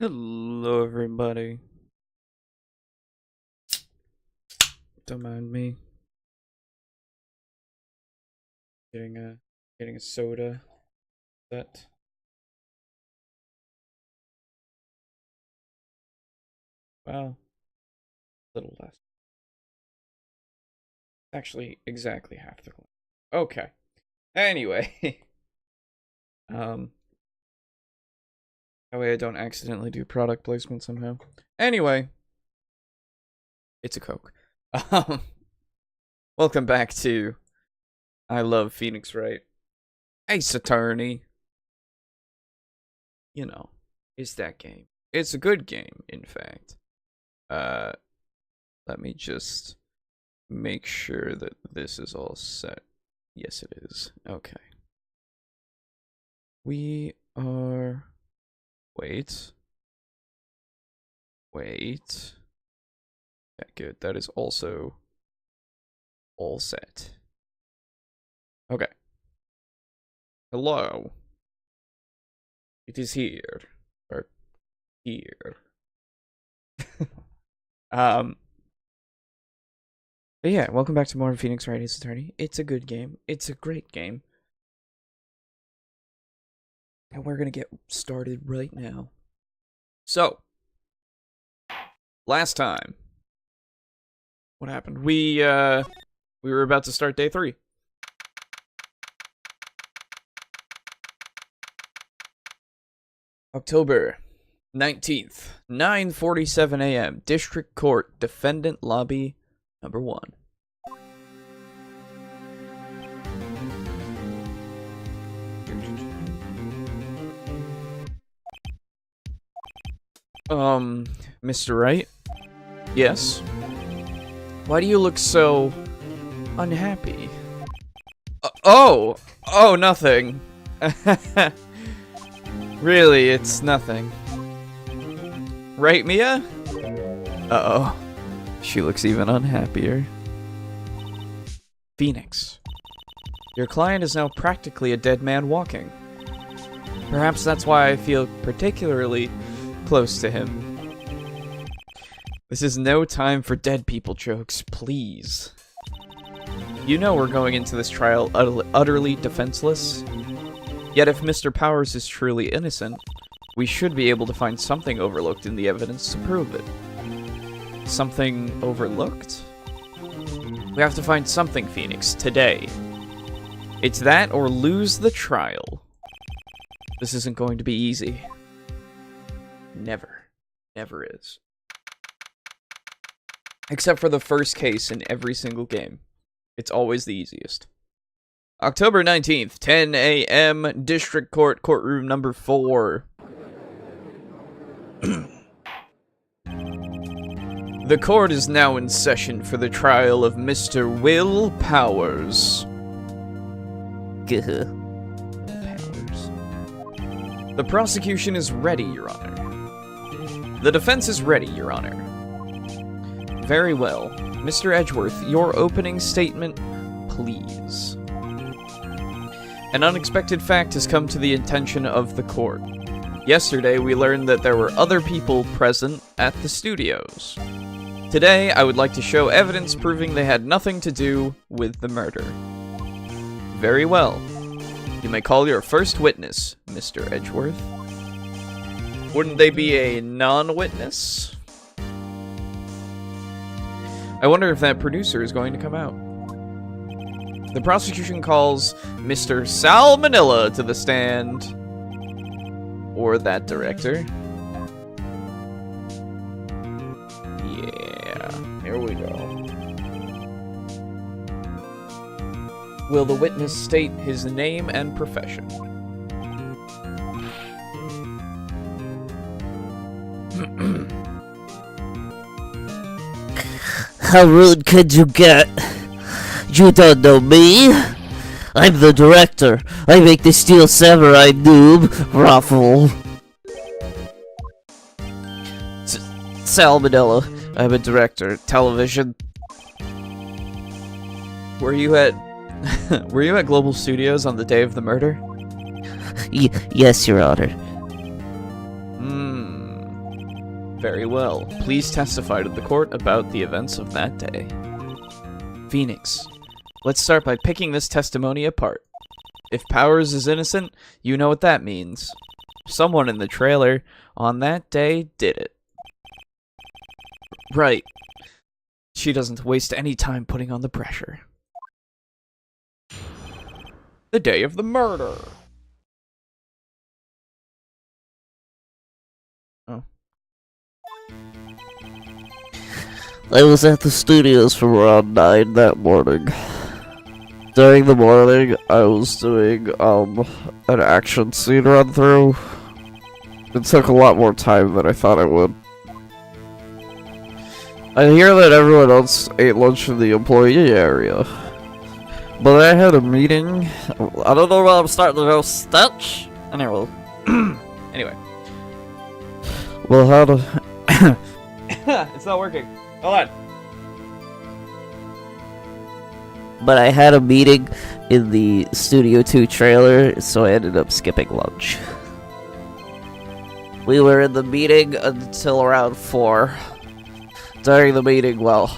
Hello, everybody. Don't mind me. Getting a soda. That. Well, a little less. Actually, exactly half the glass. Okay. Anyway, um, that way I don't accidentally do product placement somehow. Anyway, it's a Coke. Um, welcome back to I Love Phoenix Wright. Ace Attorney. You know, it's that game. It's a good game, in fact. Let me just make sure that this is all set. Yes, it is. Okay. We are... Wait. Wait. Yeah, good. That is also all set. Okay. Hello. It is here. Or here. But yeah, welcome back to more Phoenix Wright Ace Attorney. It's a good game. It's a great game. And we're gonna get started right now. So, last time, what happened? We were about to start day 3. October 19th, 9:47 a.m. District Court, Defendant Lobby number 1. Mr. Wright? Yes? Why do you look so unhappy? Oh, nothing. Really, it's nothing. Right, Mia? Uh-oh. She looks even unhappier. Phoenix. Your client is now practically a dead man walking. Perhaps that's why I feel particularly close to him. This is no time for dead people jokes, please. You know we're going into this trial utterly defenseless. Yet if Mr. Powers is truly innocent, we should be able to find something overlooked in the evidence to prove it. Something overlooked? We have to find something, Phoenix, today. It's that or lose the trial. This isn't going to be easy. Never. Never is. Except for the first case in every single game. It's always the easiest. October 19th, 10 a.m., District Court, Courtroom number 4. The court is now in session for the trial of Mr. Will Powers. Powers. The prosecution is ready, Your Honor. The defense is ready, Your Honor. Very well. Mr. Edgeworth, your opening statement, please. An unexpected fact has come to the attention of the court. Yesterday, we learned that there were other people present at the studios. Today, I would like to show evidence proving they had nothing to do with the murder. Very well. You may call your first witness, Mr. Edgeworth. Wouldn't they be a non-witness? I wonder if that producer is going to come out. The prosecution calls Mr. Salmonella to the stand. Or that director. Yeah, here we go. Will the witness state his name and profession? How rude could you get? You don't know me? I'm the director. I make the Steel Samurai noob ruffle. Salmonella. I'm a director. Television. Were you at Global Studios on the day of the murder? Yes, Your Honor. Very well. Please testify to the court about the events of that day. Phoenix, let's start by picking this testimony apart. If Powers is innocent, you know what that means. Someone in the trailer on that day did it. Right. She doesn't waste any time putting on the pressure. The day of the murder. Oh. I was at the studios from around 9 that morning. During the morning, I was doing an action scene run through. It took a lot more time than I thought it would. I hear that everyone else ate lunch in the employee area. But I had a meeting. I don't know why I'm starting to go Stitch. Anyway. Anyway. Well, how to... It's not working. Hold on. But I had a meeting in the Studio 2 trailer, so I ended up skipping lunch. We were in the meeting until around 4. During the meeting, well,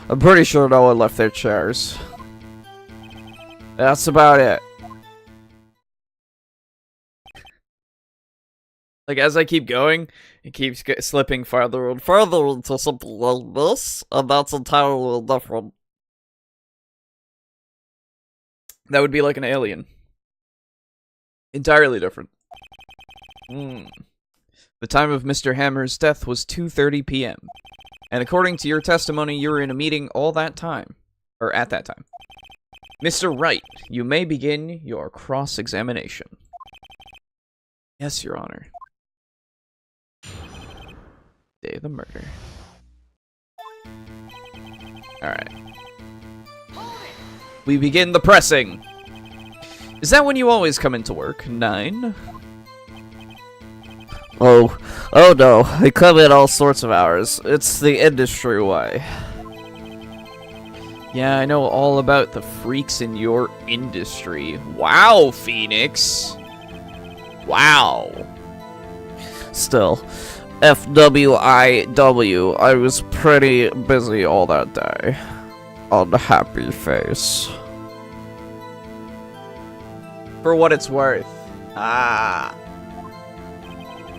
I'm pretty sure no one left their chairs. That's about it. Like, as I keep going, it keeps slipping farther and farther into something like this, and that's entirely different. That would be like an alien. Entirely different. The time of Mr. Hammer's death was 2:30 p.m. And according to your testimony, you were in a meeting all that time. Or at that time. Mr. Wright, you may begin your cross-examination. Yes, Your Honor. Day of the murder. Alright. We begin the pressing! Is that when you always come into work? 9? Oh no, I come in all sorts of hours. It's the industry way. Yeah, I know all about the freaks in your industry. Wow, Phoenix! Wow! Still, FWIW, I was pretty busy all that day. Unhappy face. For what it's worth. Ah.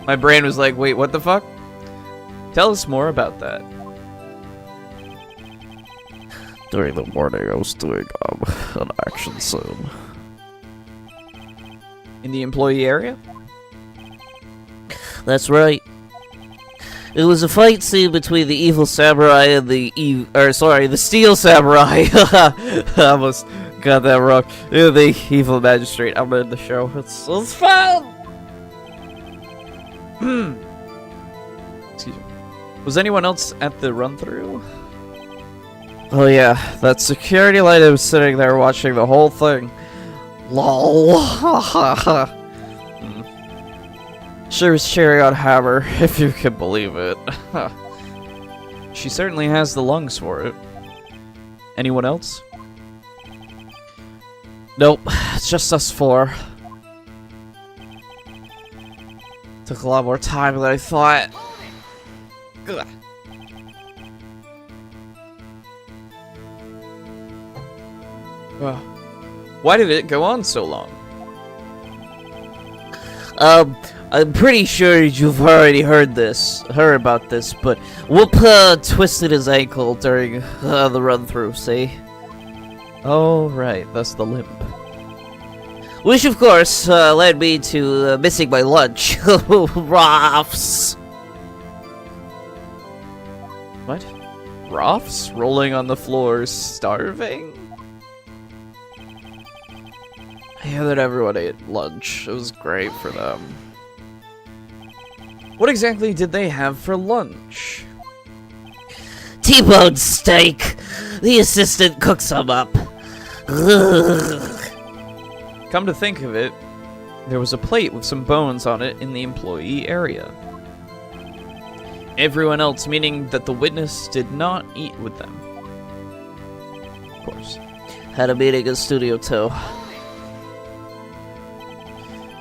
My brain was like, wait, what the fuck? Tell us more about that. During the morning, I was doing an action scene. In the employee area? That's right. It was a fight scene between the evil samurai and the the steel samurai. I almost got that wrong. The evil magistrate. I'm in the show. It's fun. Excuse me. Was anyone else at the run-through? Oh yeah, that security light was sitting there watching the whole thing. LOL. She was cheering on Hammer, if you can believe it. She certainly has the lungs for it. Anyone else? Nope, it's just us 4. Took a lot more time than I thought. Ugh. Why did it go on so long? I'm pretty sure you've already heard about this, but Whoop twisted his ankle during the run-through, see? Oh, right, that's the limp. Which, of course, led me to missing my lunch. Rafts! What? Roths? Rolling on the floor, starving? I hear that everyone ate lunch. It was great for them. What exactly did they have for lunch? T-bone steak! The assistant cooks them up. Ugh. Come to think of it, there was a plate with some bones on it in the employee area. Everyone else, meaning that the witness did not eat with them. Of course. Had a meeting in Studio 2.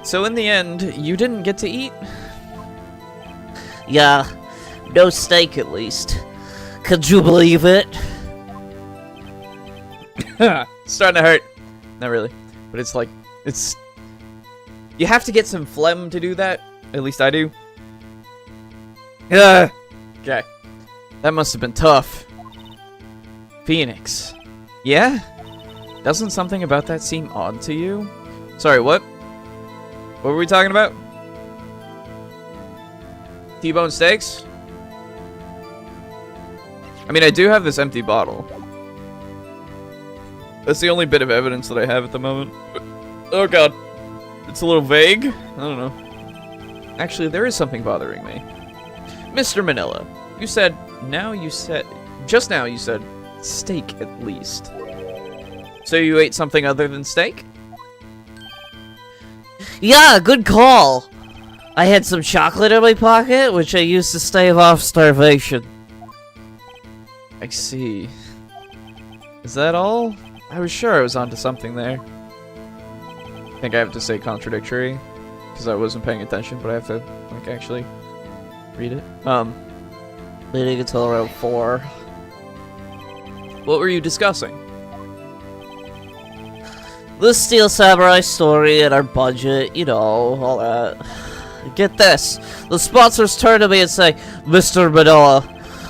So in the end, you didn't get to eat? Yeah, No steak, at least. Could you believe it? It's starting to hurt. Not really. But it's like, it's... You have to get some phlegm to do that. At least I do. Okay. That must have been tough. Phoenix. Yeah? Doesn't something about that seem odd to you? Sorry, what? What were we talking about? T-bone steaks? I mean, I do have this empty bottle. That's the only bit of evidence that I have at the moment. Oh god. It's a little vague. I don't know. Actually, there is something bothering me. Mr. Manila, you said, just now you said steak at least. So you ate something other than steak? Yeah, good call. I had some chocolate in my pocket, which I used to stave off starvation. I see. Is that all? I was sure I was onto something there. I think I have to say contradictory, because I wasn't paying attention, but I have to, like, actually read it. Waiting until around 4. What were you discussing? The Steel Samurai story and our budget, you know, all that. Get this. The sponsors turn to me and say, Mr. Manila,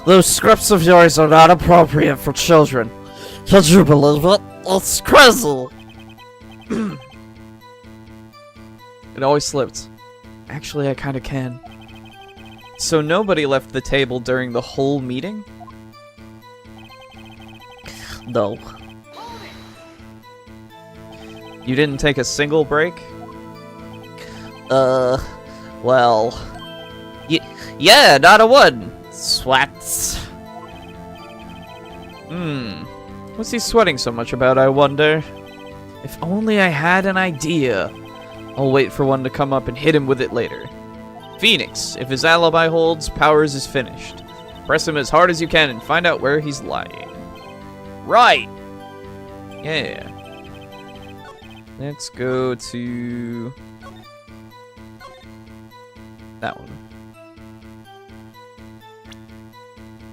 those scripts of yours are not appropriate for children. Can you believe it? It's crazy. It always slipped. Actually, I kinda can. So nobody left the table during the whole meeting? No. You didn't take a single break? Well... yeah, not a one. Sweats. What's he sweating so much about, I wonder? If only I had an idea. I'll wait for one to come up and hit him with it later. Phoenix, if his alibi holds, Powers is finished. Press him as hard as you can and find out where he's lying. Right! Yeah. Let's go to... that one.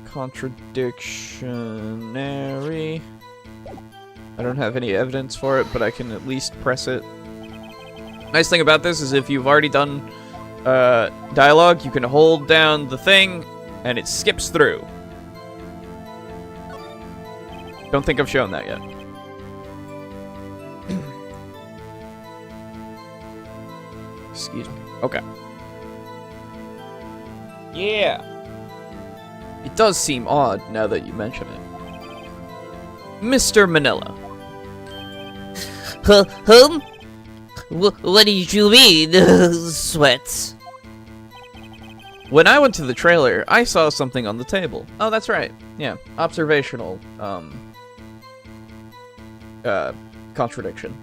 Contradictionary. I don't have any evidence for it, but I can at least press it. Nice thing about this is if you've already done dialogue, you can hold down the thing and it skips through. Don't think I've shown that yet. Excuse me. Okay. Yeah. It does seem odd now that you mention it. Mr. Manila. Whom? What did you mean, Sweats? When I went to the trailer, I saw something on the table. Oh, that's right. Yeah, observational, contradiction.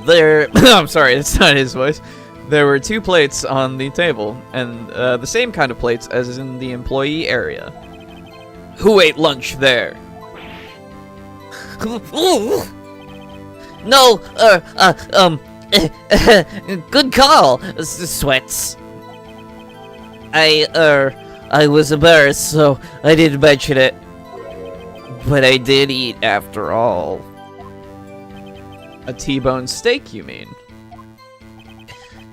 There... I'm sorry, it's not his voice. There were 2 plates on the table, and the same kind of plates as in the employee area. Who ate lunch there? No, good call, Sweats. I was embarrassed, so I didn't mention it. But I did eat after all. A T-bone steak, you mean?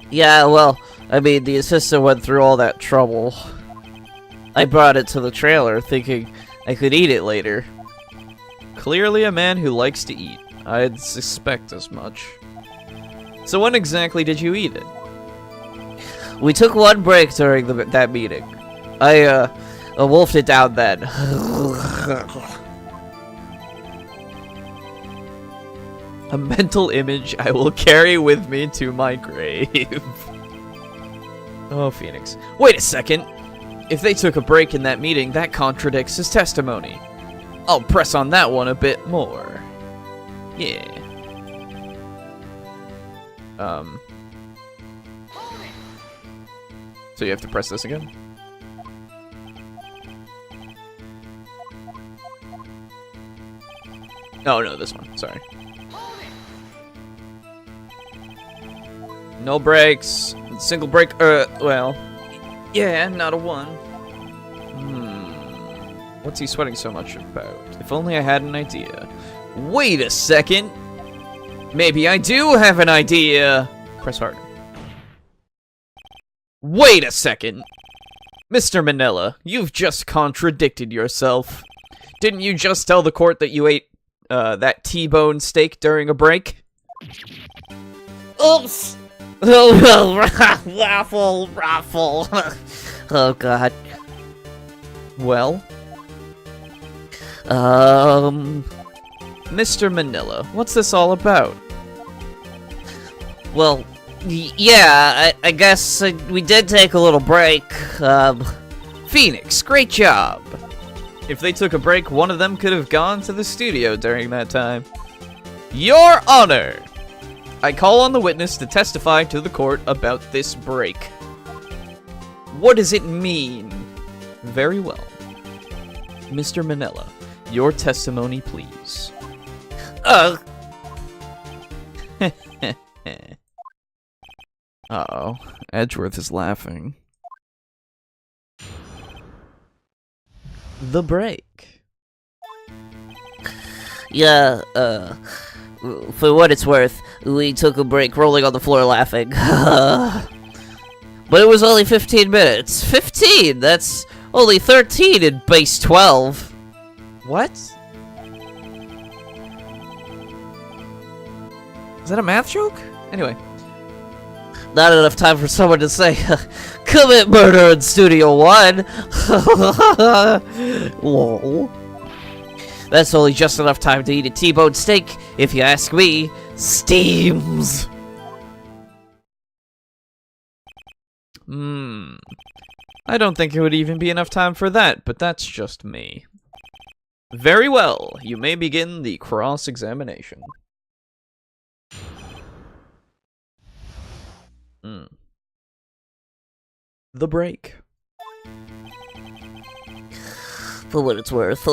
Yeah, well, I mean, the assistant went through all that trouble. I brought it to the trailer, thinking I could eat it later. Clearly a man who likes to eat. I'd suspect as much. So when exactly did you eat it? We took 1 break during that meeting. I wolfed it down then. A mental image I will carry with me to my grave. Oh, Phoenix. Wait a second! If they took a break in that meeting, that contradicts his testimony. I'll press on that one a bit more. Yeah. So you have to press this again? Oh, no, this one. Sorry. No breaks. Single break, well... Yeah, not a 1. What's he sweating so much about? If only I had an idea. Wait a second! Maybe I do have an idea! Press hard. Wait a second! Mr. Manila, you've just contradicted yourself. Didn't you just tell the court that you ate, that T-bone steak during a break? Oops! Oh, raffle. Oh, God. Well? Mr. Manila, what's this all about? Well, yeah, I guess we did take a little break. Phoenix, great job! If they took a break, one of them could have gone to the studio during that time. Your Honor! I call on the witness to testify to the court about this break. What does it mean? Very well. Mr. Manila, your testimony, please. Uh-oh. Edgeworth is laughing. The break. Yeah, for what it's worth, we took a break rolling on the floor laughing. But it was only 15 minutes. 15? That's only 13 in base 12. What? Is that a math joke? Anyway. Not enough time for someone to say, commit murder in Studio 1. Lol. That's only just enough time to eat a T-bone steak, if you ask me. Steams! I don't think it would even be enough time for that, but that's just me. Very well, you may begin the cross-examination. The break. For what it's worth.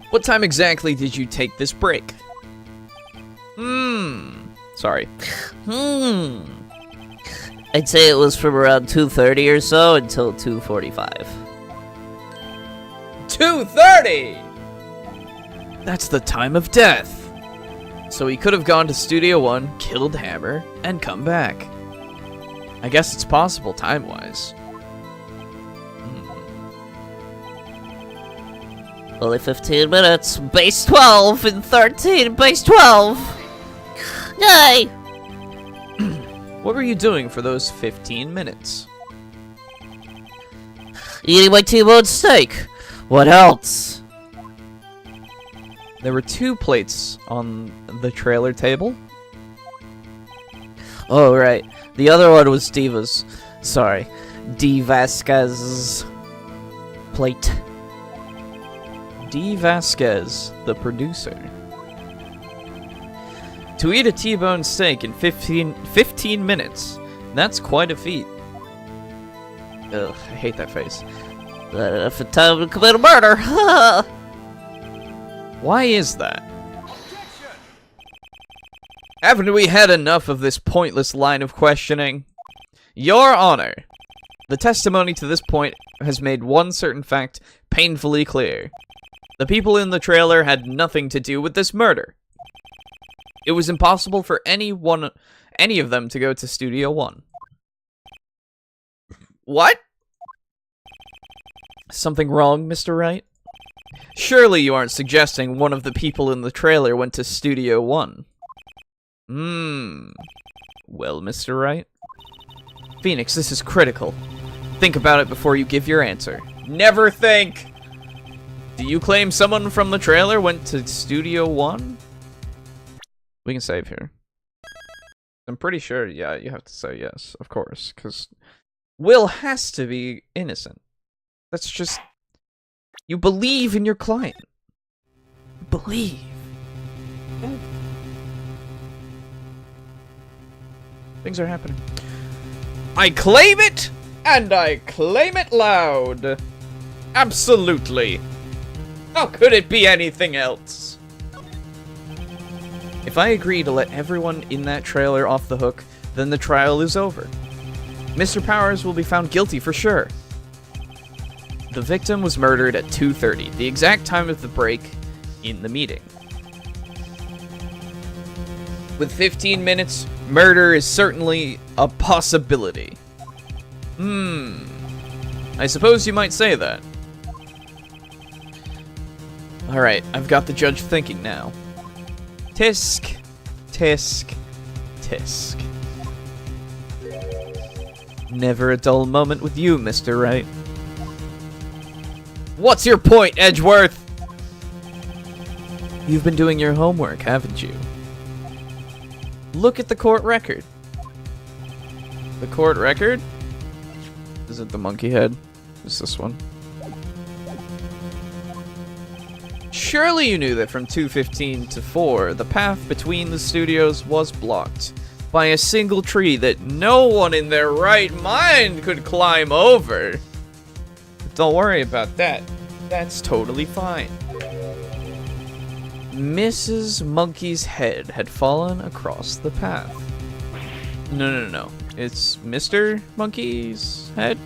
What time exactly did you take this break? Sorry. I'd say it was from around 2:30 or so until 2:45. 2:30! That's the time of death. So he could have gone to Studio 1, killed Hammer, and come back. I guess it's possible time-wise. Only 15 minutes. Base 12 and 13. Base 12. Yay! What were you doing for those 15 minutes? Eating my T-bone steak. What else? There were 2 plates on the trailer table. Oh, right. The other one was Diva's. Sorry. D. Vasquez's plate. D. Vasquez, the producer. To eat a T-bone steak in 15 minutes, that's quite a feat. Ugh, I hate that face. Not enough time to commit a murder. Why is that? Haven't we had enough of this pointless line of questioning? Your Honor, the testimony to this point has made one certain fact painfully clear. The people in the trailer had nothing to do with this murder. It was impossible for any of them to go to Studio 1. What? Something wrong, Mr. Wright? Surely you aren't suggesting one of the people in the trailer went to Studio 1. Well, Mr. Wright? Phoenix, this is critical. Think about it before you give your answer. Never think! Do you claim someone from the trailer went to Studio 1? We can save here. I'm pretty sure, yeah, you have to say yes, of course, because Will has to be innocent. That's just... You believe in your client. You believe. Things are happening. I claim it, and I claim it loud. Absolutely. How could it be anything else? If I agree to let everyone in that trailer off the hook, then the trial is over. Mr. Powers will be found guilty for sure. The victim was murdered at 2:30, the exact time of the break in the meeting. With 15 minutes, murder is certainly a possibility. I suppose you might say that. Alright, I've got the judge thinking now. Tisk, tisk, tisk. Never a dull moment with you, Mr. Wright. What's your point, Edgeworth? You've been doing your homework, haven't you? Look at the court record. The court record? Is it the monkey head? Is this one? Surely you knew that from 2:15 to 4, the path between the studios was blocked by a single tree that no one in their right mind could climb over. But don't worry about that. That's totally fine. Mrs. Monkey's head had fallen across the path. No. It's Mr. Monkey's head?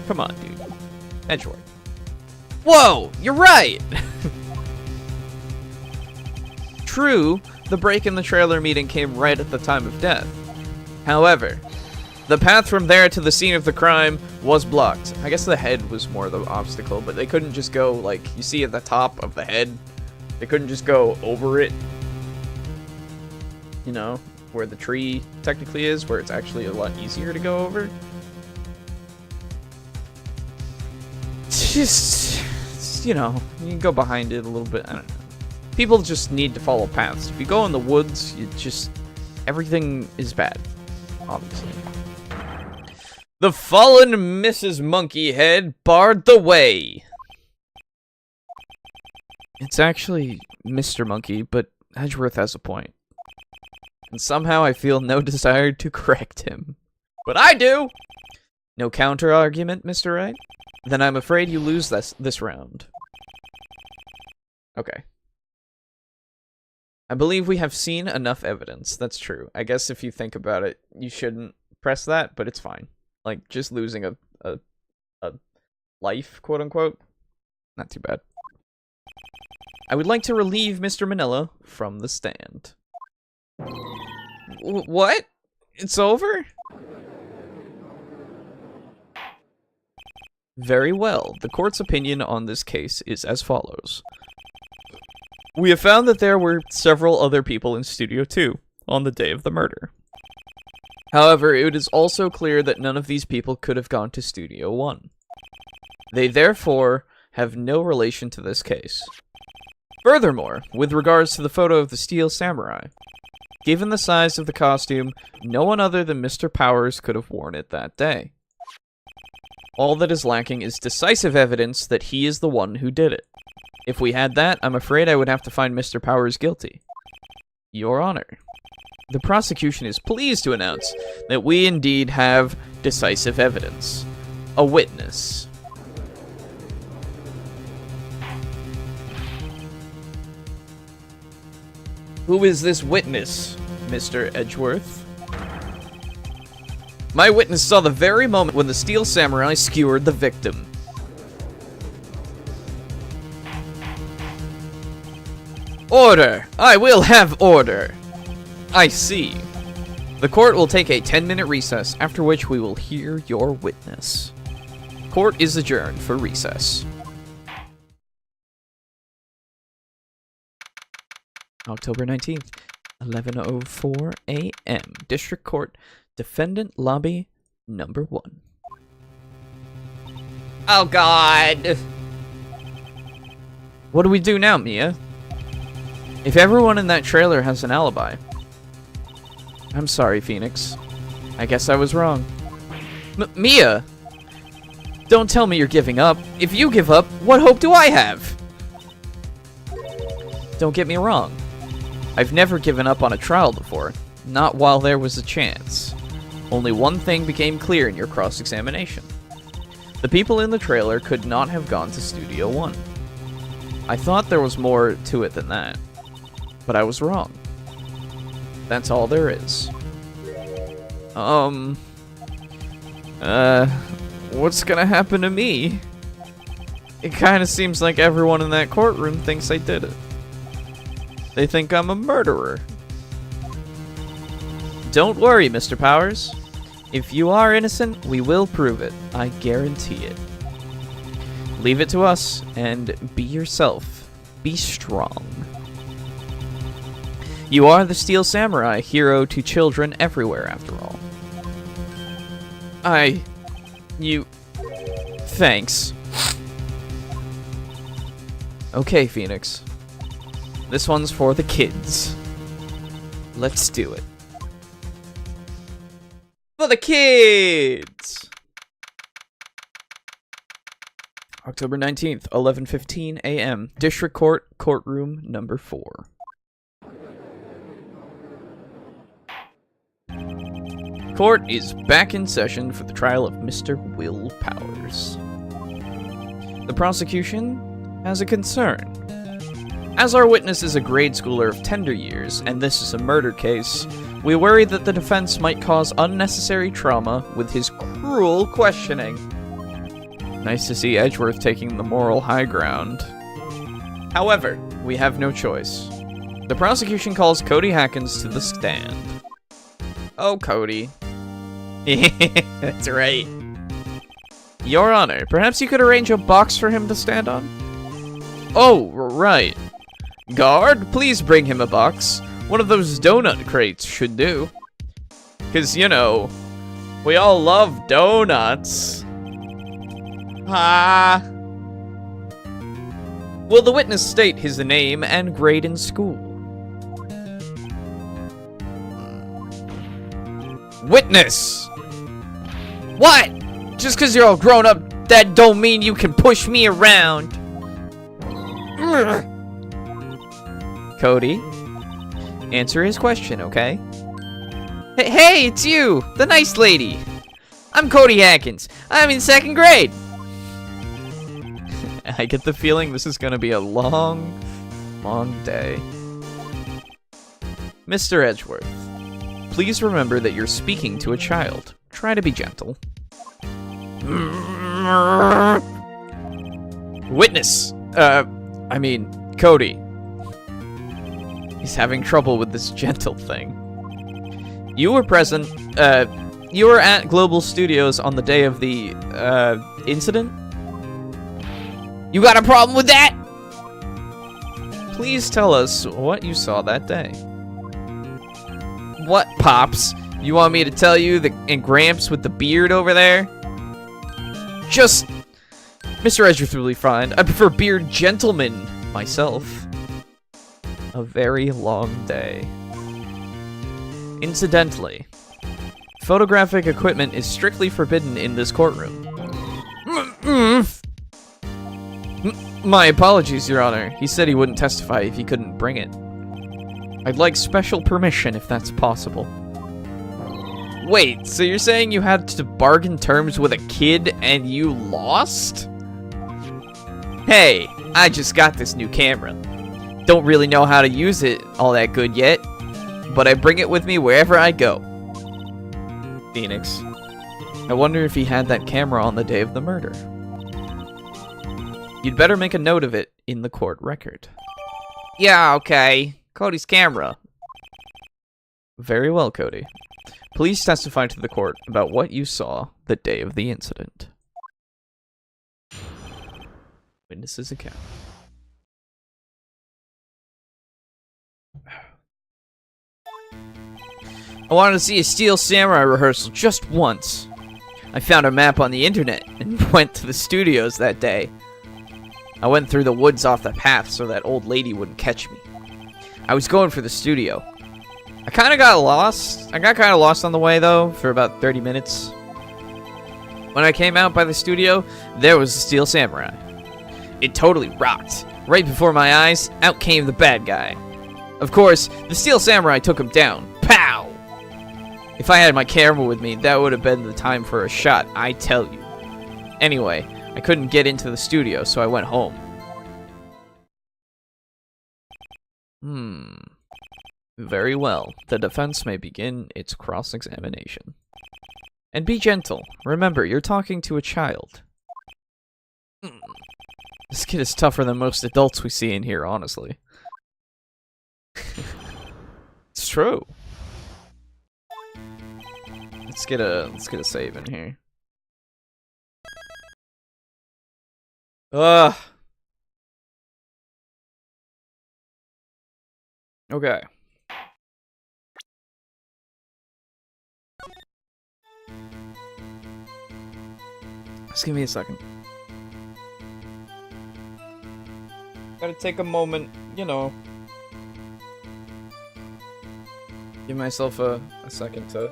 Come on, dude. Edgeworth. Whoa! You're right! True, the break in the trailer meeting came right at the time of death. However, the path from there to the scene of the crime was blocked. I guess the head was more the obstacle, but they couldn't just go, like, you see at the top of the head? They couldn't just go over it. You know, where the tree technically is, where it's actually a lot easier to go over. Just, you know, you can go behind it a little bit. I don't know. People just need to follow paths. If you go in the woods, you just, everything is bad, obviously. The fallen Mrs. Monkey Head barred the way. It's actually Mr. Monkey, but Edgeworth has a point. And somehow I feel no desire to correct him. But I do! No counter-argument, Mr. Wright? Then I'm afraid you lose this round. Okay. I believe we have seen enough evidence. That's true. I guess if you think about it, you shouldn't press that, but it's fine. Like, just losing a life, quote-unquote, not too bad. I would like to relieve Mr. Manila from the stand. What? It's over? Very well. The court's opinion on this case is as follows. We have found that there were several other people in Studio 2 on the day of the murder. However, it is also clear that none of these people could have gone to Studio 1. They therefore have no relation to this case. Furthermore, with regards to the photo of the Steel Samurai, given the size of the costume, no one other than Mr. Powers could have worn it that day. All that is lacking is decisive evidence that he is the one who did it. If we had that, I'm afraid I would have to find Mr. Powers guilty. Your Honor. The prosecution is pleased to announce that we indeed have decisive evidence. A witness. Who is this witness, Mr. Edgeworth? My witness saw the very moment when the Steel Samurai skewered the victim. Order! I will have order! I see. The court will take a 10-minute recess, after which we will hear your witness. Court is adjourned for recess. October 19th, 11:04 a.m. District Court, Defendant Lobby, number 1. Oh God! What do we do now, Mia? If everyone in that trailer has an alibi. I'm sorry, Phoenix. I guess I was wrong. Mia! Don't tell me you're giving up. If you give up, what hope do I have? Don't get me wrong. I've never given up on a trial before. Not while there was a chance. Only one thing became clear in your cross-examination. The people in the trailer could not have gone to Studio 1. I thought there was more to it than that. but I was wrong. That's all there is. What's gonna happen to me? It kinda seems like everyone in that courtroom thinks I did it. They think I'm a murderer. Don't worry, Mr. Powers. If you are innocent, we will prove it. I guarantee it. Leave it to us, and be yourself. Be strong. You are the Steel Samurai, hero to children everywhere, after all. Thanks. Okay, Phoenix. This one's for the kids. Let's do it. For the kids! October 19th, 11:15 a.m. District Court, courtroom number 4. Court is back in session for the trial of Mr. Will Powers. The prosecution has a concern. As our witness is a grade schooler of tender years, and this is a murder case, we worry that the defense might cause unnecessary trauma with his cruel questioning. Nice to see Edgeworth taking the moral high ground. However, we have no choice. The prosecution calls Cody Hackins to the stand. Oh, Cody. That's right. Your Honor, perhaps you could arrange a box for him to stand on? Oh, right. Guard, please bring him a box. One of those donut crates should do. 'Cause, you know, we all love donuts. Ah. Will the witness state his name and grade in school? Witness! What? Just because you're all grown up, that don't mean you can push me around. Cody, answer his question, okay? Hey, it's you, the nice lady. I'm Cody Hackins. I'm in 2nd grade. I get the feeling this is gonna be a long, long day. Mr. Edgeworth, please remember that you're speaking to a child. Try to be gentle. Witness! Cody. He's having trouble with this gentle thing. You were present, you were at Global Studios on the day of the, incident? You got a problem with that? Please tell us what you saw that day. What, Pops? You want me to tell you and Gramps with the beard over there? Just... Mr. Edgeworth will be fine. I prefer beard gentlemen myself. A very long day. Incidentally, photographic equipment is strictly forbidden in this courtroom. My apologies, Your Honor. He said he wouldn't testify if he couldn't bring it. I'd like special permission if that's possible. Wait, so you're saying you had to bargain terms with a kid and you lost? Hey, I just got this new camera. Don't really know how to use it all that good yet, but I bring it with me wherever I go. Phoenix, I wonder if he had that camera on the day of the murder. You'd better make a note of it in the court record. Yeah, okay. Cody's camera. Very well, Cody. Please testify to the court about what you saw the day of the incident. Witness's account. I wanted to see a Steel Samurai rehearsal just once. I found a map on the internet and went to the studios that day. I went through the woods off the path so that old lady wouldn't catch me. I was going for the studio. I kind of got lost. I got kind of lost on the way, though, for about 30 minutes. When I came out by the studio, there was the Steel Samurai. It totally rocked. Right before my eyes, out came the bad guy. Of course, the Steel Samurai took him down. Pow! If I had my camera with me, that would have been the time for a shot, I tell you. Anyway, I couldn't get into the studio, so I went home. Very well. The defense may begin its cross-examination. And be gentle. Remember, you're talking to a child. This kid is tougher than most adults we see in here, honestly. It's true. Let's get a save in here. Ugh. Okay. Just give me a second. Gotta take a moment, you know. Give myself a second to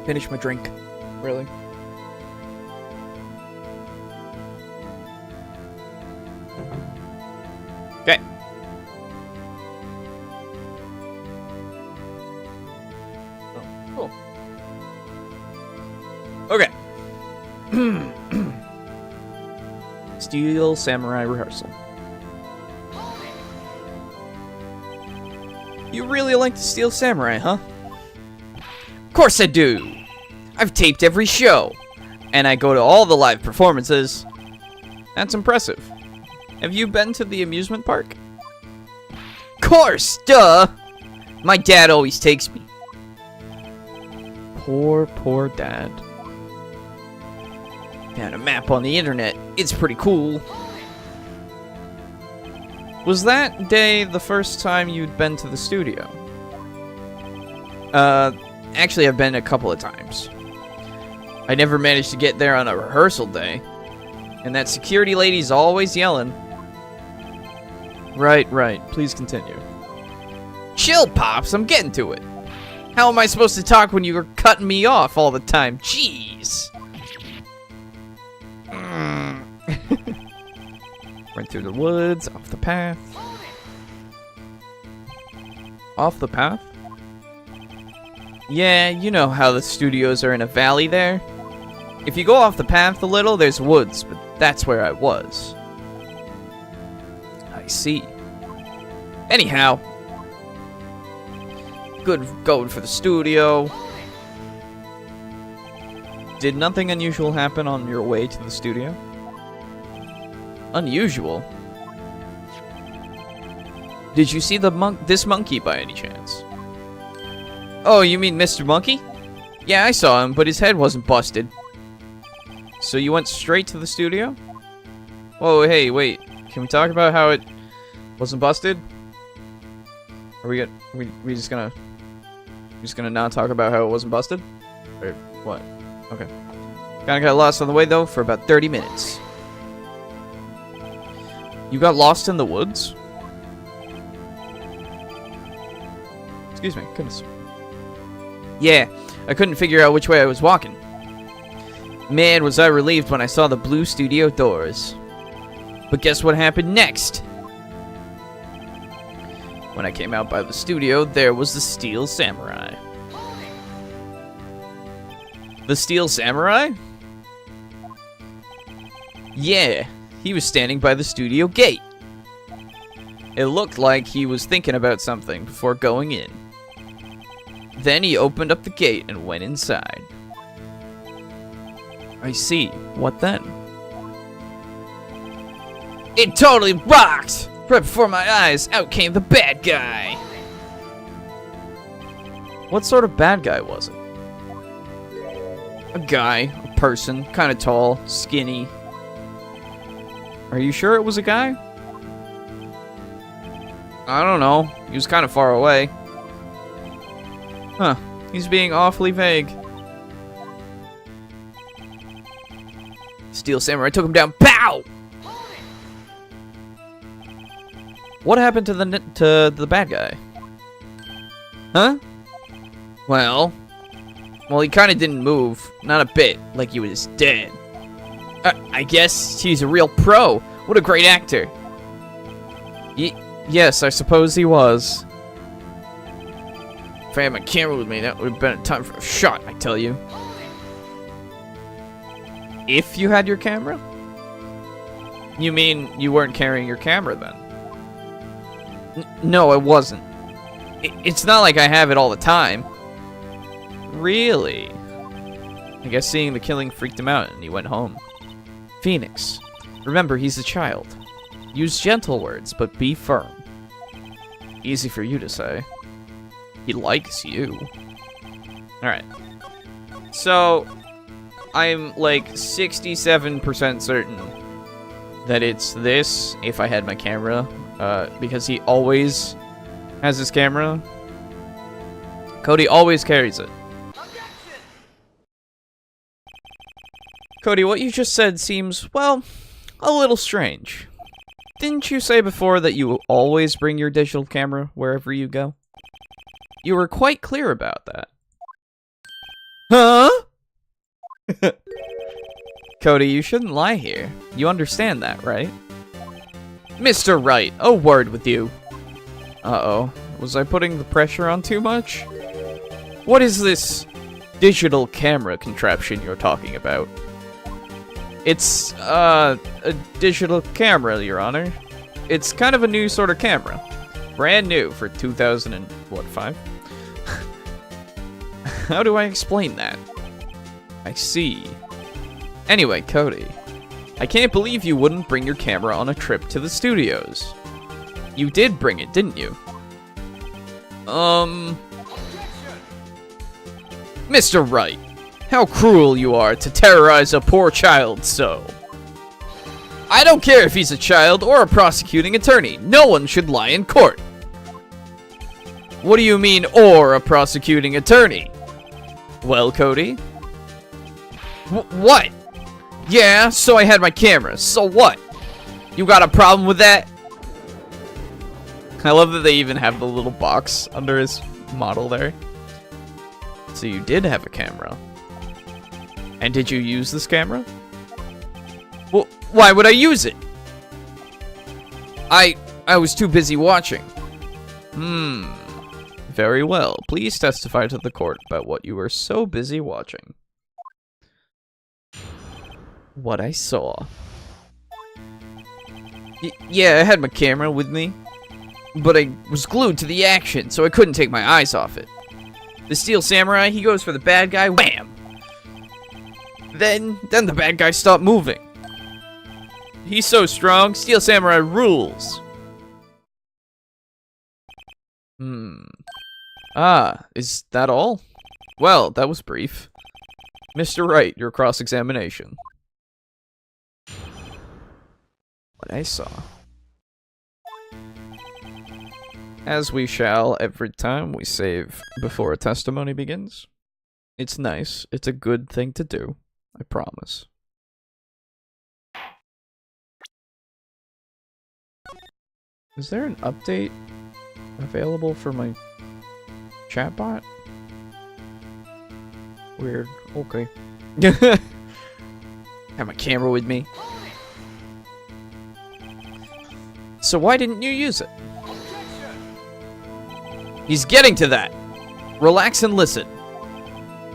finish my drink, really. Okay. Oh, cool. Okay. Steel Samurai Rehearsal. You really like the Steel Samurai, huh? Of course I do! I've taped every show, and I go to all the live performances. That's impressive. Have you been to the amusement park? Course, duh! My dad always takes me. Poor dad. Found a map on the internet. It's pretty cool. Was that day the first time you'd been to the studio? Actually, I've been a couple of times. I never managed to get there on a rehearsal day. And that security lady's always yelling. Right. Please continue. Chill, Pops. I'm getting to it. How am I supposed to talk when you were cutting me off all the time? Jeez. Went through the woods, off the path. Off the path? Yeah, you know how the studios are in a valley there. If you go off the path a little, there's woods, but that's where I was. I see. Anyhow. Good going for the studio. Did nothing unusual happen on your way to the studio? Unusual? Did you see this monkey by any chance? Oh, you mean Mr. Monkey? Yeah, I saw him, but his head wasn't busted. So you went straight to the studio? Whoa, hey, wait. Can we talk about how it wasn't busted? Are we just gonna not talk about how it wasn't busted? Or what? Okay. Kinda got lost on the way though for about 30 minutes. You got lost in the woods? Excuse me, goodness. Yeah, I couldn't figure out which way I was walking. Man, was I relieved when I saw the blue studio doors. But guess what happened next? When I came out by the studio, there was the Steel Samurai. The Steel Samurai? Yeah, he was standing by the studio gate. It looked like he was thinking about something before going in. Then he opened up the gate and went inside. I see. What then? It totally rocked! Right before my eyes, out came the bad guy. What sort of bad guy was it? A guy, a person, kind of tall, skinny. Are you sure it was a guy? I don't know. He was kind of far away. Huh. He's being awfully vague. Steel Samurai took him down. Pow! What happened to the bad guy? Huh? Well, he kind of didn't move. Not a bit. Like he was dead. I guess he's a real pro. What a great actor. Yes, I suppose he was. If I had my camera with me, that would have been a time for a shot, I tell you. If you had your camera? You mean you weren't carrying your camera then? No, I wasn't. It's not like I have it all the time. Really? I guess seeing the killing freaked him out and he went home. Phoenix, remember he's a child. Use gentle words, but be firm. Easy for you to say. He likes you. Alright. So, I'm like 67% certain that it's this, if I had my camera, because he always has his camera. Cody always carries it. Cody, what you just said seems, well, a little strange. Didn't you say before that you always bring your digital camera wherever you go? You were quite clear about that. Huh? Cody, you shouldn't lie here. You understand that, right? Mr. Wright, a word with you. Uh-oh. Was I putting the pressure on too much? What is this digital camera contraption you're talking about? It's, a digital camera, Your Honor. It's kind of a new sort of camera. Brand new for 2005? How do I explain that? I see. Anyway, Cody, I can't believe you wouldn't bring your camera on a trip to the studios. You did bring it, didn't you? Mr. Wright, how cruel you are to terrorize a poor child so. I don't care if he's a child or a prosecuting attorney. No one should lie in court. What do you mean, or a prosecuting attorney? Well, Cody? What? Yeah, so I had my camera. So what? You got a problem with that? I love that they even have the little box under his model there. So you did have a camera. And did you use this camera? Well, why would I use it? I was too busy watching. Very well. Please testify to the court about what you were so busy watching. What I saw. Yeah, I had my camera with me. But I was glued to the action, so I couldn't take my eyes off it. The Steel Samurai, he goes for the bad guy, wham! Then the bad guy stopped moving. He's so strong, Steel Samurai rules. Ah, is that all? Well, that was brief. Mr. Wright, your cross-examination. What I saw. As we shall every time we save before a testimony begins. It's nice. It's a good thing to do. I promise. Is there an update available for my chatbot? Weird. Okay. Have my camera with me. So why didn't you use it? He's getting to that. Relax and listen.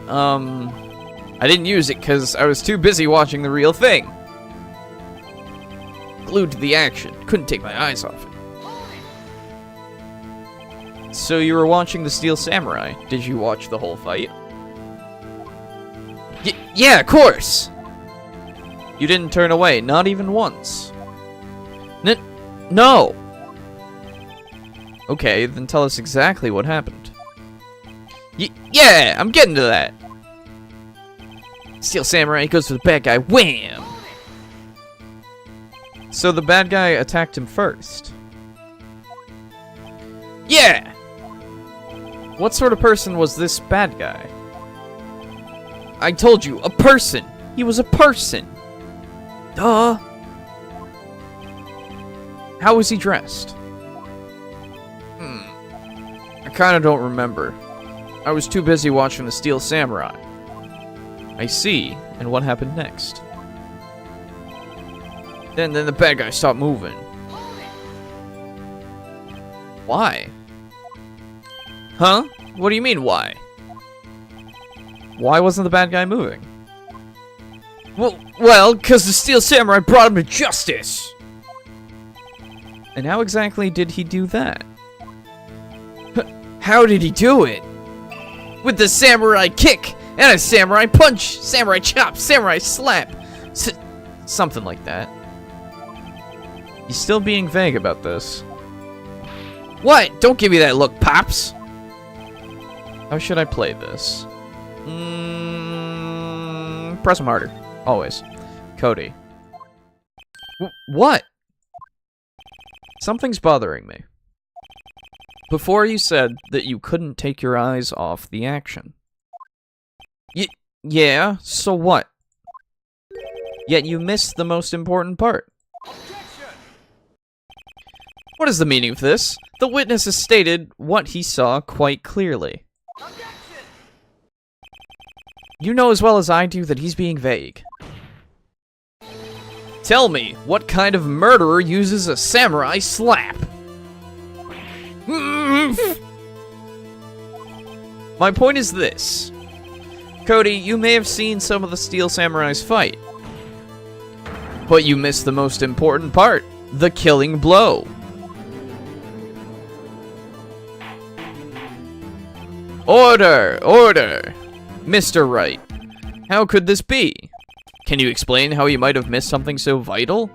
I didn't use it because I was too busy watching the real thing. Glued to the action. Couldn't take my eyes off it. So you were watching the Steel Samurai. Did you watch the whole fight? Yeah, of course! You didn't turn away, not even once. No! Okay, then tell us exactly what happened. Yeah, I'm getting to that. Steel Samurai goes for the bad guy, wham! So the bad guy attacked him first. Yeah! What sort of person was this bad guy? I told you, a person! He was a person! Duh! How was he dressed? I kinda don't remember. I was too busy watching the Steel Samurai. I see. And what happened next? Then the bad guy stopped moving. Why? Huh? What do you mean, why? Why wasn't the bad guy moving? Well, because the Steel Samurai brought him to justice! And how exactly did he do that? How did he do it? With the samurai kick, and a samurai punch, samurai chop, samurai slap. Something like that. He's still being vague about this. What? Don't give me that look, Pops! How should I play this? Press him harder. Always. Cody. What? Something's bothering me. Before you said that you couldn't take your eyes off the action. Yeah, so what? Yet you missed the most important part. What is the meaning of this? The witness has stated what he saw quite clearly. You know as well as I do that he's being vague. Tell me, what kind of murderer uses a samurai slap? My point is this. Cody, you may have seen some of the Steel Samurais fight. But you missed the most important part. The killing blow. Order! Order! Mr. Wright, how could this be? Can you explain how you might have missed something so vital?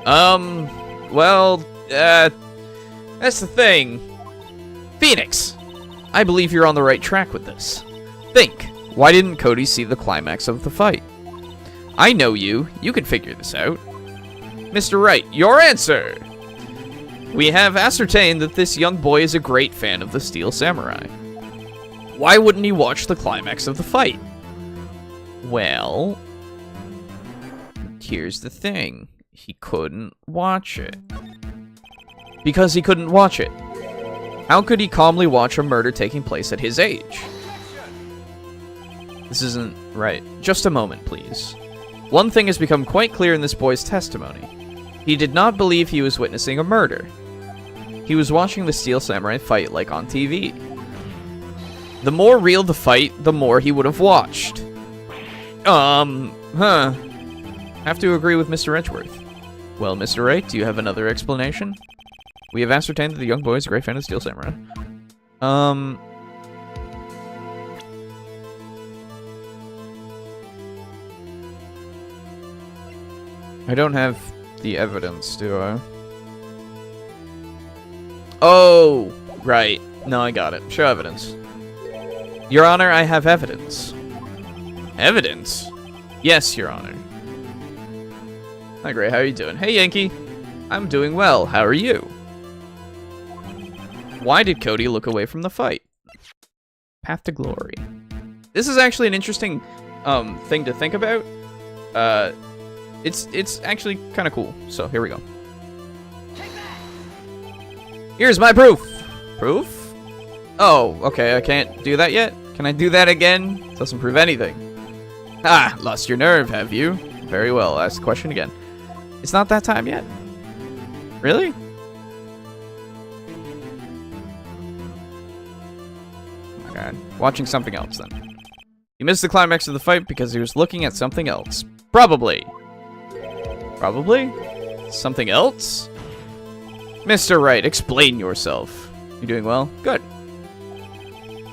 Well, that's the thing. Phoenix, I believe you're on the right track with this. Think, why didn't Cody see the climax of the fight? I know you. You can figure this out. Mr. Wright, your answer! We have ascertained that this young boy is a great fan of the Steel Samurai. Why wouldn't he watch the climax of the fight? Well, here's the thing. He couldn't watch it. Because he couldn't watch it. How could he calmly watch a murder taking place at his age? This isn't right. Just a moment, please. One thing has become quite clear in this boy's testimony. He did not believe he was witnessing a murder. He was watching the Steel Samurai fight like on TV. The more real the fight, the more he would have watched. Have to agree with Mr. Edgeworth. Well, Mr. Wright, do you have another explanation? We have ascertained that the young boy is a great fan of Steel Samurai. I don't have the evidence, do I? Oh, right. No, I got it. Show evidence. Your Honor, I have evidence. Evidence? Yes, Your Honor. Hi, Gray. How are you doing? Hey, Yankee. I'm doing well. How are you? Why did Cody look away from the fight? Path to glory. This is actually an interesting thing to think about. It's actually kind of cool. So here we go. Here's my proof. Proof? Oh, okay. I can't do that yet. Can I do that again? Doesn't prove anything. Ah, lost your nerve, have you? Very well. Ask the question again. It's not that time yet. Really? Oh my god. Watching something else then. He missed the climax of the fight because he was looking at something else. Probably. Probably? Something else? Mr. Wright, explain yourself. You doing well? Good.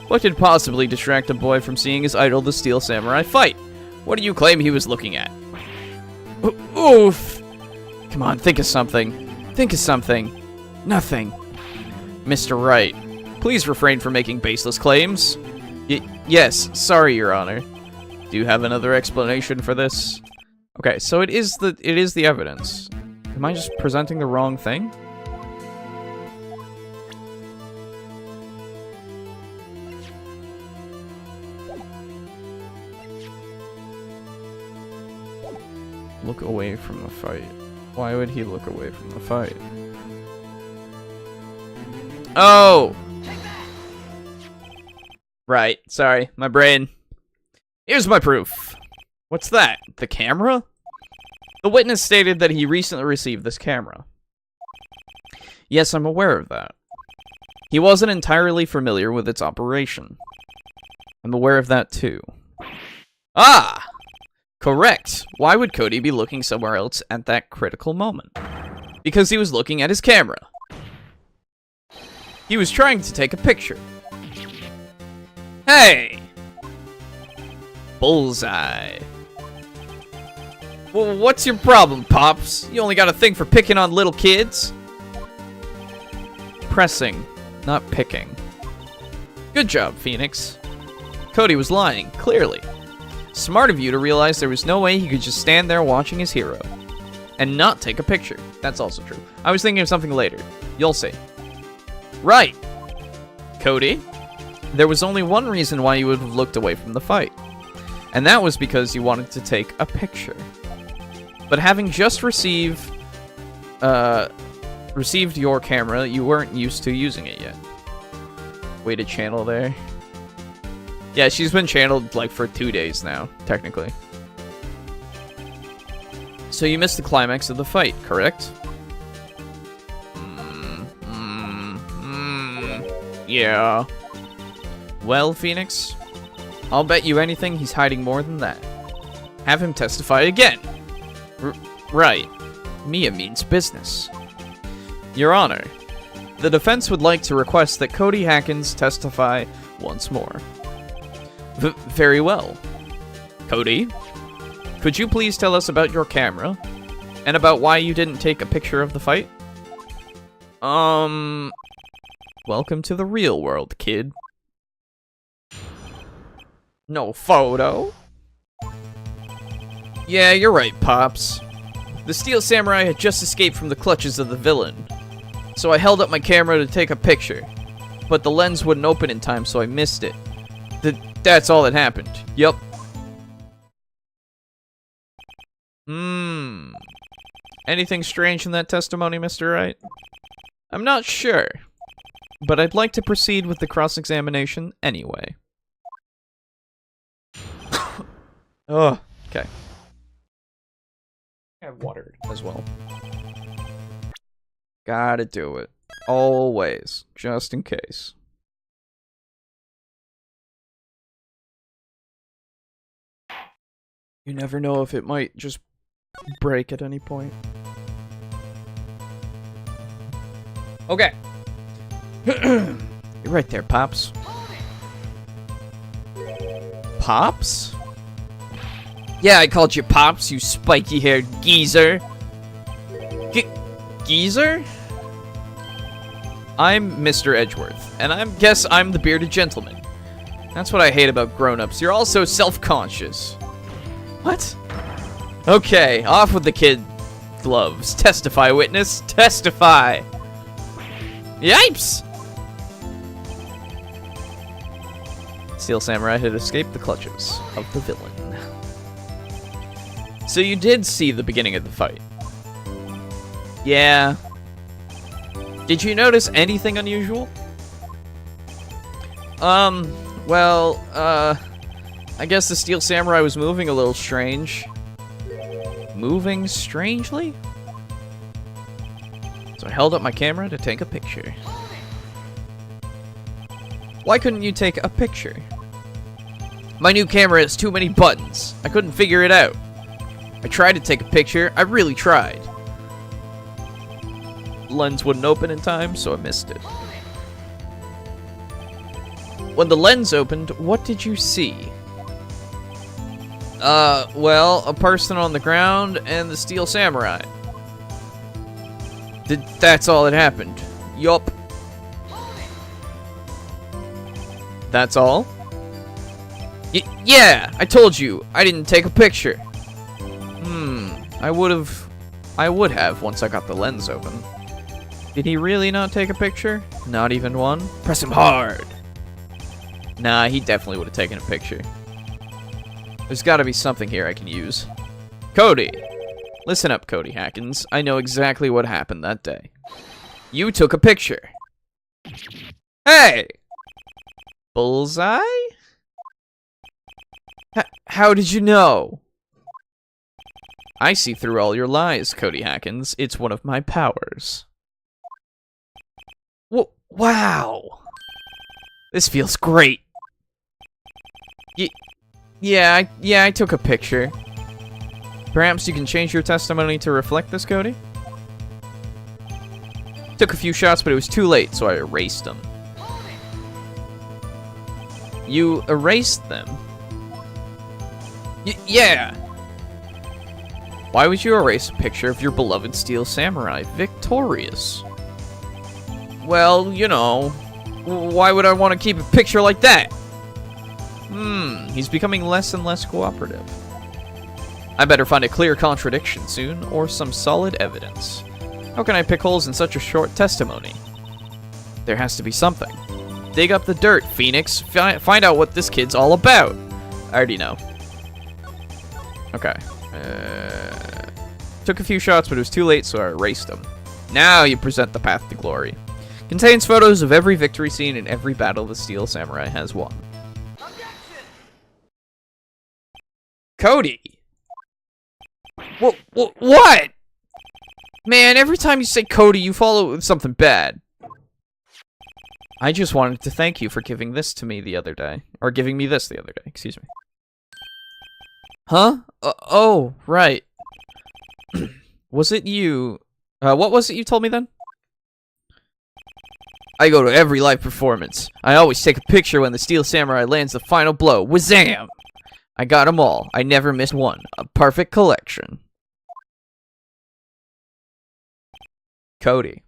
What could possibly distract a boy from seeing his idol, the Steel Samurai, fight? What do you claim he was looking at? Oof! Come on, think of something. Think of something. Nothing. Mr. Wright, please refrain from making baseless claims. Yes, sorry, Your Honor. Do you have another explanation for this? Okay, so it is the evidence. Am I just presenting the wrong thing? Look away from the fight. Why would he look away from the fight? Oh! Right, sorry, my brain. Here's my proof. What's that? The camera? The witness stated that he recently received this camera. Yes, I'm aware of that. He wasn't entirely familiar with its operation. I'm aware of that too. Ah! Correct. Why would Cody be looking somewhere else at that critical moment? Because he was looking at his camera. He was trying to take a picture. Hey! Bullseye. Well, what's your problem, Pops? You only got a thing for picking on little kids? Pressing, not picking. Good job, Phoenix. Cody was lying, clearly. Smart of you to realize there was no way he could just stand there watching his hero. And not take a picture. That's also true. I was thinking of something later. You'll see. Right. Cody, there was only one reason why you would have looked away from the fight. And that was because you wanted to take a picture. But having just received your camera, you weren't used to using it yet. Way to channel there. Yeah, she's been channeled like for 2 days now, technically. So you missed the climax of the fight, correct? Yeah. Well, Phoenix, I'll bet you anything he's hiding more than that. Have him testify again. Right. Mia means business. Your Honor, the defense would like to request that Cody Hackins testify once more. Very well. Cody, could you please tell us about your camera? And about why you didn't take a picture of the fight? Welcome to the real world, kid. No photo? Yeah, you're right, Pops. The Steel Samurai had just escaped from the clutches of the villain. So I held up my camera to take a picture. But the lens wouldn't open in time, so I missed it. That's all that happened. Yup. Anything strange in that testimony, Mr. Wright? I'm not sure. But I'd like to proceed with the cross-examination anyway. Oh, okay. I have water as well. Gotta do it. Always. Just in case. You never know if it might just break at any point. Okay. You're right there, Pops. Pops? Yeah, I called you Pops, you spiky-haired geezer. Geezer? I'm Mr. Edgeworth, and I guess I'm the bearded gentleman. That's what I hate about grown-ups. You're all so self-conscious. What? Okay, off with the kid gloves. Testify, witness. Testify. Yipes! Steel Samurai had escaped the clutches of the villain. So you did see the beginning of the fight? Yeah. Did you notice anything unusual? Well, I guess the Steel Samurai was moving a little strange. Moving strangely? So I held up my camera to take a picture. Why couldn't you take a picture? My new camera has too many buttons. I couldn't figure it out. I tried to take a picture. I really tried. Lens wouldn't open in time, so I missed it. When the lens opened, what did you see? Well, a person on the ground and the Steel Samurai. That's all that happened. Yup. That's all? Yeah, I told you. I didn't take a picture. I would have once I got the lens open. Did he really not take a picture? Not even one? Press him hard. Nah, he definitely would have taken a picture. There's gotta be something here I can use. Cody! Listen up, Cody Hackins. I know exactly what happened that day. You took a picture. Hey! Bullseye? How did you know? I see through all your lies, Cody Hackins. It's one of my powers. Wow! This feels great. Yeah, I took a picture. Perhaps you can change your testimony to reflect this, Cody? Took a few shots, but it was too late, so I erased them. You erased them? Yeah! Why would you erase a picture of your beloved Steel Samurai victorious? Well, you know, why would I want to keep a picture like that? He's becoming less and less cooperative. I better find a clear contradiction soon, or some solid evidence. How can I pick holes in such a short testimony? There has to be something. Dig up the dirt, Phoenix. Find out what this kid's all about. I already know. Okay. Took a few shots, but it was too late, so I erased them. Now you present the path to glory. Contains photos of every victory scene and every battle the Steel Samurai has won. Cody! What? Man, every time you say Cody, you follow it with something bad. I just wanted to thank you for giving this to me the other day. Or giving me this the other day, excuse me. Huh? Oh, right. Was it you? What was it you told me then? I go to every live performance. I always take a picture when the Steel Samurai lands the final blow. Wazam! I got them all. I never missed one. A perfect collection. Cody,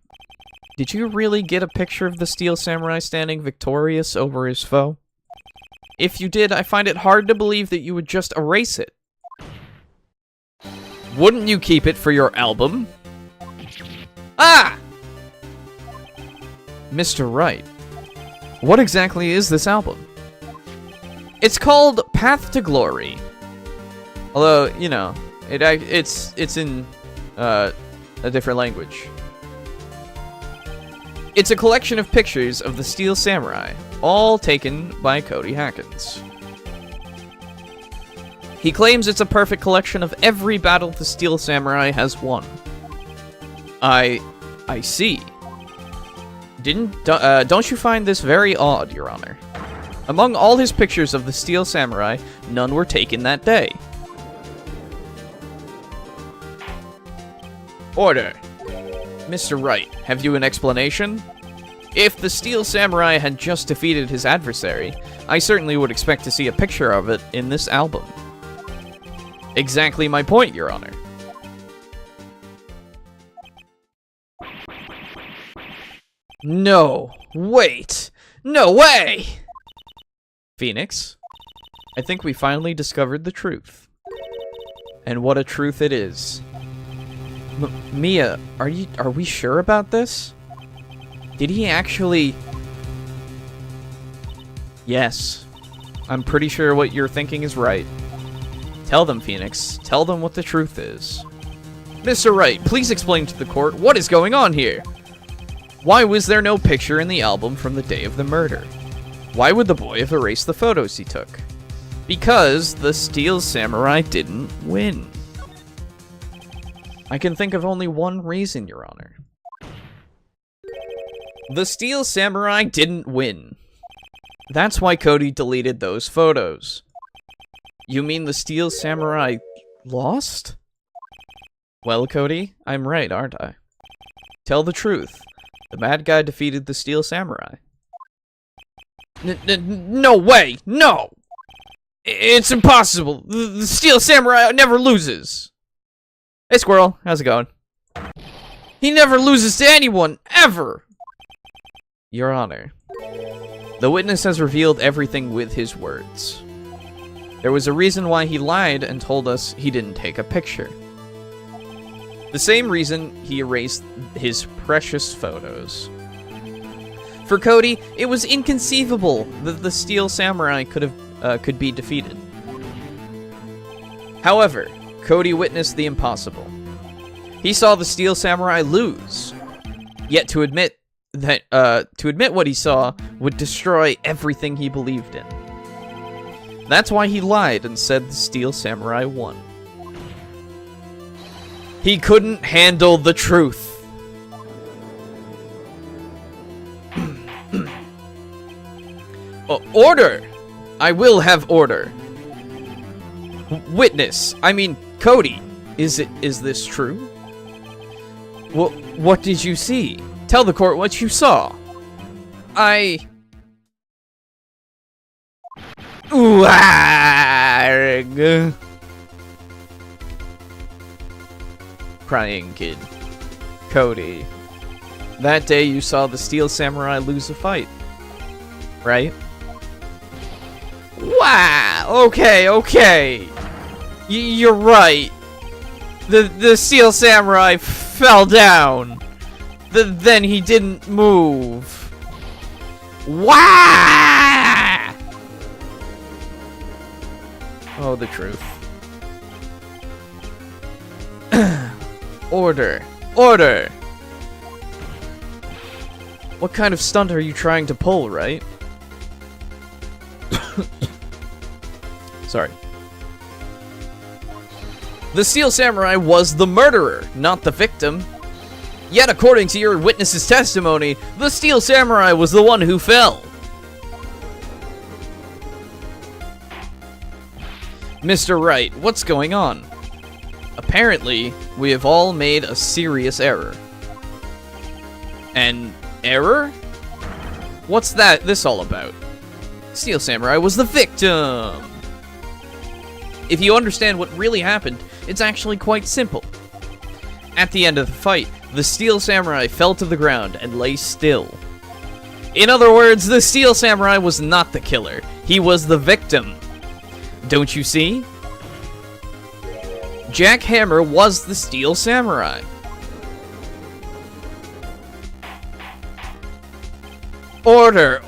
did you really get a picture of the Steel Samurai standing victorious over his foe? If you did, I find it hard to believe that you would just erase it. Wouldn't you keep it for your album? Ah! Mr. Wright, what exactly is this album? It's called Path to Glory. Although, you know, it's in a different language. It's a collection of pictures of the Steel Samurai, all taken by Cody Hackins. He claims it's a perfect collection of every battle the Steel Samurai has won. I see. Don't you find this very odd, Your Honor? Among all his pictures of the Steel Samurai, none were taken that day. Order. Mr. Wright, have you an explanation? If the Steel Samurai had just defeated his adversary, I certainly would expect to see a picture of it in this album. Exactly my point, Your Honor. No, wait, no way! Phoenix, I think we finally discovered the truth. And what a truth it is. Mia, are we sure about this? Did he actually... Yes. I'm pretty sure what you're thinking is right. Tell them, Phoenix. Tell them what the truth is. Mr. Wright, please explain to the court what is going on here. Why was there no picture in the album from the day of the murder? Why would the boy have erased the photos he took? Because the Steel Samurai didn't win. I can think of only one reason, Your Honor. The Steel Samurai didn't win. That's why Cody deleted those photos. You mean the Steel Samurai lost? Well, Cody, I'm right, aren't I? Tell the truth. The bad guy defeated the Steel Samurai. No way! No! It's impossible! The Steel Samurai never loses! Hey, Squirrel. How's it going? He never loses to anyone, ever! Your Honor, the witness has revealed everything with his words. There was a reason why he lied and told us he didn't take a picture. The same reason he erased his precious photos. For Cody, it was inconceivable that the Steel Samurai could be defeated. However, Cody witnessed the impossible. He saw the Steel Samurai lose. Yet to admit what he saw would destroy everything he believed in. That's why he lied and said the Steel Samurai won. He couldn't handle the truth. Order! I will have order. Witness, I mean, Cody, is this true? What did you see? Tell the court what you saw. Warg. Crying kid. Cody. That day you saw the Steel Samurai lose a fight. Right? Wow! Okay. You're right. The Steel Samurai fell down. Then he didn't move. Wow! Oh, the truth. Order. What kind of stunt are you trying to pull, right? Sorry. The Steel Samurai was the murderer, not the victim. Yet, according to your witness's testimony, the Steel Samurai was the one who fell. Mr. Wright, what's going on? Apparently, we have all made a serious error. An error? What's this all about? Steel Samurai was the victim! If you understand what really happened, it's actually quite simple. At the end of the fight, the Steel Samurai fell to the ground and lay still. In other words, the Steel Samurai was not the killer. He was the victim. Don't you see? Jack Hammer was the Steel Samurai. Order!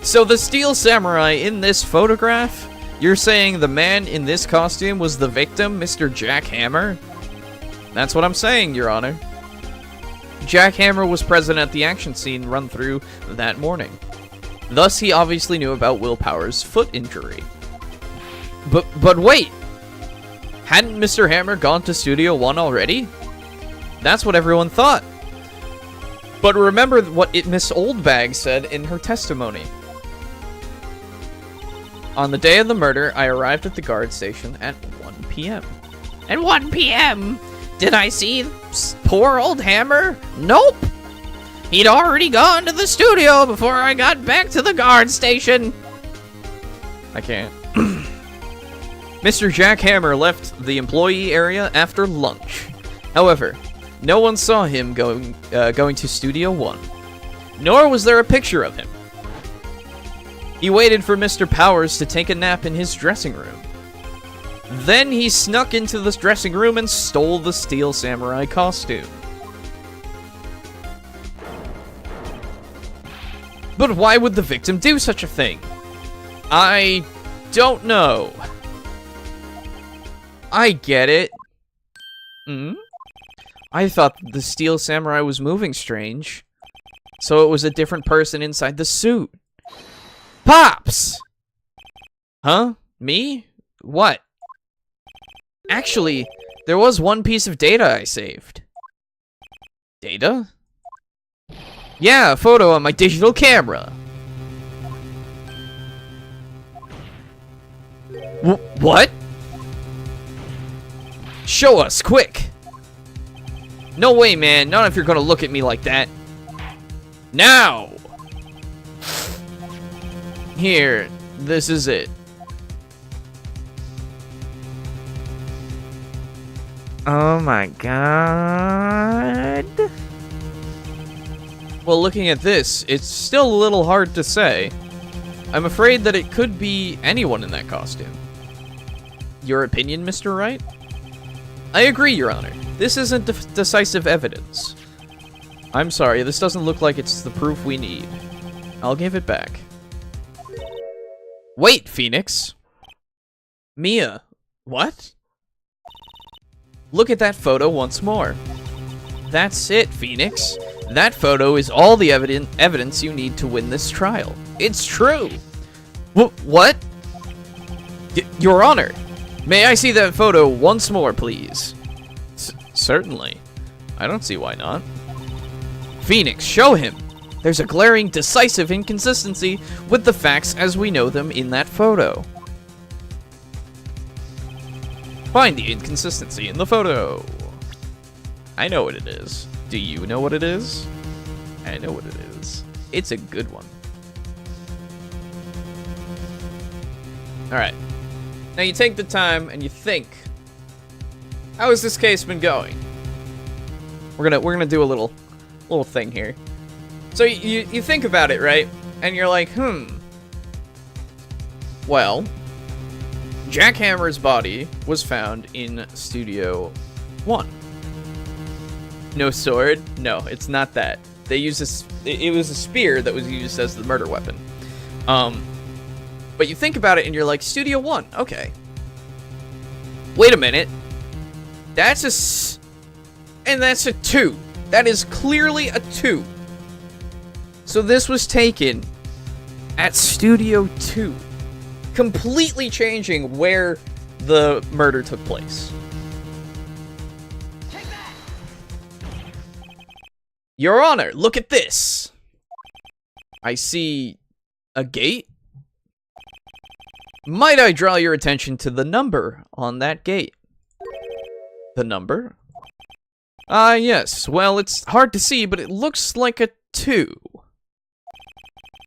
So the Steel Samurai in this photograph, you're saying the man in this costume was the victim, Mr. Jack Hammer? That's what I'm saying, Your Honor. Jack Hammer was present at the action scene run-through that morning. Thus, he obviously knew about Will Power's foot injury. But wait! Hadn't Mr. Hammer gone to Studio 1 already? That's what everyone thought. But remember what Miss Oldbag said in her testimony. On the day of the murder, I arrived at the guard station at 1 p.m. At 1 p.m.? Did I see poor old Hammer? Nope! He'd already gone to the studio before I got back to the guard station. I can't. Mr. Jack Hammer left the employee area after lunch. However, no one saw him going to Studio 1. Nor was there a picture of him. He waited for Mr. Powers to take a nap in his dressing room. Then he snuck into this dressing room and stole the Steel Samurai costume. But why would the victim do such a thing? I don't know. I get it. I thought the Steel Samurai was moving strange. So it was a different person inside the suit. Pops! Huh? Me? What? Actually, there was one piece of data I saved. Data? Yeah, a photo on my digital camera. What? Show us, quick! No way, man. Not if you're gonna look at me like that. Now! Here, this is it. Oh my god. Well, looking at this, it's still a little hard to say. I'm afraid that it could be anyone in that costume. Your opinion, Mr. Wright? I agree, Your Honor. This isn't decisive evidence. I'm sorry, this doesn't look like it's the proof we need. I'll give it back. Wait, Phoenix. Mia. What? Look at that photo once more. That's it, Phoenix. That photo is all the evidence you need to win this trial. It's true. What? Your Honor, may I see that photo once more, please? Certainly. I don't see why not. Phoenix, show him. There's a glaring, decisive inconsistency with the facts as we know them in that photo. Find the inconsistency in the photo. I know what it is. Do you know what it is? I know what it is. It's a good one. Alright. Now you take the time and you think, how has this case been going? We're gonna do a little thing here. So you think about it, right? And you're like, well, Jack Hammer's body was found in Studio 1. No sword? No, it's not that. They used it was a spear that was used as the murder weapon. But you think about it and you're like, Studio 1, okay. Wait a minute. That's a 2. That is clearly a 2. So this was taken at Studio 2. Completely changing where the murder took place. Your Honor, look at this. I see a gate. Might I draw your attention to the number on that gate? The number? Ah, yes. Well, it's hard to see, but it looks like a 2.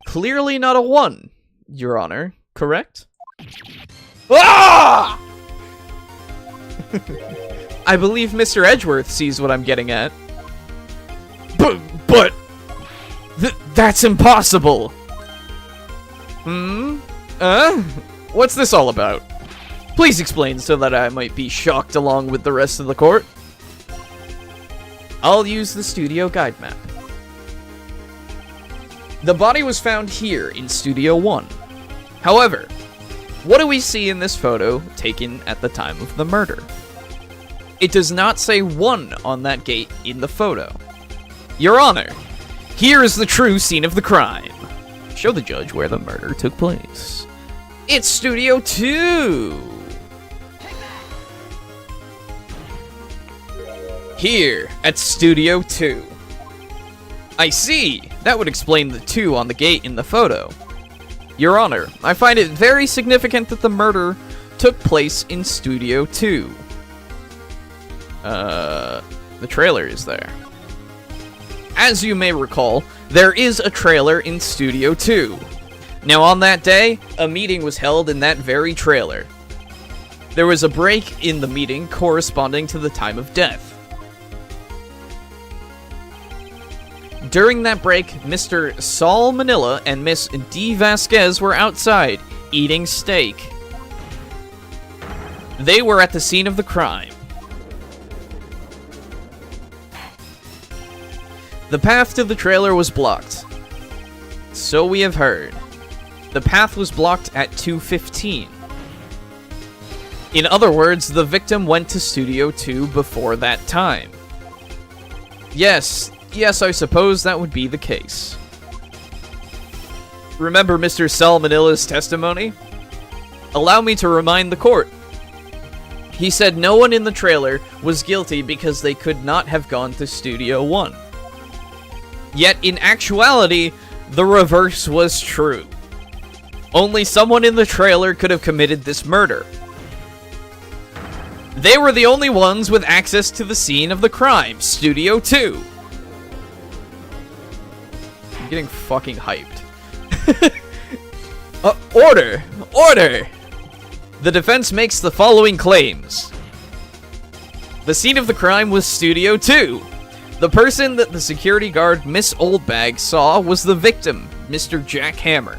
Clearly not a 1, Your Honor. Correct? Ah! I believe Mr. Edgeworth sees what I'm getting at. But that's impossible. What's this all about? Please explain so that I might be shocked along with the rest of the court. I'll use the studio guide map. The body was found here in Studio 1. However, what do we see in this photo taken at the time of the murder? It does not say 1 on that gate in the photo. Your Honor, here is the true scene of the crime. Show the judge where the murder took place. It's Studio 2! Here, at Studio 2. I see! That would explain the 2 on the gate in the photo. Your Honor, I find it very significant that the murder took place in Studio 2. The trailer is there. As you may recall, there is a trailer in Studio 2. Now on that day, a meeting was held in that very trailer. There was a break in the meeting corresponding to the time of death. During that break, Mr. Saul Manila and Miss D. Vasquez were outside, eating steak. They were at the scene of the crime. The path to the trailer was blocked. So we have heard. The path was blocked at 2:15. In other words, the victim went to Studio 2 before that time. Yes, I suppose that would be the case. Remember Mr. Salmonilla's testimony? Allow me to remind the court. He said no one in the trailer was guilty because they could not have gone to Studio 1. Yet, in actuality, the reverse was true. Only someone in the trailer could have committed this murder. They were the only ones with access to the scene of the crime, Studio 2. I'm getting fucking hyped. Order! Order! The defense makes the following claims. The scene of the crime was Studio 2. The person that the security guard, Miss Oldbag, saw was the victim, Mr. Jack Hammer.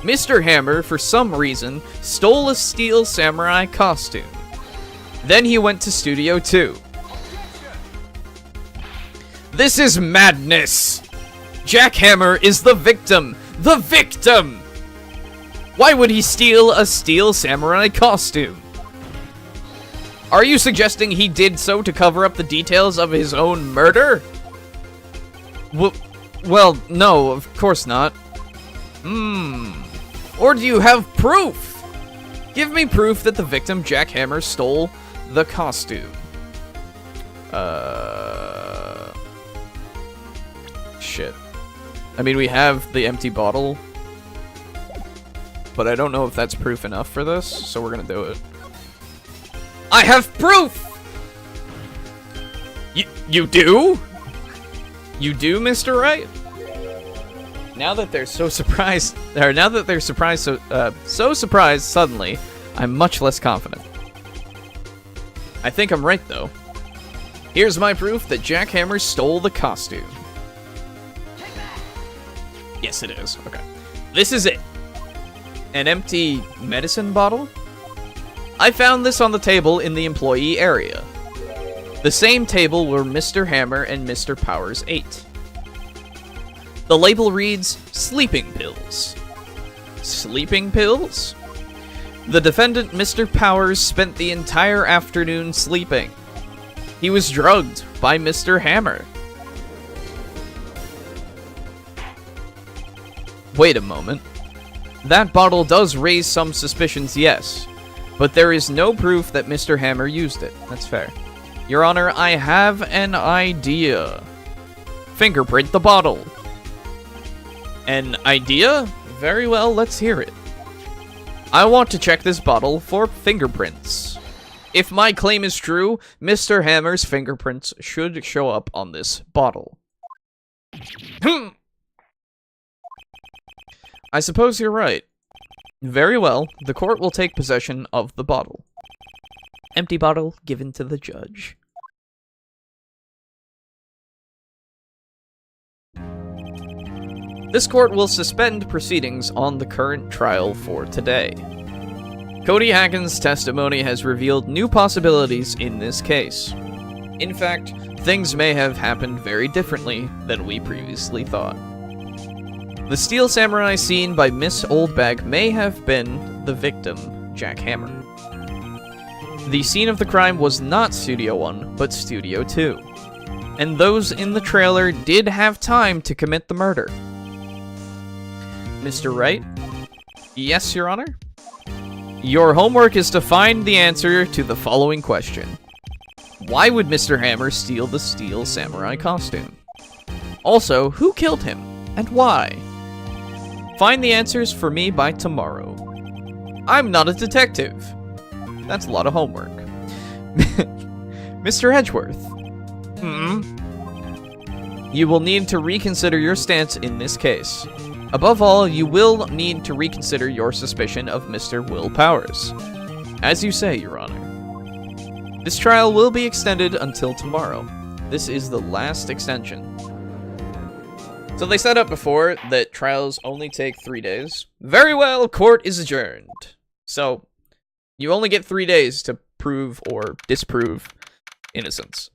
Mr. Hammer, for some reason, stole a steel samurai costume. Then he went to Studio 2. This is madness! Jack Hammer is the victim! The victim! Why would he steal a steel samurai costume? Are you suggesting he did so to cover up the details of his own murder? Well, no, of course not. Or do you have proof? Give me proof that the victim, Jack Hammer, stole the costume. Shit. I mean, we have the empty bottle, but I don't know if that's proof enough for this, so we're gonna do it. I have proof! You do? You do, Mr. Wright? Now that they're so surprised, or now that they're surprised, so surprised suddenly, I'm much less confident. I think I'm right, though. Here's my proof that Jack Hammer stole the costume. Yes, it is. Okay. This is it. An empty medicine bottle? I found this on the table in the employee area. The same table where Mr. Hammer and Mr. Powers ate. The label reads, sleeping pills. Sleeping pills? The defendant, Mr. Powers, spent the entire afternoon sleeping. He was drugged by Mr. Hammer. Wait a moment. That bottle does raise some suspicions, yes. But there is no proof that Mr. Hammer used it. That's fair. Your Honor, I have an idea. Fingerprint the bottle. An idea? Very well, let's hear it. I want to check this bottle for fingerprints. If my claim is true, Mr. Hammer's fingerprints should show up on this bottle. I suppose you're right. Very well, the court will take possession of the bottle. Empty bottle given to the judge. This court will suspend proceedings on the current trial for today. Cody Hagen's testimony has revealed new possibilities in this case. In fact, things may have happened very differently than we previously thought. The Steel Samurai seen by Miss Oldbag may have been the victim, Jack Hammer. The scene of the crime was not Studio 1, but Studio 2. And those in the trailer did have time to commit the murder. Mr. Wright? Yes, Your Honor? Your homework is to find the answer to the following question. Why would Mr. Hammer steal the Steel Samurai costume? Also, who killed him, and why? Find the answers for me by tomorrow. I'm not a detective. That's a lot of homework. Mr. Edgeworth. You will need to reconsider your stance in this case. Above all, you will need to reconsider your suspicion of Mr. Will Powers. As you say, Your Honor. This trial will be extended until tomorrow. This is the last extension. So they set up before that trials only take 3 days. Very well, court is adjourned. So, you only get 3 days to prove or disprove innocence.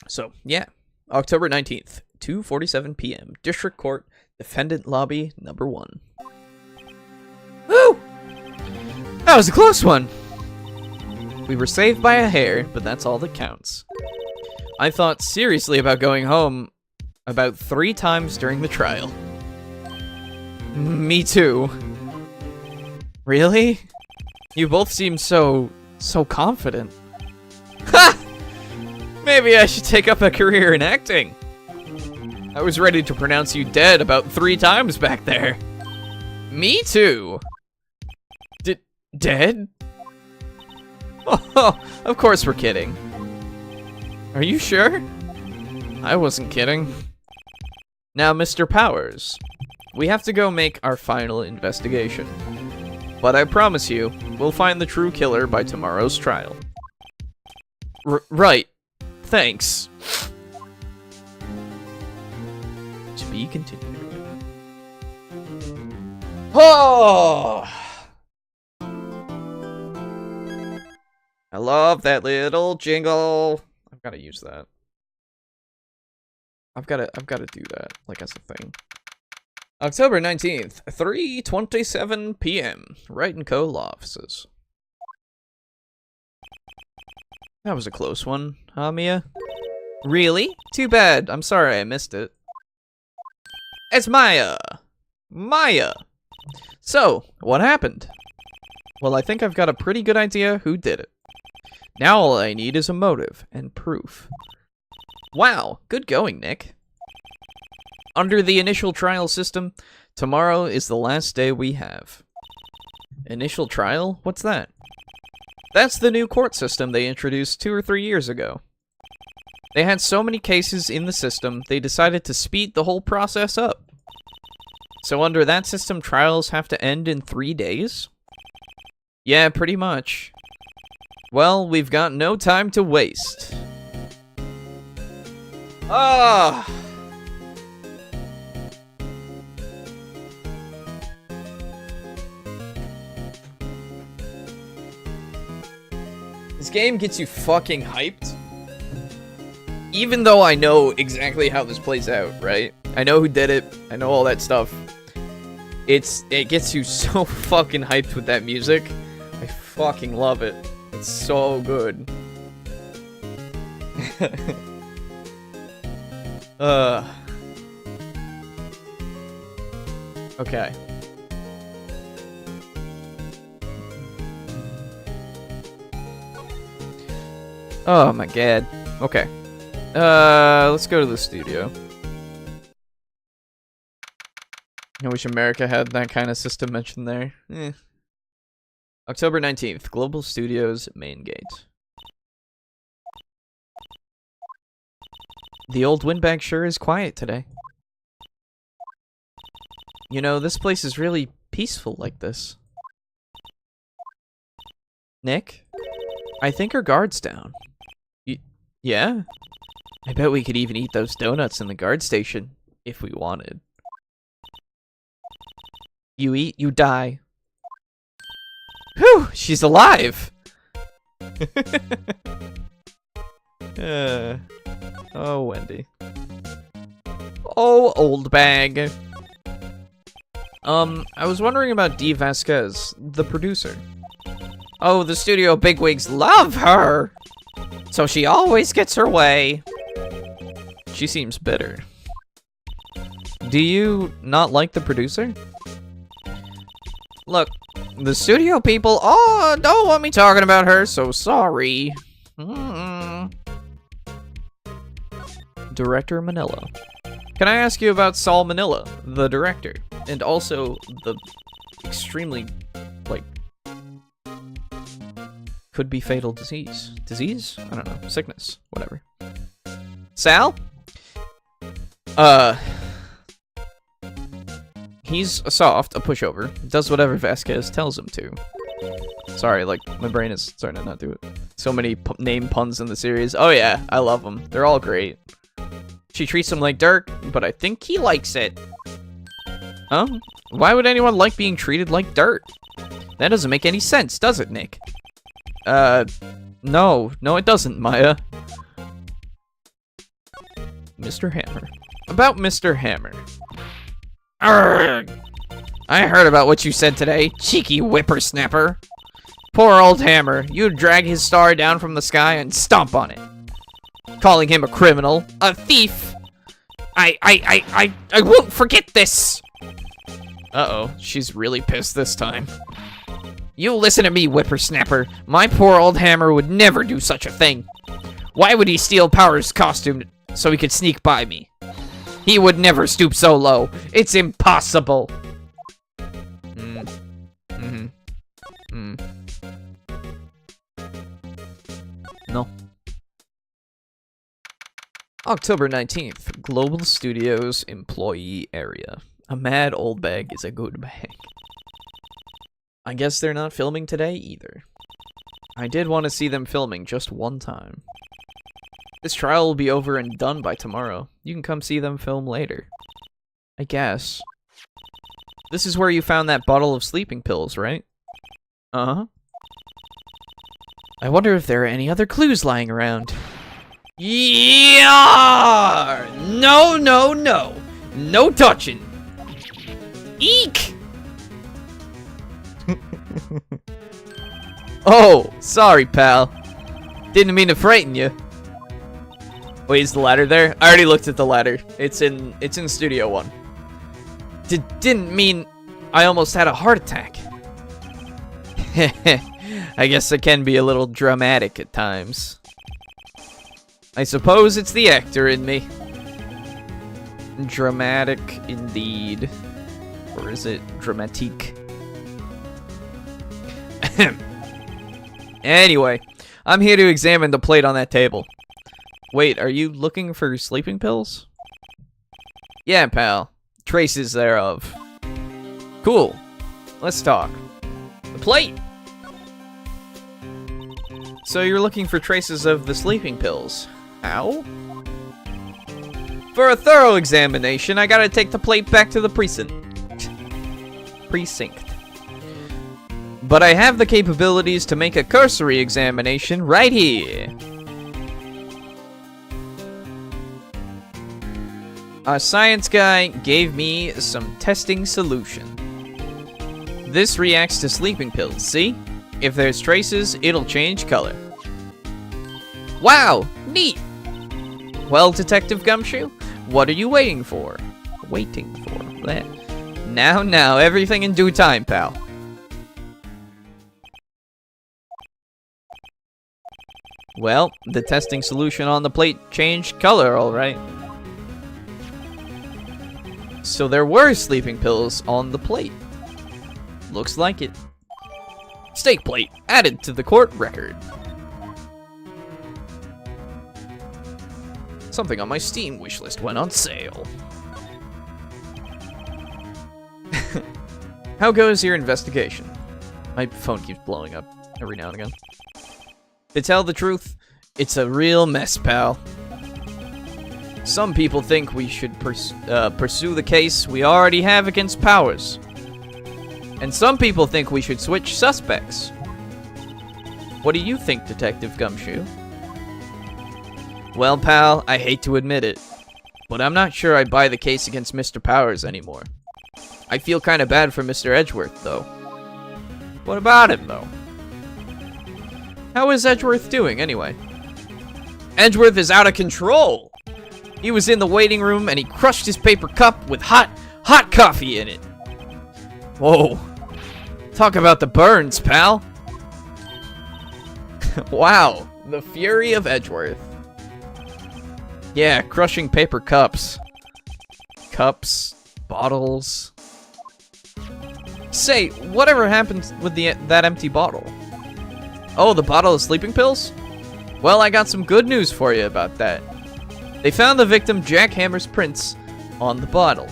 So, yeah. October 19th, 2:47 p.m. District Court, Defendant Lobby, number 1. Woo! That was a close one! We were saved by a hair, but that's all that counts. I thought seriously about going home about 3 times during the trial. Me too. Really? You both seem so confident. Ha! Maybe I should take up a career in acting. I was ready to pronounce you dead about 3 times back there. Me too. Dead? Oh, of course we're kidding. Are you sure? I wasn't kidding. Now, Mr. Powers, we have to go make our final investigation. But I promise you, we'll find the true killer by tomorrow's trial. Right. Thanks. To be continued. Oh! I love that little jingle. I've got to use that. I've got to do that, like, as a thing. October 19th, 3:27 p.m. Wright & Co. Law Offices. That was a close one, huh, Mia? Really? Too bad. I'm sorry I missed it. It's Maya! Maya! So, what happened? Well, I think I've got a pretty good idea who did it. Now all I need is a motive and proof. Wow, good going, Nick. Under the initial trial system, tomorrow is the last day we have. Initial trial? What's that? That's the new court system they introduced 2 or 3 years ago. They had so many cases in the system, they decided to speed the whole process up. So under that system, trials have to end in 3 days? Yeah, pretty much. Well, we've got no time to waste. Ah! This game gets you fucking hyped. Even though I know exactly how this plays out, right? I know who did it. I know all that stuff. It gets you so fucking hyped with that music. I fucking love it. It's so good. Okay. Oh my god. Okay. Let's go to the studio. I wish America had that kind of system mentioned there. October 19th, Global Studios main gate. The old windbag sure is quiet today. You know, this place is really peaceful like this. Nick? I think our guard's down. Yeah? I bet we could even eat those donuts in the guard station, if we wanted. You eat, you die. Whew, she's alive! Oh, Wendy. Oh, old bag. I was wondering about Dee Vasquez, the producer. Oh, the studio bigwigs love her! So she always gets her way. She seems bitter. Do you not like the producer? Look, the studio people don't want me talking about her, so sorry. Director Manila. Can I ask you about Saul Manila, the director, and also the extremely, like, could be fatal disease? Disease? I don't know. Sickness. Whatever. Sal? He's a soft, a pushover, does whatever Vasquez tells him to. Sorry, like, my brain is starting to not do it. So many name puns in the series. Oh yeah, I love them. They're all great. She treats him like dirt, but I think he likes it. Huh? Why would anyone like being treated like dirt? That doesn't make any sense, does it, Nick? No. No, it doesn't, Maya. Mr. Hammer. About Mr. Hammer. Arrgh! I heard about what you said today, cheeky whippersnapper. Poor old Hammer. You'd drag his star down from the sky and stomp on it. Calling him a criminal, a thief. I won't forget this. Uh-oh, she's really pissed this time. You listen to me, whippersnapper. My poor old Hammer would never do such a thing. Why would he steal Power's costume so he could sneak by me? He would never stoop so low. It's impossible. No. October 19th, Global Studios employee area. A mad old bag is a good bag. I guess they're not filming today either. I did want to see them filming just one time. This trial will be over and done by tomorrow. You can come see them film later. I guess. This is where you found that bottle of sleeping pills, right? Uh-huh. I wonder if there are any other clues lying around. Yeah! No, no, no. No touching. Eek! Oh, sorry, pal. Didn't mean to frighten you. Wait, is the ladder there? I already looked at the ladder. It's in Studio 1. Didn't mean I almost had a heart attack. I guess I can be a little dramatic at times. I suppose it's the actor in me. Dramatic indeed. Or is it dramatique? Anyway, I'm here to examine the plate on that table. Wait, are you looking for sleeping pills? Yeah, pal. Traces thereof. Cool. Let's talk. The plate! So you're looking for traces of the sleeping pills. How? For a thorough examination, I gotta take the plate back to the precinct. But I have the capabilities to make a cursory examination right here. Our science guy gave me some testing solution. This reacts to sleeping pills, see? If there's traces, it'll change color. Wow, neat! Well, Detective Gumshoe, what are you waiting for? Bleh. Now, everything in due time, pal. Well, the testing solution on the plate changed color, alright. So there were sleeping pills on the plate. Looks like it. Steak plate added to the court record. Something on my Steam wishlist went on sale. How goes your investigation? My phone keeps blowing up every now and again. To tell the truth, it's a real mess, pal. Some people think we should pursue the case we already have against Powers. And some people think we should switch suspects. What do you think, Detective Gumshoe? Well, pal, I hate to admit it, but I'm not sure I buy the case against Mr. Powers anymore. I feel kind of bad for Mr. Edgeworth, though. What about him, though? How is Edgeworth doing, anyway? Edgeworth is out of control! He was in the waiting room and he crushed his paper cup with hot coffee in it. Whoa. Talk about the burns, pal. Wow, the fury of Edgeworth. Yeah, crushing paper cups. Cups, bottles. Say, whatever happened with that empty bottle? Oh, the bottle of sleeping pills? Well, I got some good news for you about that. They found the victim Jack Hammer's prints on the bottle.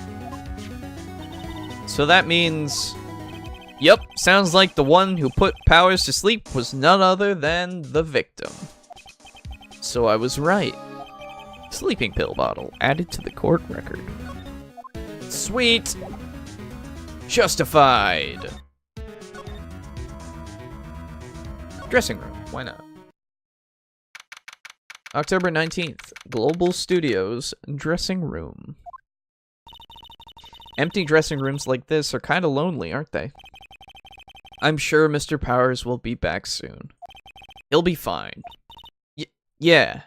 So that means... Yep, sounds like the one who put Powers to sleep was none other than the victim. So I was right. Sleeping pill bottle added to the court record. Sweet! Justified! Dressing room, why not? October 19th, Global Studios dressing room. Empty dressing rooms like this are kind of lonely, aren't they? I'm sure Mr. Powers will be back soon. He'll be fine. Yeah.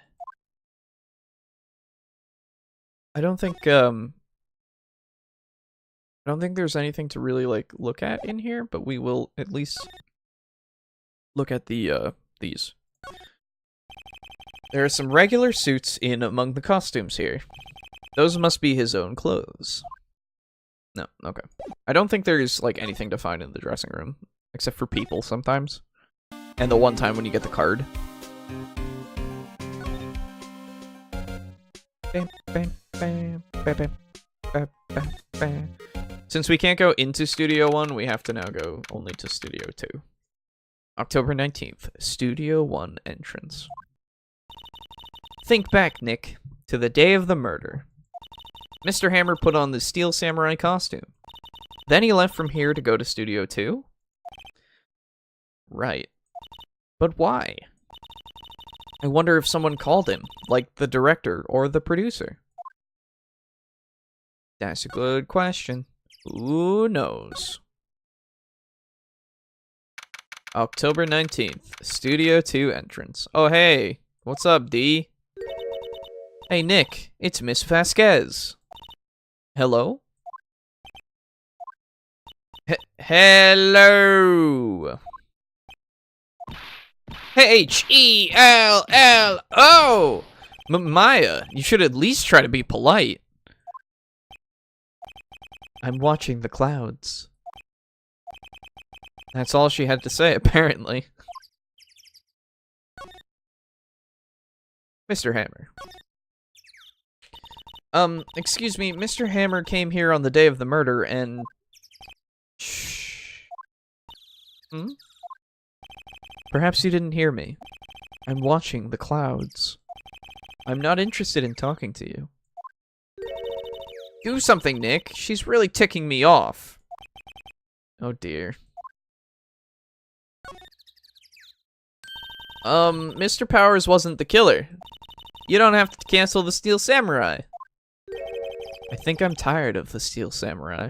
I don't think there's anything to really, like, look at in here, but we will at least look at the, these. There are some regular suits in among the costumes here. Those must be his own clothes. No, okay. I don't think there's, like, anything to find in the dressing room. Except for people, sometimes. And the one time when you get the card. Since we can't go into Studio 1, we have to now go only to Studio 2. October 19th, Studio 1 entrance. Think back, Nick, to the day of the murder. Mr. Hammer put on the Steel Samurai costume. Then he left from here to go to Studio 2? Right. But why? I wonder if someone called him, like the director or the producer. That's a good question. Who knows? October 19th, Studio 2 entrance. Oh, hey. What's up, D? Hey, Nick. It's Miss Vasquez. Hello? Hello! H-E-L-L-O! Maya, you should at least try to be polite. I'm watching the clouds. That's all she had to say, apparently. Mr. Hammer. Excuse me, Mr. Hammer came here on the day of the murder and... Shh. Hmm? Perhaps you didn't hear me. I'm watching the clouds. I'm not interested in talking to you. Do something, Nick. She's really ticking me off. Oh dear. Mr. Powers wasn't the killer. You don't have to cancel the Steel Samurai. I think I'm tired of the Steel Samurai.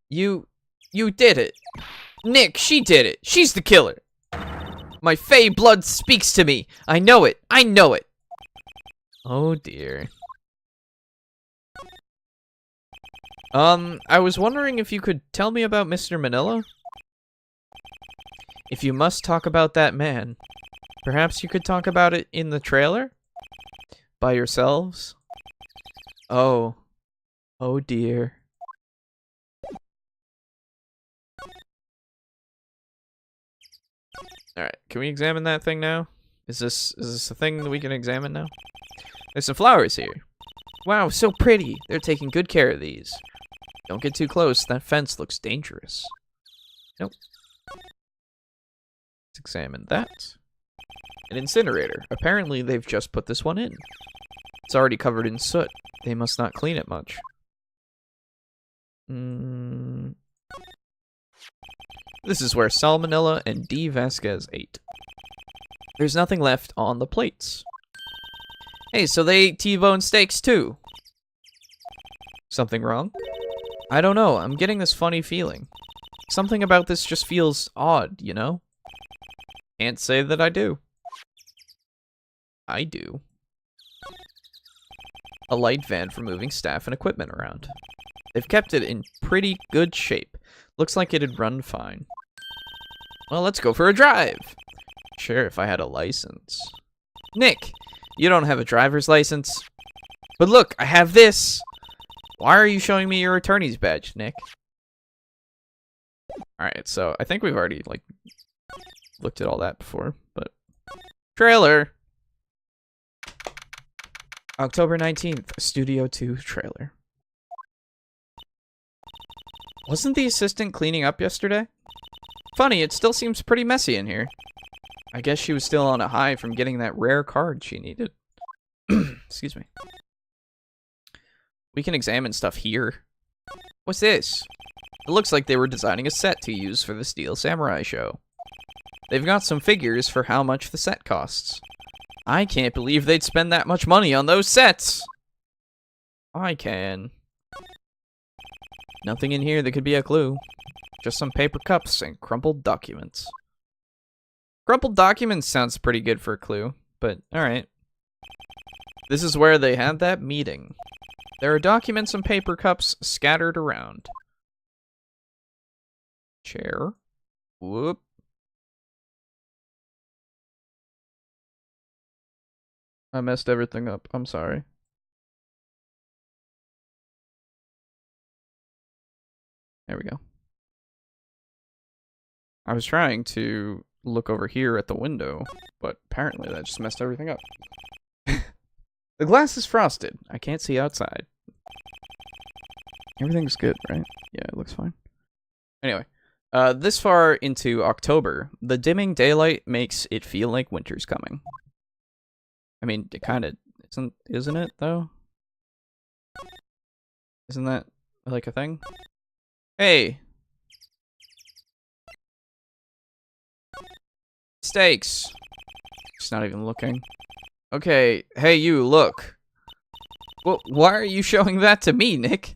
You did it. Nick, she did it. She's the killer. My Fey blood speaks to me. I know it. I know it. Oh dear. I was wondering if you could tell me about Mr. Manila? If you must talk about that man, perhaps you could talk about it in the trailer? By yourselves? Oh. Oh dear. Alright, can we examine that thing now? Is this a thing that we can examine now? There's some flowers here. Wow, so pretty. They're taking good care of these. Don't get too close. That fence looks dangerous. Nope. Let's examine that. An incinerator. Apparently, they've just put this one in. It's already covered in soot. They must not clean it much. This is where Salmonella and D. Vasquez ate. There's nothing left on the plates. Hey, so they ate T-bone steaks too. Something wrong? I don't know. I'm getting this funny feeling. Something about this just feels odd, you know? Can't say that I do. I do. A light van for moving staff and equipment around. They've kept it in pretty good shape. Looks like it'd run fine. Well, let's go for a drive. Sure, if I had a license. Nick, you don't have a driver's license. But look, I have this. Why are you showing me your attorney's badge, Nick? Alright, so I think we've already, like, looked at all that before, but... Trailer! October 19th, Studio 2 trailer. Wasn't the assistant cleaning up yesterday? Funny, it still seems pretty messy in here. I guess she was still on a high from getting that rare card she needed. Excuse me. We can examine stuff here. What's this? It looks like they were designing a set to use for the Steel Samurai show. They've got some figures for how much the set costs. I can't believe they'd spend that much money on those sets! I can. Nothing in here that could be a clue. Just some paper cups and crumpled documents. Crumpled documents sounds pretty good for a clue, but alright. This is where they had that meeting. There are documents and paper cups scattered around. Chair. Whoop. I messed everything up. I'm sorry. There we go. I was trying to look over here at the window, but apparently that just messed everything up. The glass is frosted. I can't see outside. Everything's good, right? Yeah, it looks fine. Anyway, this far into October, the dimming daylight makes it feel like winter's coming. I mean, it kind of isn't it, though? Isn't that, like, a thing? Hey! Steaks! She's not even looking. Okay, hey you, look. Well, why are you showing that to me, Nick?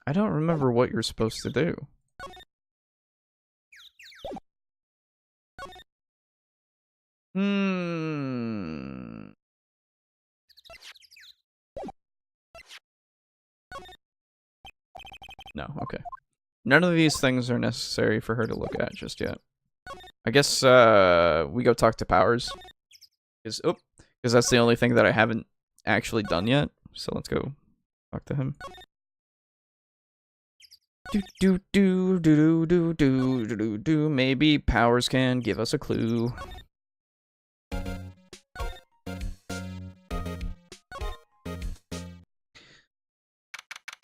I don't remember what you're supposed to do. No, okay. None of these things are necessary for her to look at just yet. I guess, we go talk to Powers. Because that's the only thing that I haven't actually done yet. So let's go talk to him. Do. Maybe Powers can give us a clue.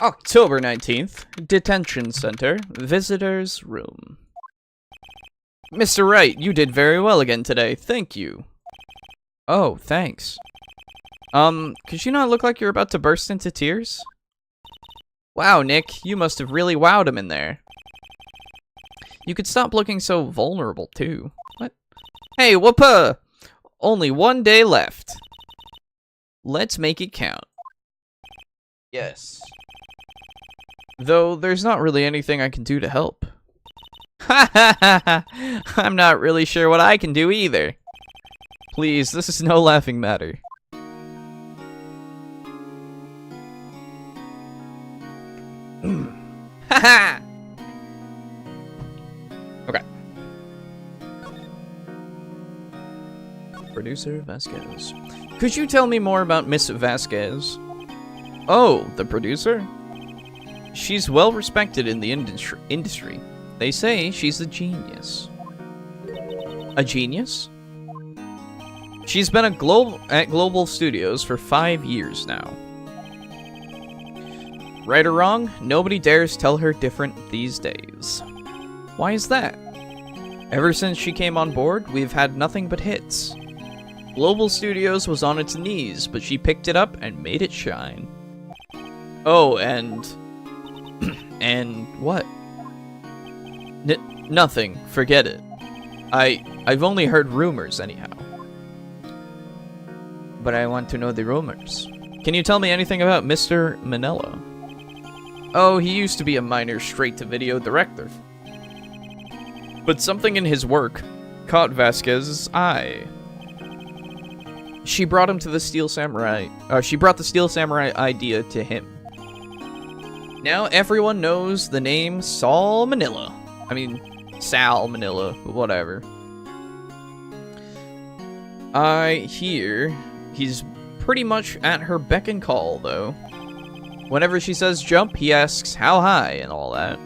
October 19th, Detention Center, Visitor's Room. Mr. Wright, you did very well again today. Thank you. Oh, thanks. Could you not look like you're about to burst into tears? Wow, Nick, you must have really wowed him in there. You could stop looking so vulnerable, too. What? Hey, whoopah! Only one day left. Let's make it count. Yes. Though, there's not really anything I can do to help. Ha ha ha ha! I'm not really sure what I can do either. Please, this is no laughing matter. Haha! Okay. Producer Vasquez. Could you tell me more about Miss Vasquez? Oh, the producer? She's well respected in the industry. They say she's a genius. A genius? She's been at Global Studios for 5 years now. Right or wrong, nobody dares tell her different these days. Why is that? Ever since she came on board, we've had nothing but hits. Global Studios was on its knees, but she picked it up and made it shine. Oh, and... and what? Nothing. Forget it. I've only heard rumors anyhow. But I want to know the rumors. Can you tell me anything about Mr. Manila? Oh, he used to be a minor straight-to-video director. But something in his work caught Vasquez's eye. She brought him to the Steel Samurai. She brought the Steel Samurai idea to him. Now everyone knows the name Sal Manila. I mean, Sal Manila, but whatever. I hear he's pretty much at her beck and call, though. Whenever she says jump, he asks how high and all that.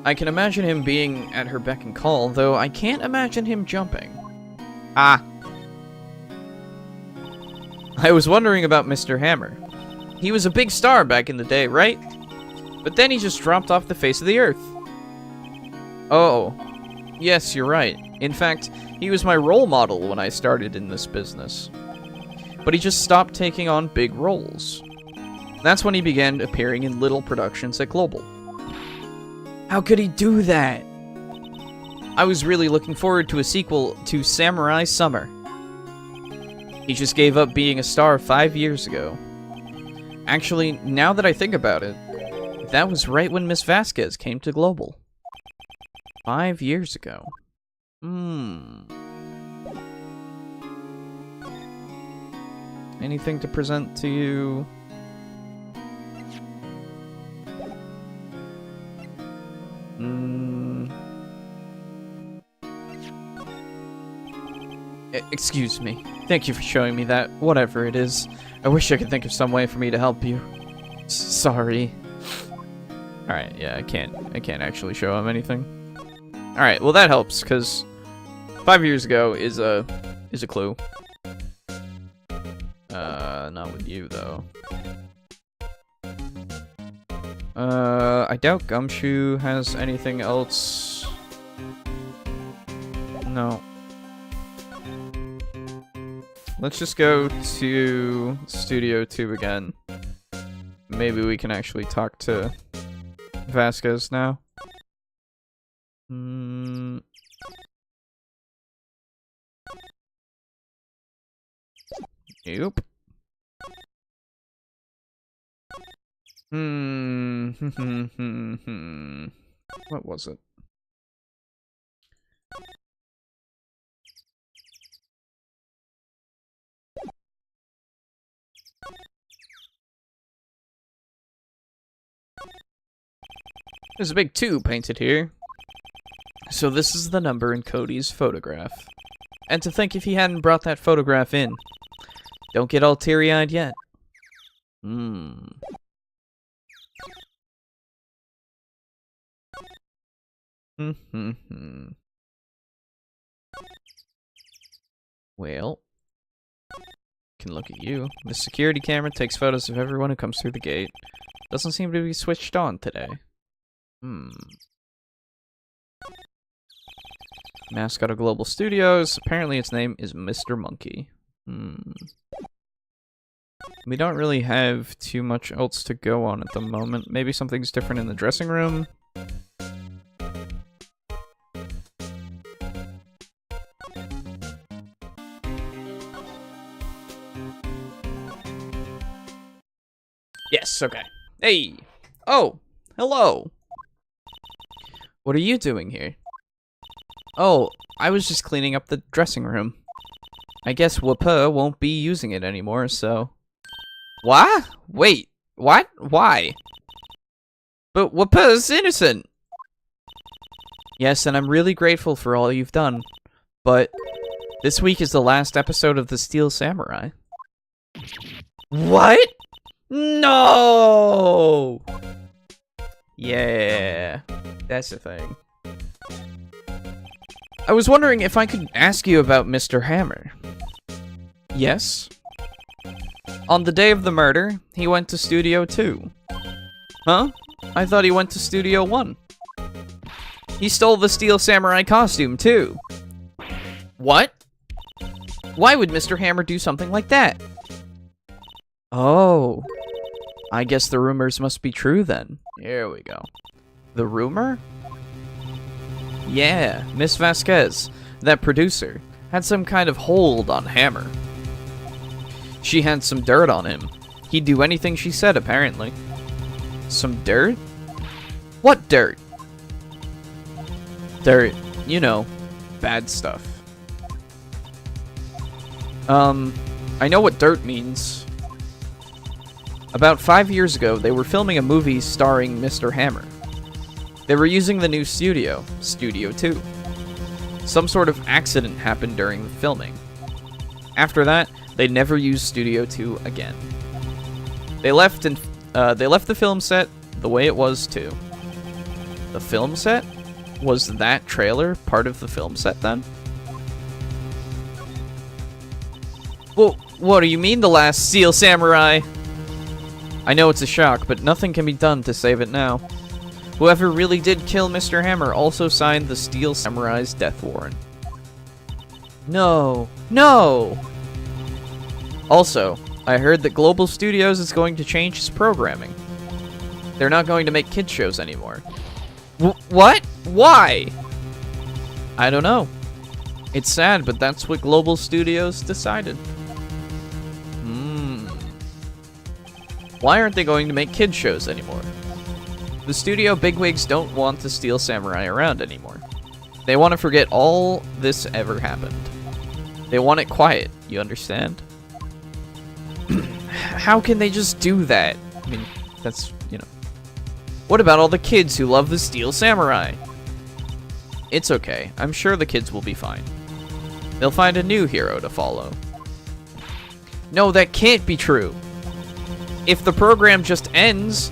I can imagine him being at her beck and call, though I can't imagine him jumping. Ah. I was wondering about Mr. Hammer. He was a big star back in the day, right? But then he just dropped off the face of the earth. Oh. Yes, you're right. In fact, he was my role model when I started in this business. But he just stopped taking on big roles. That's when he began appearing in little productions at Global. How could he do that? I was really looking forward to a sequel to Samurai Summer. He just gave up being a star 5 years ago. Actually, now that I think about it, that was right when Miss Vasquez came to Global. 5 years ago. Anything to present to you? Excuse me. Thank you for showing me that, whatever it is. I wish I could think of some way for me to help you. Sorry. Alright, yeah, I can't actually show him anything. Alright, well that helps, because 5 years ago is a clue. Not with you, though. I doubt Gumshoe has anything else. No. Let's just go to Studio 2 again. Maybe we can actually talk to Vasquez now. Nope. What was it? There's a big 2 painted here. So this is the number in Cody's photograph. And to think if he hadn't brought that photograph in. Don't get all teary-eyed yet. Well, can look at you. The security camera takes photos of everyone who comes through the gate. Doesn't seem to be switched on today. Mascot of Global Studios. Apparently its name is Mr. Monkey. We don't really have too much else to go on at the moment. Maybe something's different in the dressing room. Yes, okay. Hey! Oh! Hello! What are you doing here? Oh, I was just cleaning up the dressing room. I guess Wapa won't be using it anymore, so... What? Wait, what? Why? But Wapa's innocent! Yes, and I'm really grateful for all you've done. But this week is the last episode of The Steel Samurai. What? No! Yeah, that's the thing. I was wondering if I could ask you about Mr. Hammer. Yes? On the day of the murder, he went to Studio 2. Huh? I thought he went to Studio 1. He stole the Steel Samurai costume, too. What? Why would Mr. Hammer do something like that? Oh. I guess the rumors must be true then. Here we go. The rumor? Yeah, Miss Vasquez, that producer, had some kind of hold on Hammer. She had some dirt on him. He'd do anything she said, apparently. Some dirt? What dirt? Dirt, you know, bad stuff. I know what dirt means. About 5 years ago, they were filming a movie starring Mr. Hammer. They were using the new studio, Studio 2. Some sort of accident happened during the filming. After that, they never used Studio 2 again. They left the film set the way it was too. The film set? Was that trailer part of the film set then? Well, what do you mean the last Steel Samurai? I know it's a shock, but nothing can be done to save it now. Whoever really did kill Mr. Hammer also signed the Steel Samurai's death warrant. No. No! Also, I heard that Global Studios is going to change its programming. They're not going to make kids shows anymore. What? Why? I don't know. It's sad, but that's what Global Studios decided. Why aren't they going to make kids shows anymore? The studio bigwigs don't want the Steel Samurai around anymore. They want to forget all this ever happened. They want it quiet, you understand? How can they just do that? I mean, that's, you know. What about all the kids who love the Steel Samurai? It's okay. I'm sure the kids will be fine. They'll find a new hero to follow. No, that can't be true. If the program just ends,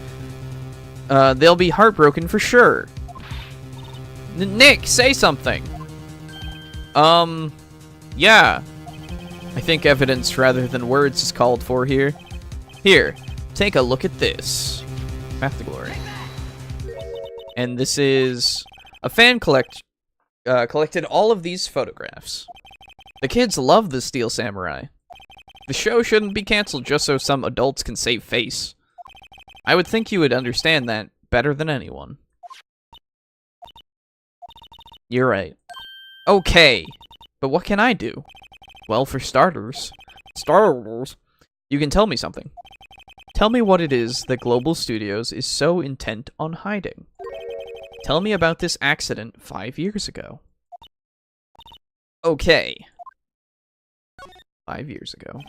they'll be heartbroken for sure. Nick, say something. Yeah. I think evidence rather than words is called for here. Here, take a look at this. Path to Glory. And this is a fan collected all of these photographs. The kids love the Steel Samurai. The show shouldn't be canceled just so some adults can save face. I would think you would understand that better than anyone. You're right. Okay, but what can I do? Well, for starters, you can tell me something. Tell me what it is that Global Studios is so intent on hiding. Tell me about this accident 5 years ago. Okay. 5 years ago.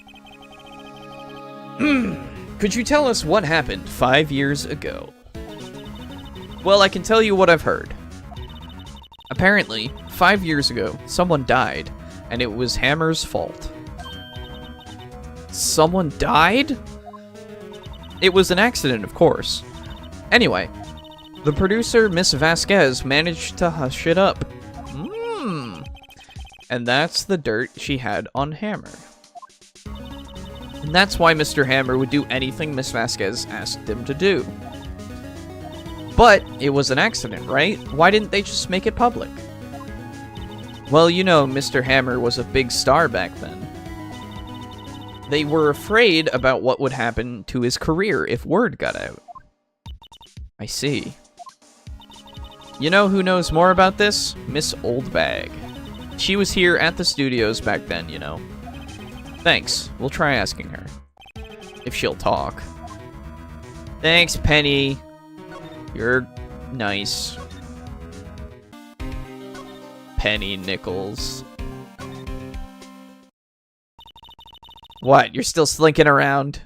Could you tell us what happened 5 years ago? Well, I can tell you what I've heard. Apparently, 5 years ago, someone died, and it was Hammer's fault. Someone died? It was an accident, of course. Anyway, The producer, Miss Vasquez, managed to hush it up. And that's the dirt she had on Hammer. And that's why Mr. Hammer would do anything Miss Vasquez asked him to do. But it was an accident, right? Why didn't they just make it public? Well, you know, Mr. Hammer was a big star back then. They were afraid about what would happen to his career if word got out. I see. You know who knows more about this? Miss Oldbag. She was here at the studios back then, you know. Thanks. We'll try asking her. If she'll talk. Thanks, Penny. You're nice. Penny Nichols. What? You're still slinking around?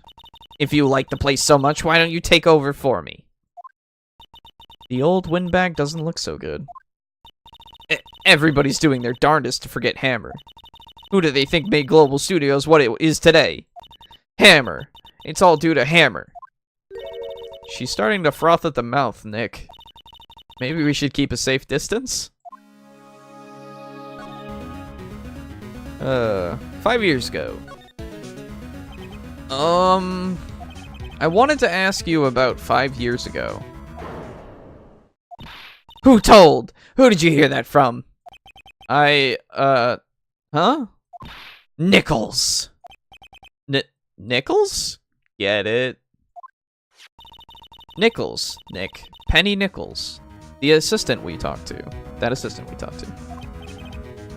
If you like the place so much, why don't you take over for me? The old windbag doesn't look so good. Everybody's doing their darndest to forget Hammer. Who do they think made Global Studios what it is today? Hammer. It's all due to Hammer. She's starting to froth at the mouth, Nick. Maybe we should keep a safe distance? 5 years ago. I wanted to ask you about 5 years ago. Who told? Who did you hear that from? Huh? Nichols. Nichols? Get it? Nichols, Nick. Penny Nichols. The assistant we talked to. That assistant we talked to.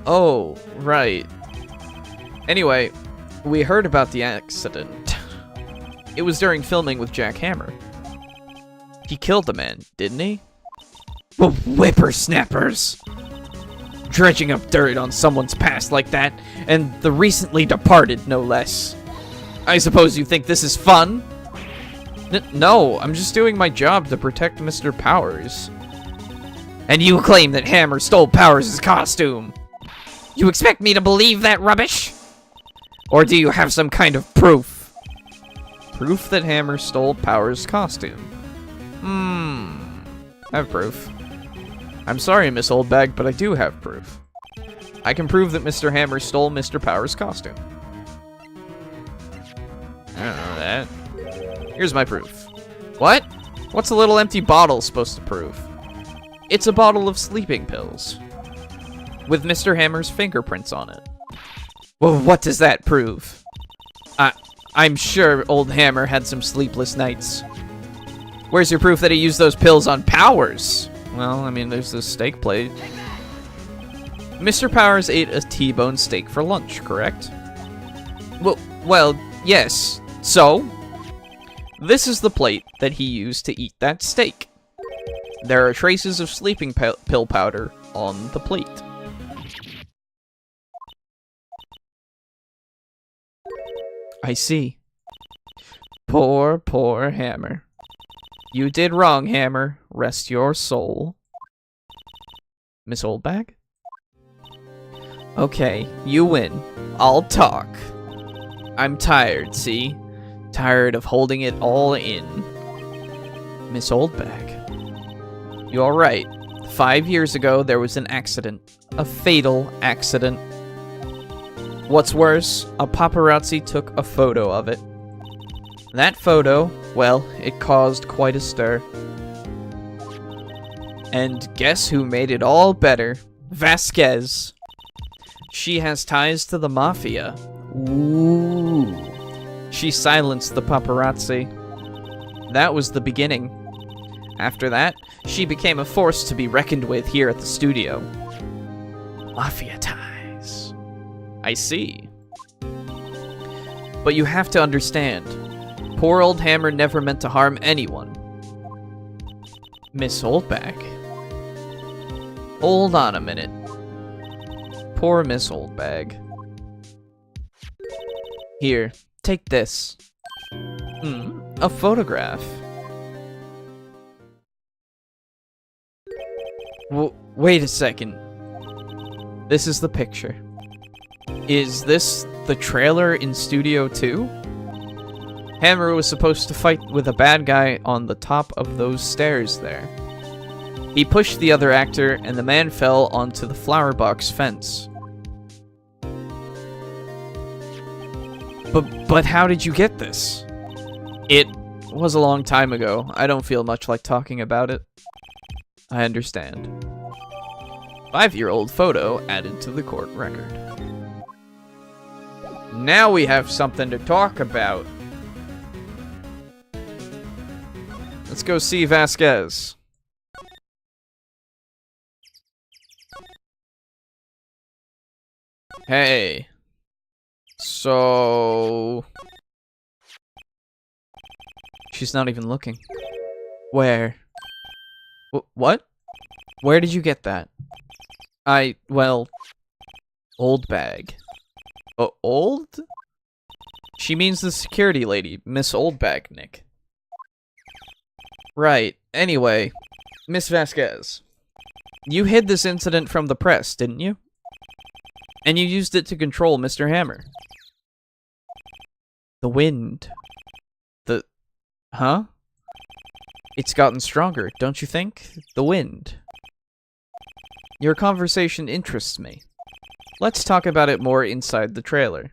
Oh, right. Anyway, we heard about the accident. It was during filming with Jack Hammer. He killed the man, didn't he? Whippersnappers! Dredging up dirt on someone's past like that, and the recently departed, no less. I suppose you think this is fun? No, I'm just doing my job to protect Mr. Powers. And you claim that Hammer stole Powers' costume? You expect me to believe that rubbish? Or do you have some kind of proof? Proof that Hammer stole Powers' costume? I have proof. I'm sorry, Miss Oldbag, but I do have proof. I can prove that Mr. Hammer stole Mr. Powers' costume. I don't know that. Here's my proof. What? What's a little empty bottle supposed to prove? It's a bottle of sleeping pills. With Mr. Hammer's fingerprints on it. Well, what does that prove? I'm sure old Hammer had some sleepless nights. Where's your proof that he used those pills on Powers? Well, I mean, there's this steak plate. Mr. Powers ate a T-bone steak for lunch, correct? Well, yes. So, this is the plate that he used to eat that steak. There are traces of sleeping pill powder on the plate. I see. Poor Hammer. You did wrong, Hammer. Rest your soul. Miss Oldbag? Okay, you win. I'll talk. I'm tired, see? Tired of holding it all in. Miss Oldbag. You're right. 5 years ago, there was an accident. A fatal accident. What's worse, a paparazzi took a photo of it. That photo, well, it caused quite a stir. And guess who made it all better? Vasquez. She has ties to the mafia. Ooh. She silenced the paparazzi. That was the beginning. After that, she became a force to be reckoned with here at the studio. Mafia ties. I see. But you have to understand, poor old Hammer never meant to harm anyone. Miss Oldbag. Hold on a minute. Poor Miss Oldbag. Here, take this. A photograph. Wait a second. This is the picture. Is this the trailer in Studio 2? Hammer was supposed to fight with a bad guy on the top of those stairs there. He pushed the other actor, and the man fell onto the flower box fence. But how did you get this? It was a long time ago. I don't feel much like talking about it. I understand. 5-year-old photo added to the court record. Now we have something to talk about. Let's go see Vasquez. Hey. So... She's not even looking. Where? What? Where did you get that? Well... Old bag. Old? She means the security lady, Miss Oldbag, Nick. Right. Anyway, Miss Vasquez. You hid this incident from the press, didn't you? And you used it to control Mr. Hammer. The wind. Huh? It's gotten stronger, don't you think? The wind. Your conversation interests me. Let's talk about it more inside the trailer.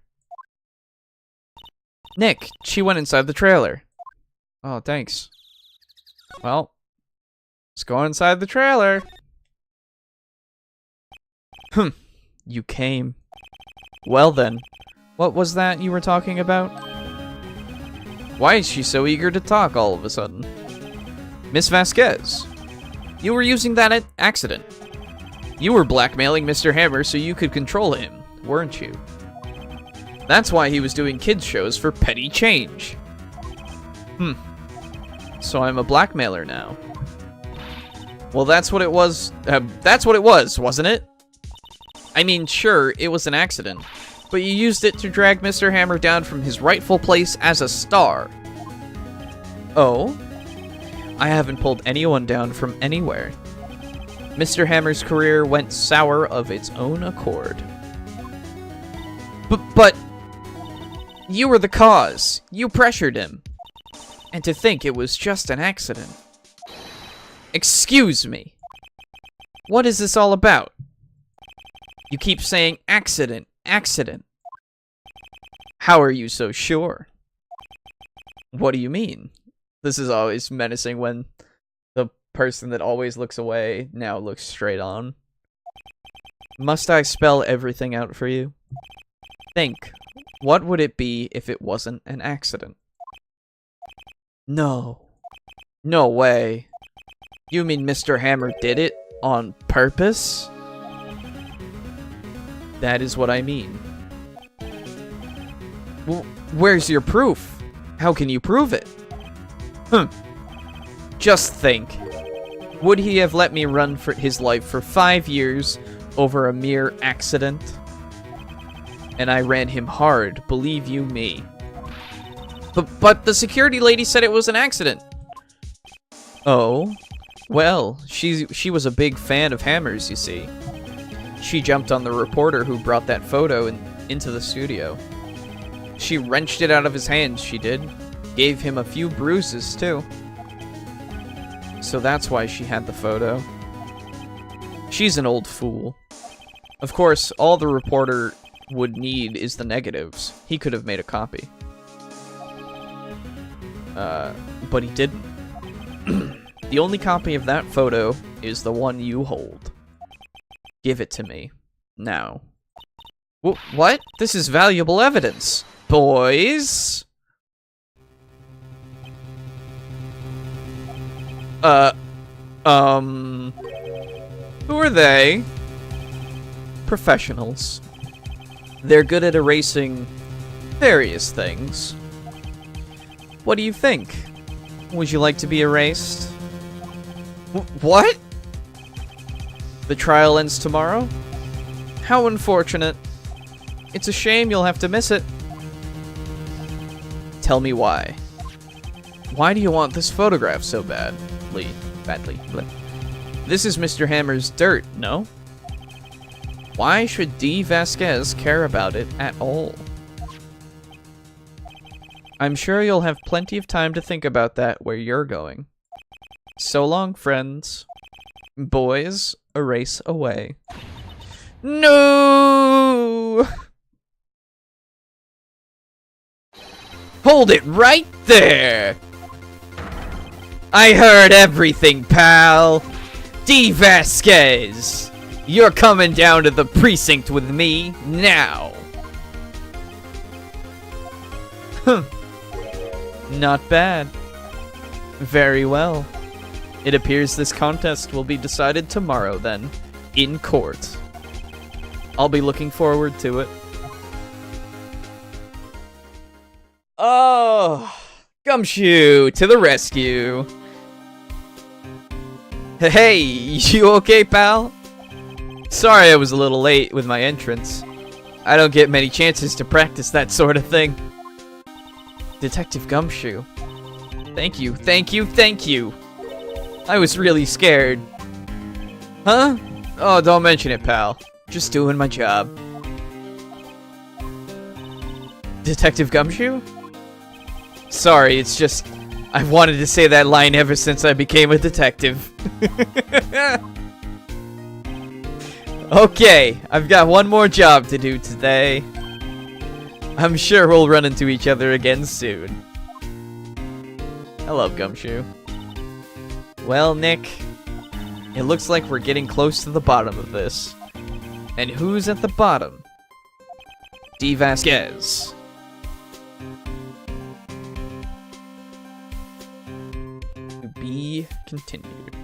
Nick, she went inside the trailer. Oh, thanks. Well, let's go inside the trailer. You came. Well then, what was that you were talking about? Why is she so eager to talk all of a sudden? Miss Vasquez, you were using that accident. You were blackmailing Mr. Hammer so you could control him, weren't you? That's why he was doing kids shows for petty change. So I'm a blackmailer now. Well, that's what it was. That's what it was, wasn't it? I mean, sure, it was an accident, but you used it to drag Mr. Hammer down from his rightful place as a star. Oh? I haven't pulled anyone down from anywhere. Mr. Hammer's career went sour of its own accord. But you were the cause. You pressured him. And to think it was just an accident. Excuse me. What is this all about? You keep saying accident, accident. How are you so sure? What do you mean? This is always menacing when the person that always looks away now looks straight on. Must I spell everything out for you? Think. What would it be if it wasn't an accident? No. No way. You mean Mr. Hammer did it on purpose? That is what I mean. Where's your proof? How can you prove it? Just think. Would he have let me run for his life for 5 years over a mere accident? And I ran him hard, believe you me. But the security lady said it was an accident. Oh? Well, she was a big fan of Hammer's, you see. She jumped on the reporter who brought that photo into the studio. She wrenched it out of his hands, she did. Gave him a few bruises, too. So that's why she had the photo. She's an old fool. Of course, all the reporter would need is the negatives. He could have made a copy. But he didn't. The only copy of that photo is the one you hold. Give it to me. Now. What? This is valuable evidence. Boys? Who are they? Professionals. They're good at erasing various things. What do you think? Would you like to be erased? What? The trial ends tomorrow? How unfortunate. It's a shame you'll have to miss it. Tell me why. Why do you want this photograph so badly? This is Mr. Hammer's dirt, no? Why should D. Vasquez care about it at all? I'm sure you'll have plenty of time to think about that where you're going. So long, friends. Boys, a race away. No! Hold it right there! I heard everything, pal. D. Vasquez, you're coming down to the precinct with me now. Not bad. Very well. It appears this contest will be decided tomorrow then, in court. I'll be looking forward to it. Oh, Gumshoe to the rescue. Hey, you okay, pal? Sorry I was a little late with my entrance. I don't get many chances to practice that sort of thing. Detective Gumshoe. Thank you, thank you, thank you. I was really scared. Huh? Oh, don't mention it, pal. Just doing my job. Detective Gumshoe? Sorry, it's just... I've wanted to say that line ever since I became a detective. Okay, I've got one more job to do today. I'm sure we'll run into each other again soon. I love Gumshoe. Well, Nick, it looks like we're getting close to the bottom of this. And who's at the bottom? D. Vasquez. To be continued.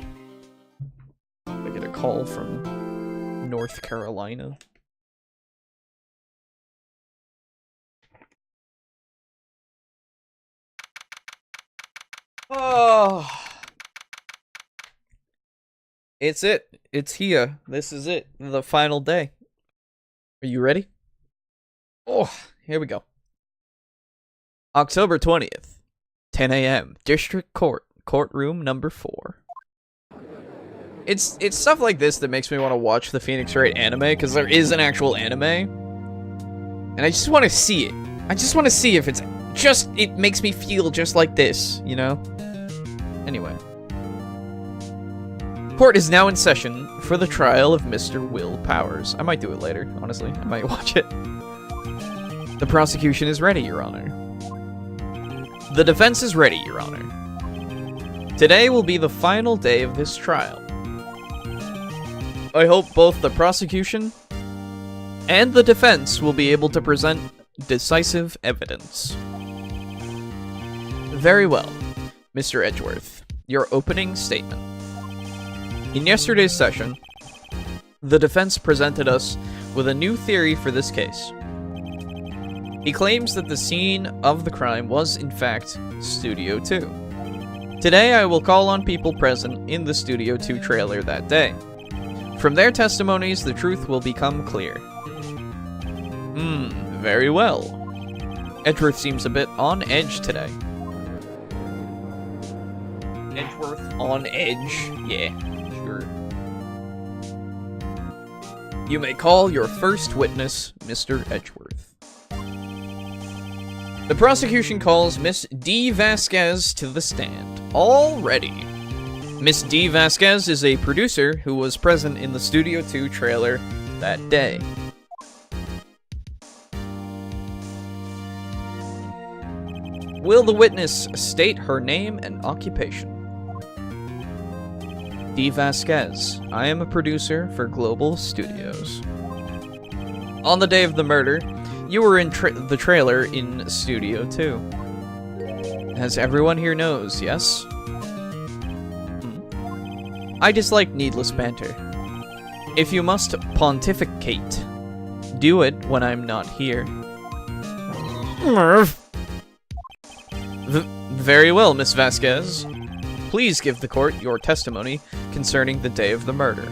I get a call from North Carolina. Oh, it's it. It's here. This is it. The final day. Are you ready? Oh, here we go. October 20th, 10 a.m. District Court, courtroom number 4. It's stuff like this that makes me want to watch the Phoenix Wright anime, because there is an actual anime. And I just want to see it. I just want to see if it's just, it makes me feel just like this, you know? Anyway. Court is now in session for the trial of Mr. Will Powers. I might do it later, honestly. I might watch it. The prosecution is ready, Your Honor. The defense is ready, Your Honor. Today will be the final day of this trial. I hope both the prosecution and the defense will be able to present decisive evidence. Very well. Mr. Edgeworth, your opening statement. In yesterday's session, the defense presented us with a new theory for this case. He claims that the scene of the crime was, in fact, Studio 2. Today, I will call on people present in the Studio 2 trailer that day. From their testimonies, the truth will become clear. Very well. Edgeworth seems a bit on edge today. Edgeworth on edge? Yeah, sure. You may call your first witness, Mr. Edgeworth. The prosecution calls Miss D. Vasquez to the stand. All ready. Miss D. Vasquez is a producer who was present in the Studio 2 trailer that day. Will the witness state her name and occupation? D. Vasquez. I am a producer for Global Studios. On the day of the murder, you were in the trailer in Studio 2. As everyone here knows, yes? I dislike needless banter. If you must pontificate, do it when I'm not here. Very well, Miss Vasquez. Please give the court your testimony concerning the day of the murder.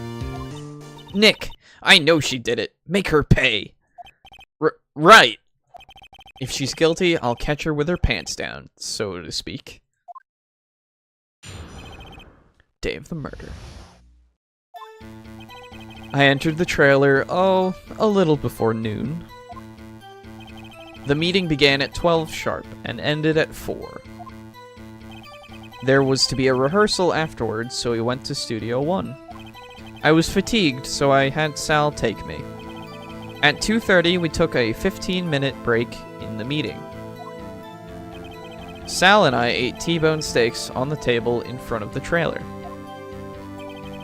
Nick, I know she did it. Make her pay. Right. If she's guilty, I'll catch her with her pants down, so to speak. Day of the murder. I entered the trailer, a little before noon. The meeting began at 12 sharp and ended at 4. There was to be a rehearsal afterwards, so we went to Studio 1. I was fatigued, so I had Sal take me. At 2:30, we took a 15-minute break in the meeting. Sal and I ate T-bone steaks on the table in front of the trailer.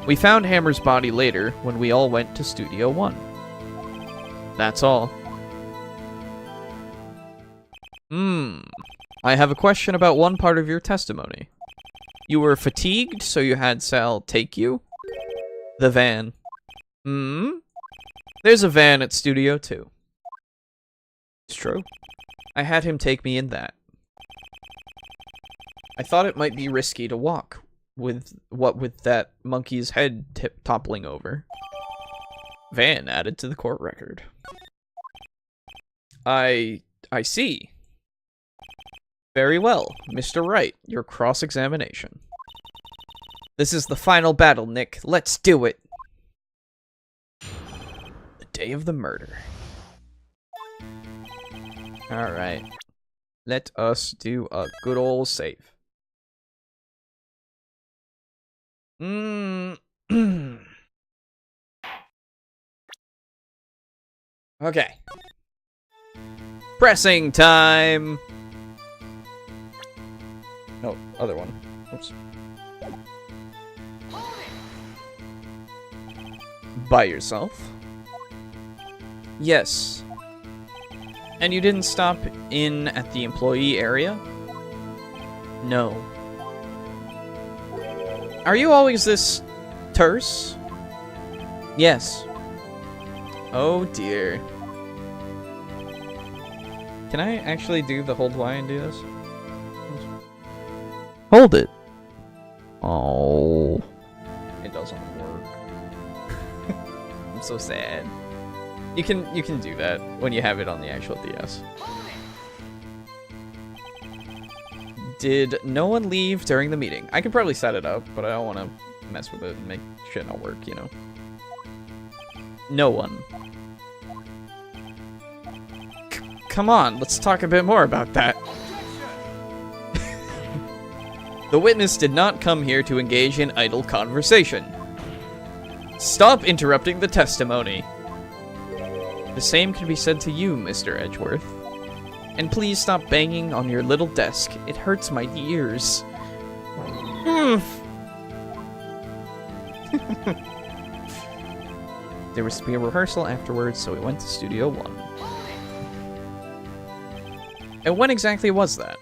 We found Hammer's body later when we all went to Studio 1. That's all. I have a question about one part of your testimony. You were fatigued, so you had Sal take you? The van. There's a van at Studio 2. It's true. I had him take me in that. I thought it might be risky to walk, with that monkey's head toppling over. Van added to the court record. I see. Very well, Mr. Wright, your cross-examination. This is the final battle, Nick. Let's do it. The day of the murder. Alright. Let us do a good old save. Okay. Pressing time! No, other one. Oops. By yourself? Yes. And you didn't stop in at the employee area? No. Are you always this terse? Yes. Oh dear. Can I actually do the hold Y and do this? Hold it. Oh. It doesn't work. I'm so sad. You can do that when you have it on the actual DS. Did no one leave during the meeting? I could probably set it up, but I don't want to mess with it and make shit not work, you know. No one. Come on, let's talk a bit more about that. The witness did not come here to engage in idle conversation. Stop interrupting the testimony. The same can be said to you, Mr. Edgeworth. And please stop banging on your little desk. It hurts my ears. There was to be a rehearsal afterwards, so we went to Studio 1. And when exactly was that?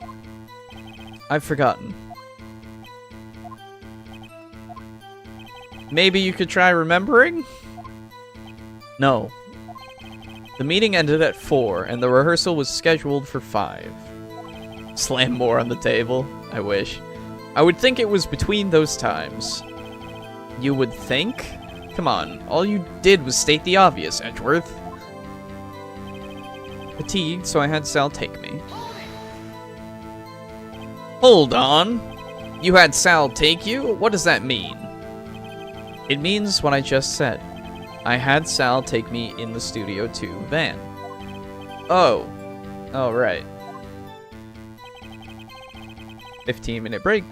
I've forgotten. Maybe you could try remembering? No. The meeting ended at 4, and the rehearsal was scheduled for 5. Slam more on the table. I wish. I would think it was between those times. You would think? Come on, all you did was state the obvious, Edgeworth. Fatigued, so I had Sal take me. Hold on. You had Sal take you? What does that mean? It means what I just said. I had Sal take me in the Studio 2 van. Oh. Oh, right. 15-minute break.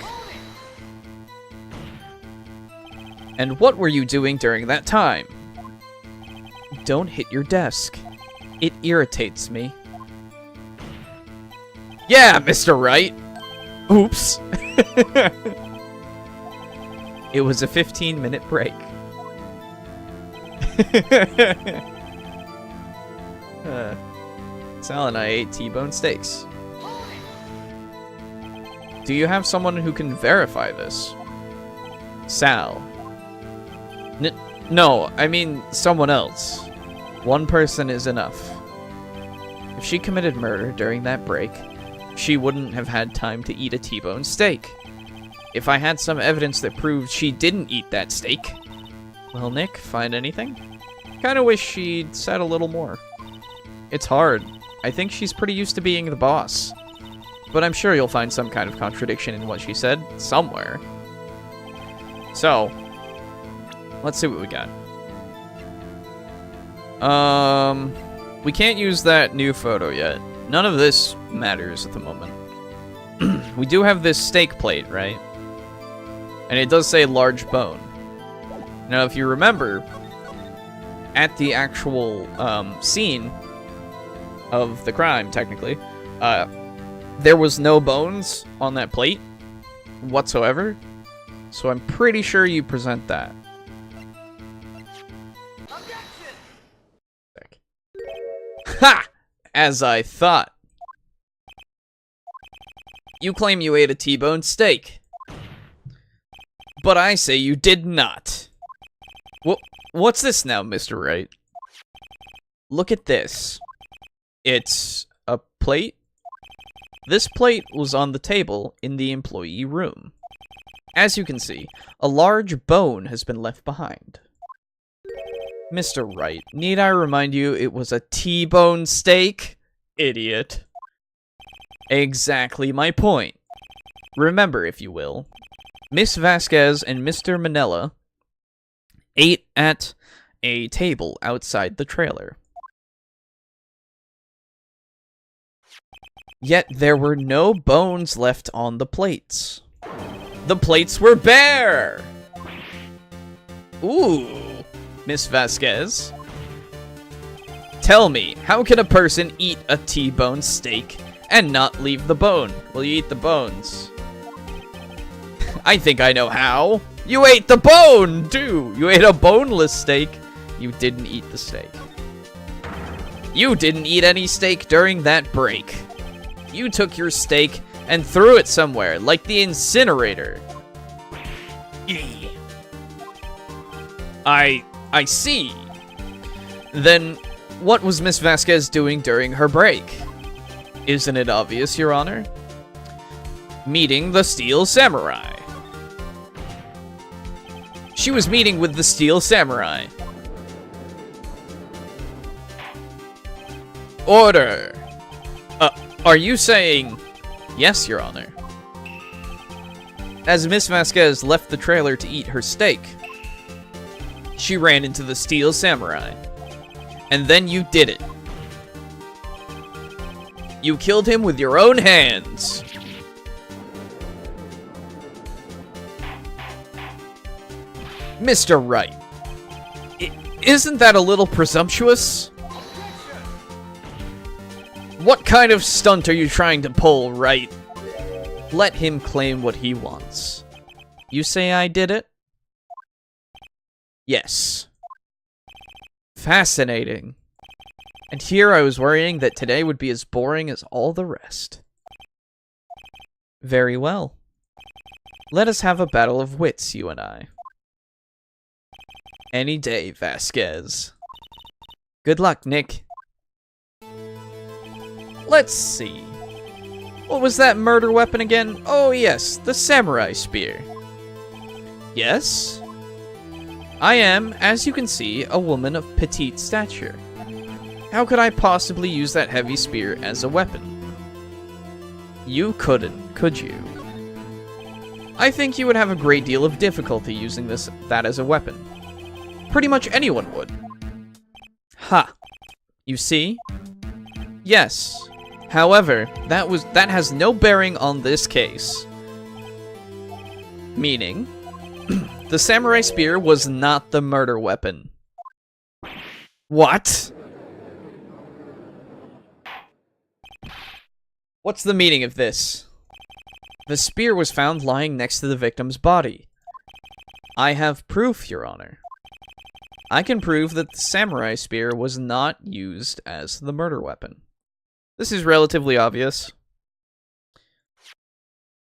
And what were you doing during that time? Don't hit your desk. It irritates me. Yeah, Mr. Wright. Oops. It was a 15-minute break. Sal and I ate T-bone steaks. Do you have someone who can verify this? Sal. No, I mean someone else. One person is enough. If she committed murder during that break, she wouldn't have had time to eat a T-bone steak. If I had some evidence that proved she didn't eat that steak... Well, Nick, find anything? Kinda wish she'd said a little more. It's hard. I think she's pretty used to being the boss. But I'm sure you'll find some kind of contradiction in what she said, somewhere. So, let's see what we got. We can't use that new photo yet. None of this matters at the moment. We do have this steak plate, right? And it does say large bone. Now, if you remember, at the actual scene of the crime, technically, there was no bones on that plate whatsoever. So I'm pretty sure you present that. Ha! As I thought. You claim you ate a T-bone steak. But I say you did not. What's this now, Mr. Wright? Look at this. It's a plate. This plate was on the table in the employee room. As you can see, a large bone has been left behind. Mr. Wright, need I remind you it was a T-bone steak? Idiot. Exactly my point. Remember, if you will, Miss Vasquez and Mr. Manella ate at a table outside the trailer. Yet there were no bones left on the plates. The plates were bare! Ooh, Miss Vasquez. Tell me, how can a person eat a T-bone steak and not leave the bone? Well, you eat the bones. I think I know how. You ate the bone, too! You ate a boneless steak. You didn't eat the steak. You didn't eat any steak during that break. You took your steak and threw it somewhere, like the incinerator. I see. Then, what was Miss Vasquez doing during her break? Isn't it obvious, Your Honor? Meeting the Steel Samurai. She was meeting with the Steel Samurai. Order! Are you saying... Yes, Your Honor. As Miss Vasquez left the trailer to eat her steak, she ran into the Steel Samurai. And then you did it. You killed him with your own hands. Mr. Wright, isn't that a little presumptuous? What kind of stunt are you trying to pull, Wright? Let him claim what he wants. You say I did it? Yes. Fascinating. And here I was worrying that today would be as boring as all the rest. Very well. Let us have a battle of wits, you and I. Any day, Vasquez. Good luck, Nick. Let's see. What was that murder weapon again? Oh yes, the samurai spear. Yes? I am, as you can see, a woman of petite stature. How could I possibly use that heavy spear as a weapon? You couldn't, could you? I think you would have a great deal of difficulty using that as a weapon. Pretty much anyone would. Ha! You see? Yes. However, that has no bearing on this case. Meaning, the samurai spear was not the murder weapon. What? What's the meaning of this? The spear was found lying next to the victim's body. I have proof, Your Honor. I can prove that the samurai spear was not used as the murder weapon. This is relatively obvious.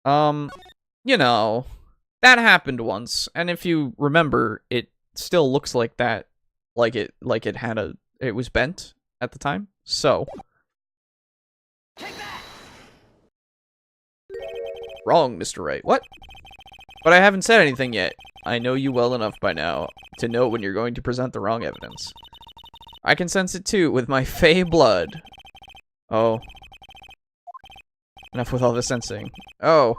You know, that happened once, and if you remember, it still looks like that, like it was bent at the time. So, wrong, Mr. Wright. What? But I haven't said anything yet. I know you well enough by now to know when you're going to present the wrong evidence. I can sense it too with my fey blood. Oh. Enough with all the sensing. Oh.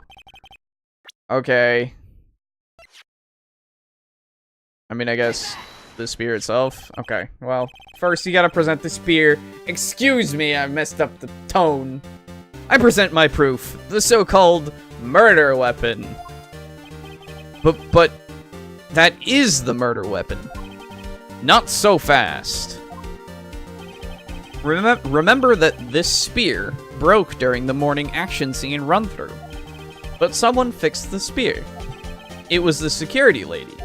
Okay. I mean, I guess the spear itself. Okay, well, first you gotta present the spear. Excuse me, I messed up the tone. I present my proof, the so-called murder weapon. But, That is the murder weapon. Not so fast. Remember that this spear broke during the morning action scene run-through. But someone fixed the spear. It was the security lady.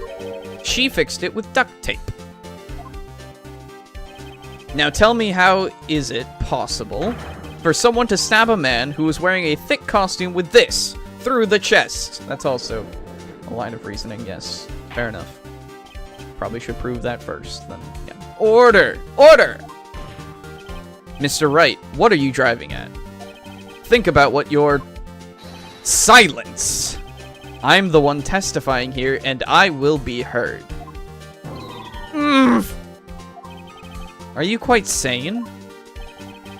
She fixed it with duct tape. Now tell me, how is it possible for someone to stab a man who was wearing a thick costume with this through the chest? That's also a line of reasoning, yes. Fair enough. Probably should prove that first, then, yeah. Order! Order! Mr. Wright, what are you driving at? Think about what you're... Silence! I'm the one testifying here, and I will be heard. Are you quite sane?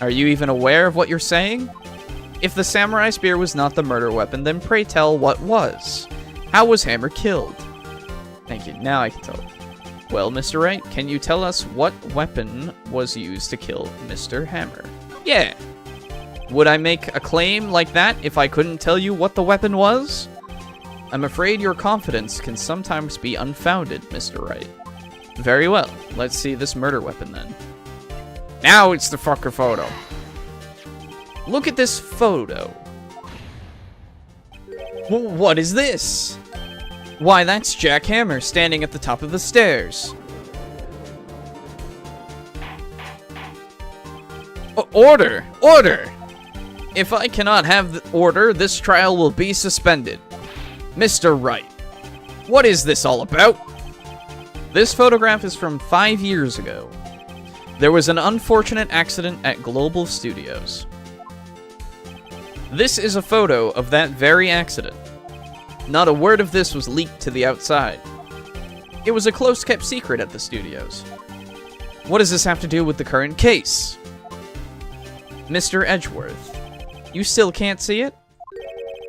Are you even aware of what you're saying? If the samurai spear was not the murder weapon, then pray tell what was. How was Hammer killed? Thank you, now I can tell. Well, Mr. Wright, can you tell us what weapon was used to kill Mr. Hammer? Yeah. Would I make a claim like that if I couldn't tell you what the weapon was? I'm afraid your confidence can sometimes be unfounded, Mr. Wright. Very well, let's see this murder weapon then. Now it's the fucker photo. Look at this photo. What is this? Why, that's Jack Hammer standing at the top of the stairs. Order! Order! If I cannot have the order, this trial will be suspended. Mr. Wright, what is this all about? This photograph is from 5 years ago. There was an unfortunate accident at Global Studios. This is a photo of that very accident. Not a word of this was leaked to the outside. It was a close-kept secret at the studios. What does this have to do with the current case? Mr. Edgeworth, you still can't see it?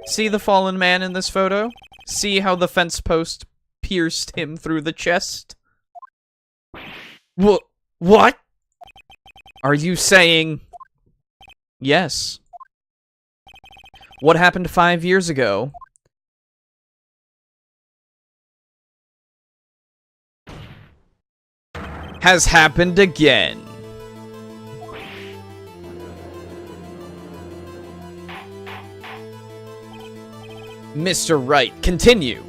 See the fallen man in this photo? See how the fence post pierced him through the chest? What? Are you saying... Yes. What happened 5 years ago... has happened again. Mr. Wright, continue.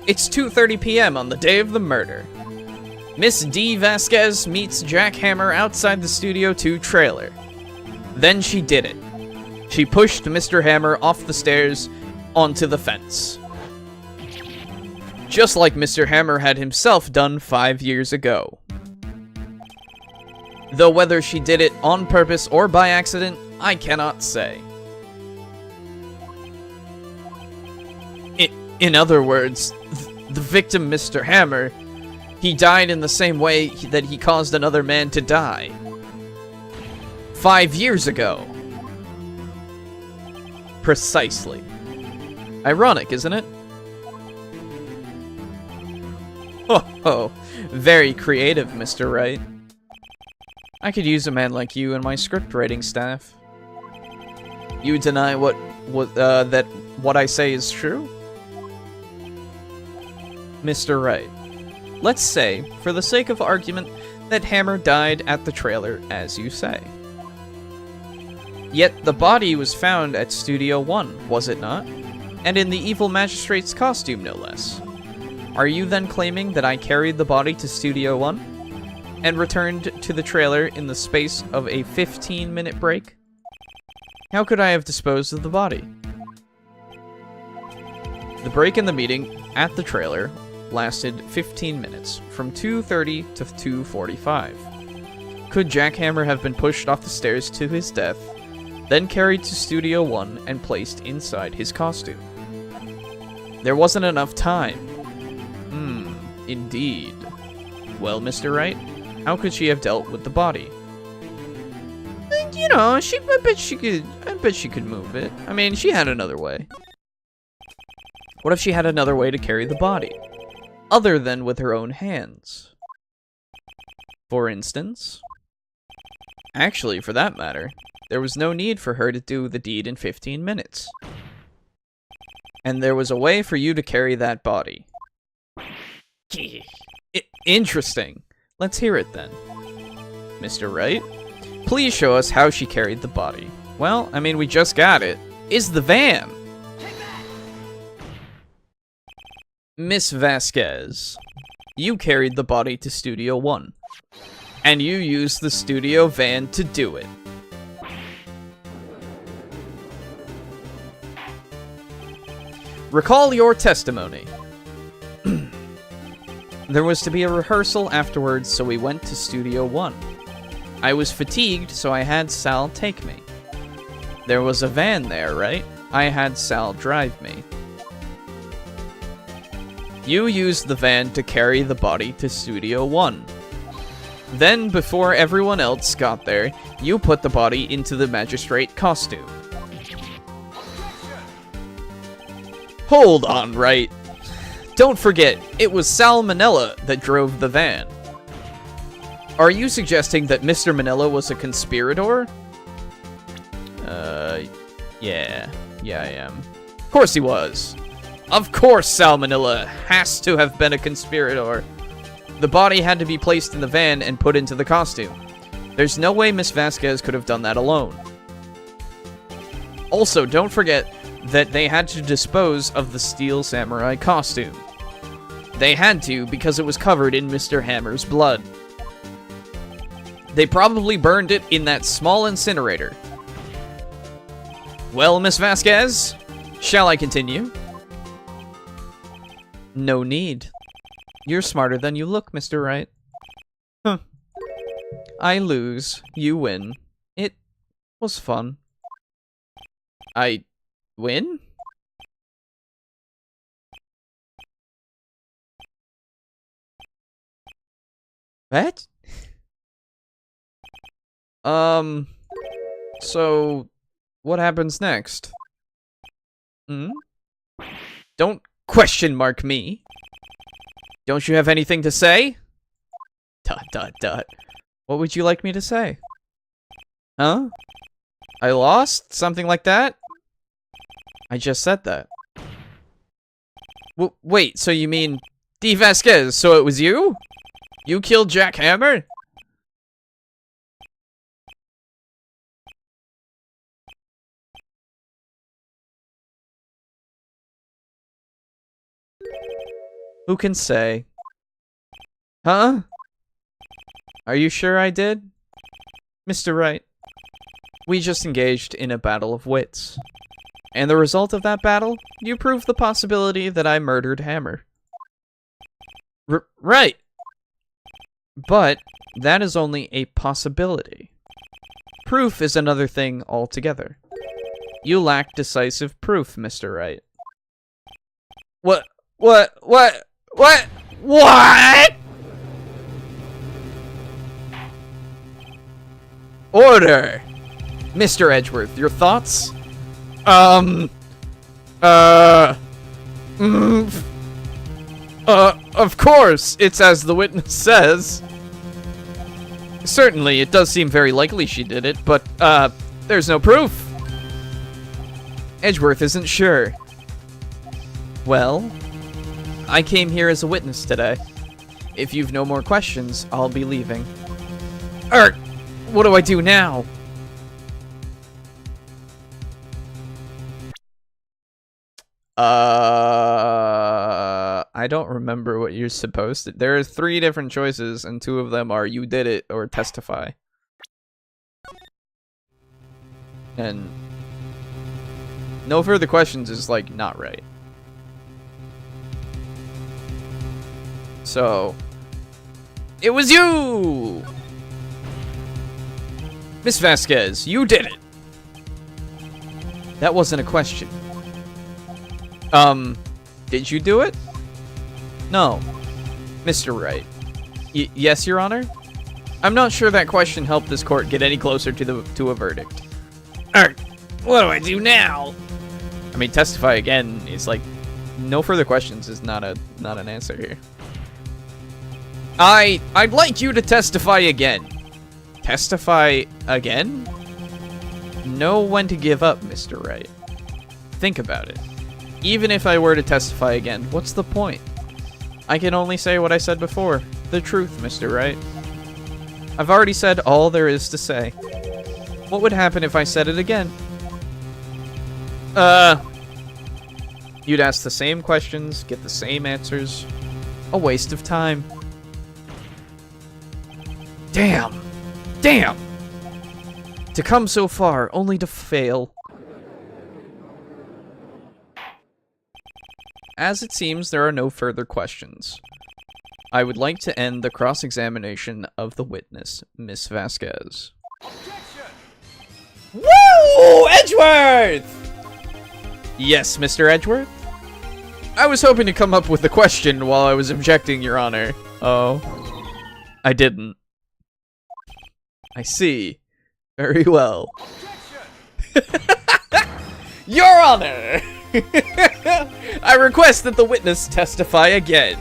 It's 2:30 p.m. on the day of the murder. Miss D. Vasquez meets Jack Hammer outside the Studio 2 trailer. Then she did it. She pushed Mr. Hammer off the stairs onto the fence. Just like Mr. Hammer had himself done 5 years ago. Though whether she did it on purpose or by accident, I cannot say. In other words, the victim, Mr. Hammer, he died in the same way that he caused another man to die. 5 years ago. Precisely. Ironic, isn't it? Oh, very creative, Mr. Wright. I could use a man like you in my script writing staff. You deny that what I say is true? Mr. Wright, let's say, for the sake of argument, that Hammer died at the trailer, as you say. Yet the body was found at Studio 1, was it not? And in the evil magistrate's costume, no less. Are you then claiming that I carried the body to Studio 1? And returned to the trailer in the space of a 15-minute break? How could I have disposed of the body? The break in the meeting at the trailer lasted 15 minutes, from 2:30 to 2:45. Could Jack Hammer have been pushed off the stairs to his death, then carried to Studio 1 and placed inside his costume? There wasn't enough time. Indeed. Well, Mr. Wright, how could she have dealt with the body? You know, I bet she could move it. I mean, she had another way. What if she had another way to carry the body? Other than with her own hands? For instance? Actually, for that matter, there was no need for her to do the deed in 15 minutes. And there was a way for you to carry that body. Interesting. Let's hear it then. Mr. Wright, please show us how she carried the body. Well, I mean, we just got it. Is the van. Miss Vasquez, you carried the body to Studio 1. And you used the studio van to do it. Recall your testimony. There was to be a rehearsal afterwards, so we went to Studio 1. I was fatigued, so I had Sal take me. There was a van there, right? I had Sal drive me. You used the van to carry the body to Studio 1. Then, before everyone else got there, you put the body into the magistrate costume. Hold on, Wright. Don't forget, it was Sal Manella that drove the van. Are you suggesting that Mr. Manella was a conspirator? Yeah, I am. Of course he was. Of course Sal Manella has to have been a conspirator. The body had to be placed in the van and put into the costume. There's no way Miss Vasquez could have done that alone. Also, don't forget that they had to dispose of the Steel Samurai costume. They had to because it was covered in Mr. Hammer's blood. They probably burned it in that small incinerator. Well, Miss Vasquez, shall I continue? No need. You're smarter than you look, Mr. Wright. Huh. I lose. You win. It was fun. I win? What? So, what happens next? Don't question mark me. Don't you have anything to say? ... What would you like me to say? Huh? I lost? Something like that? I just said that. Wait, so you mean... D. Vasquez, so it was you? You killed Jack Hammer? Who can say? Huh? Are you sure I did? Mr. Wright, we just engaged in a battle of wits. And the result of that battle, you proved the possibility that I murdered Hammer. Right! But that is only a possibility. Proof is another thing altogether. You lack decisive proof, Mr. Wright. What? Order! Mr. Edgeworth, your thoughts? Of course, it's as the witness says. Certainly, it does seem very likely she did it, but, there's no proof. Edgeworth isn't sure. Well, I came here as a witness today. If you've no more questions, I'll be leaving. What do I do now? I don't remember what you're supposed to... There are 3 different choices, and 2 of them are you did it or testify. And no further questions is, like, not right. So, it was you! Miss Vasquez, you did it! That wasn't a question. Did you do it? No. Mr. Wright. Yes, Your Honor? I'm not sure that question helped this court get any closer to a verdict. What do I do now? I mean, testify again is like, no further questions is not an answer here. I'd like you to testify again. Testify again? Know when to give up, Mr. Wright. Think about it. Even if I were to testify again, what's the point? I can only say what I said before. The truth, Mr. Wright. I've already said all there is to say. What would happen if I said it again? You'd ask the same questions, get the same answers. A waste of time. Damn! Damn! To come so far, only to fail. As it seems, there are no further questions. I would like to end the cross-examination of the witness, Miss Vasquez. Woo! Edgeworth! Yes, Mr. Edgeworth? I was hoping to come up with a question while I was objecting, Your Honor. Oh. I didn't. I see. Very well. Your Honor! I request that the witness testify again.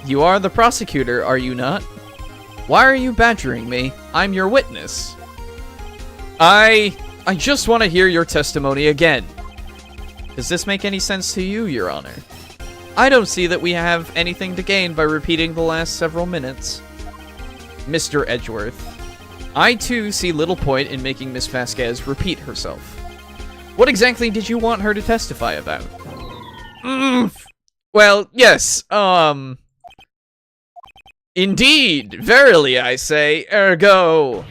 You are the prosecutor, are you not? Why are you badgering me? I'm your witness. I just want to hear your testimony again. Does this make any sense to you, Your Honor? I don't see that we have anything to gain by repeating the last several minutes. Mr. Edgeworth, I too see little point in making Miss Vasquez repeat herself. What exactly did you want her to testify about? Well, yes, Indeed, verily I say, ergo.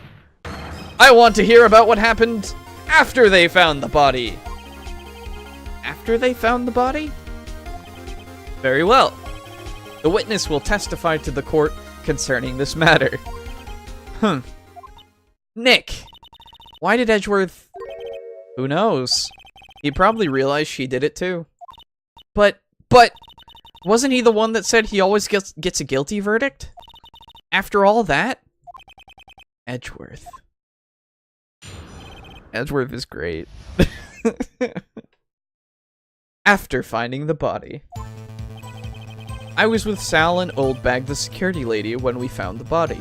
I want to hear about what happened after they found the body. After they found the body? Very well. The witness will testify to the court concerning this matter. Nick, why did Edgeworth... Who knows? He probably realized she did it too. But, wasn't he the one that said he always gets a guilty verdict? After all that? Edgeworth. Edgeworth is great. After finding the body. I was with Sal and Oldbag, the security lady, when we found the body.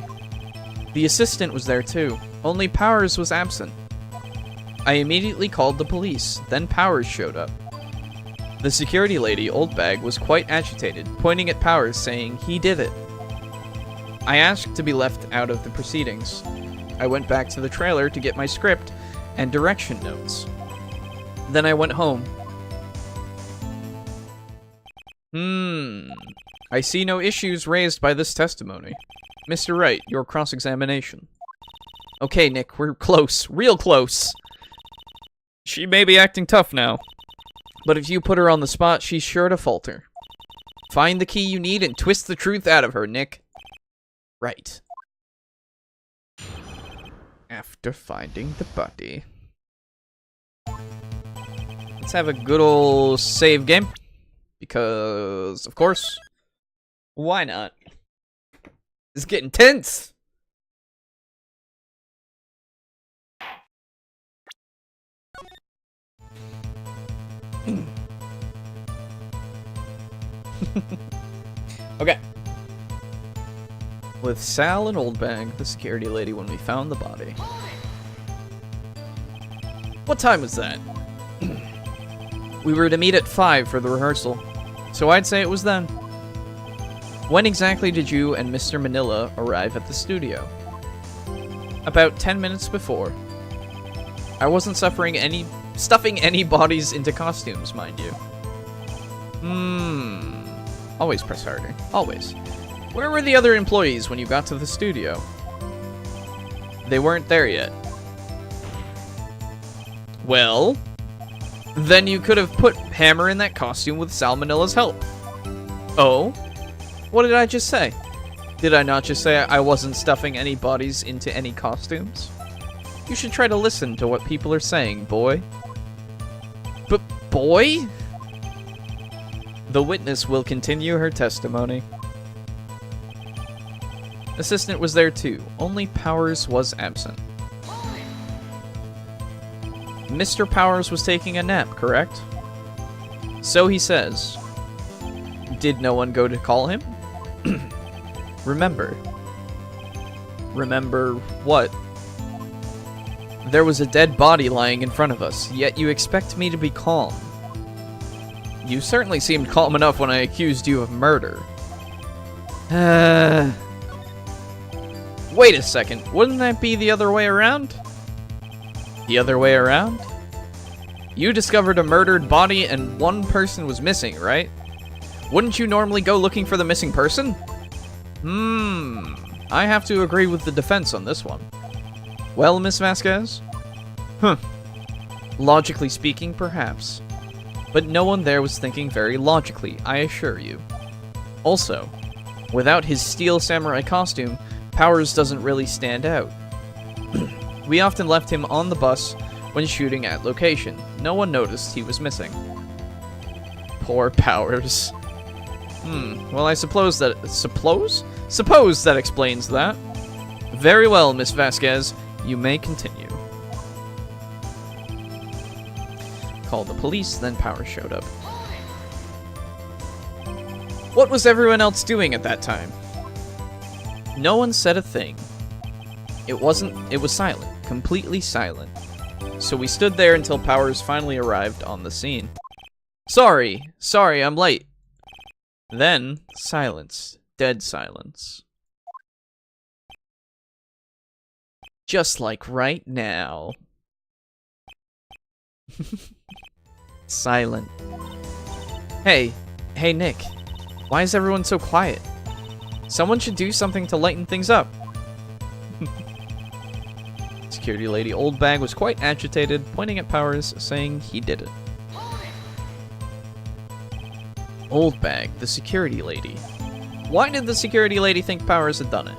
The assistant was there too, only Powers was absent. I immediately called the police, then Powers showed up. The security lady, Oldbag, was quite agitated, pointing at Powers saying he did it. I asked to be left out of the proceedings. I went back to the trailer to get my script and direction notes. Then I went home. I see no issues raised by this testimony. Mr. Wright, your cross-examination. Okay, Nick, we're close. Real close. She may be acting tough now, but if you put her on the spot, she's sure to falter. Find the key you need and twist the truth out of her, Nick. Right. After finding the body. Let's have a good old save game. Because, of course, why not? It's getting tense. Okay. With Sal and Oldbag, the security lady, when we found the body. What time was that? We were to meet at 5 for the rehearsal, so I'd say it was then. When exactly did you and Mr. Manila arrive at the studio? About 10 minutes before. I wasn't stuffing any bodies into costumes, mind you. Always press harder. Always. Where were the other employees when you got to the studio? They weren't there yet. Well, then you could have put Hammer in that costume with Sal Manila's help. Oh? What did I just say? Did I not just say I wasn't stuffing any bodies into any costumes? You should try to listen to what people are saying, boy. But boy? The witness will continue her testimony. Assistant was there too, only Powers was absent. Mr. Powers was taking a nap, correct? So he says. Did no one go to call him? Remember. Remember what? There was a dead body lying in front of us, yet you expect me to be calm. You certainly seemed calm enough when I accused you of murder. Wait a second, wouldn't that be the other way around? The other way around? You discovered a murdered body and one person was missing, right? Wouldn't you normally go looking for the missing person? I have to agree with the defense on this one. Well, Miss Vasquez? Logically speaking, perhaps. But no one there was thinking very logically, I assure you. Also, without his steel samurai costume, Powers doesn't really stand out. We often left him on the bus when shooting at location. No one noticed he was missing. Poor Powers. Well, I suppose that... Suppose that explains that. Very well, Miss Vasquez. You may continue. Called the police, then Powers showed up. What was everyone else doing at that time? No one said a thing. It was silent. Completely silent. So we stood there until Powers finally arrived on the scene. Sorry, I'm late. Then, silence. Dead silence. Just like right now. Silent. Hey, Nick. Why is everyone so quiet? Someone should do something to lighten things up. Security lady Oldbag was quite agitated, pointing at Powers, saying he did it. Oldbag, the security lady. Why did the security lady think Powers had done it?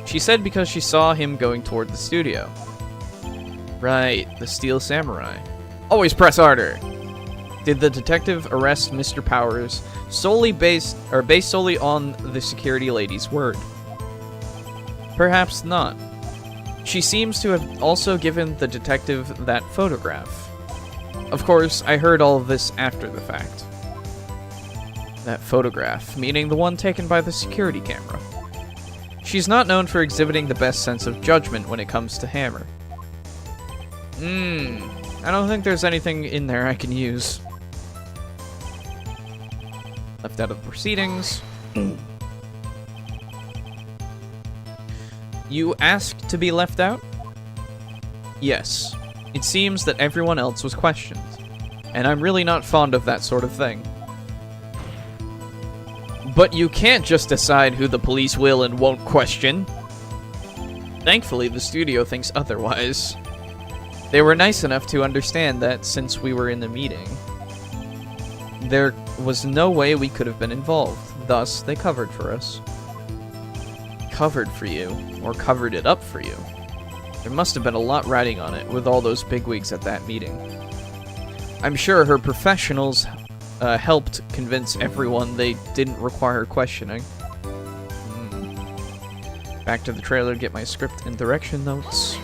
She said because she saw him going toward the studio. Right, the Steel Samurai. Always press harder! Did the detective arrest Mr. Powers based solely on the security lady's word? Perhaps not. She seems to have also given the detective that photograph. Of course, I heard all of this after the fact. That photograph, meaning the one taken by the security camera. She's not known for exhibiting the best sense of judgment when it comes to Hammer. I don't think there's anything in there I can use. Left out of the proceedings. You asked to be left out? Yes. It seems that everyone else was questioned. And I'm really not fond of that sort of thing. But you can't just decide who the police will and won't question. Thankfully, the studio thinks otherwise. They were nice enough to understand that since we were in the meeting, there was no way we could have been involved. Thus, they covered for us. Covered for you, or covered it up for you. There must have been a lot riding on it with all those bigwigs at that meeting. I'm sure her professionals helped convince everyone they didn't require questioning. Back to the trailer to get my script and direction notes.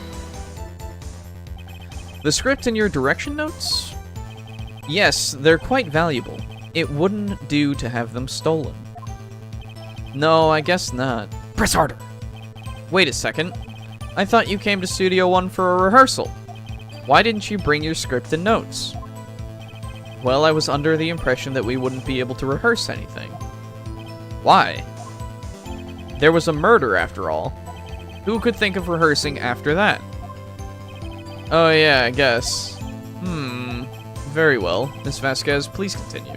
The script and your direction notes? Yes, they're quite valuable. It wouldn't do to have them stolen. No, I guess not. Press harder! Wait a second. I thought you came to Studio One for a rehearsal. Why didn't you bring your script and notes? Well, I was under the impression that we wouldn't be able to rehearse anything. Why? There was a murder, after all. Who could think of rehearsing after that? Oh yeah, I guess. Very well. Miss Vasquez, please continue.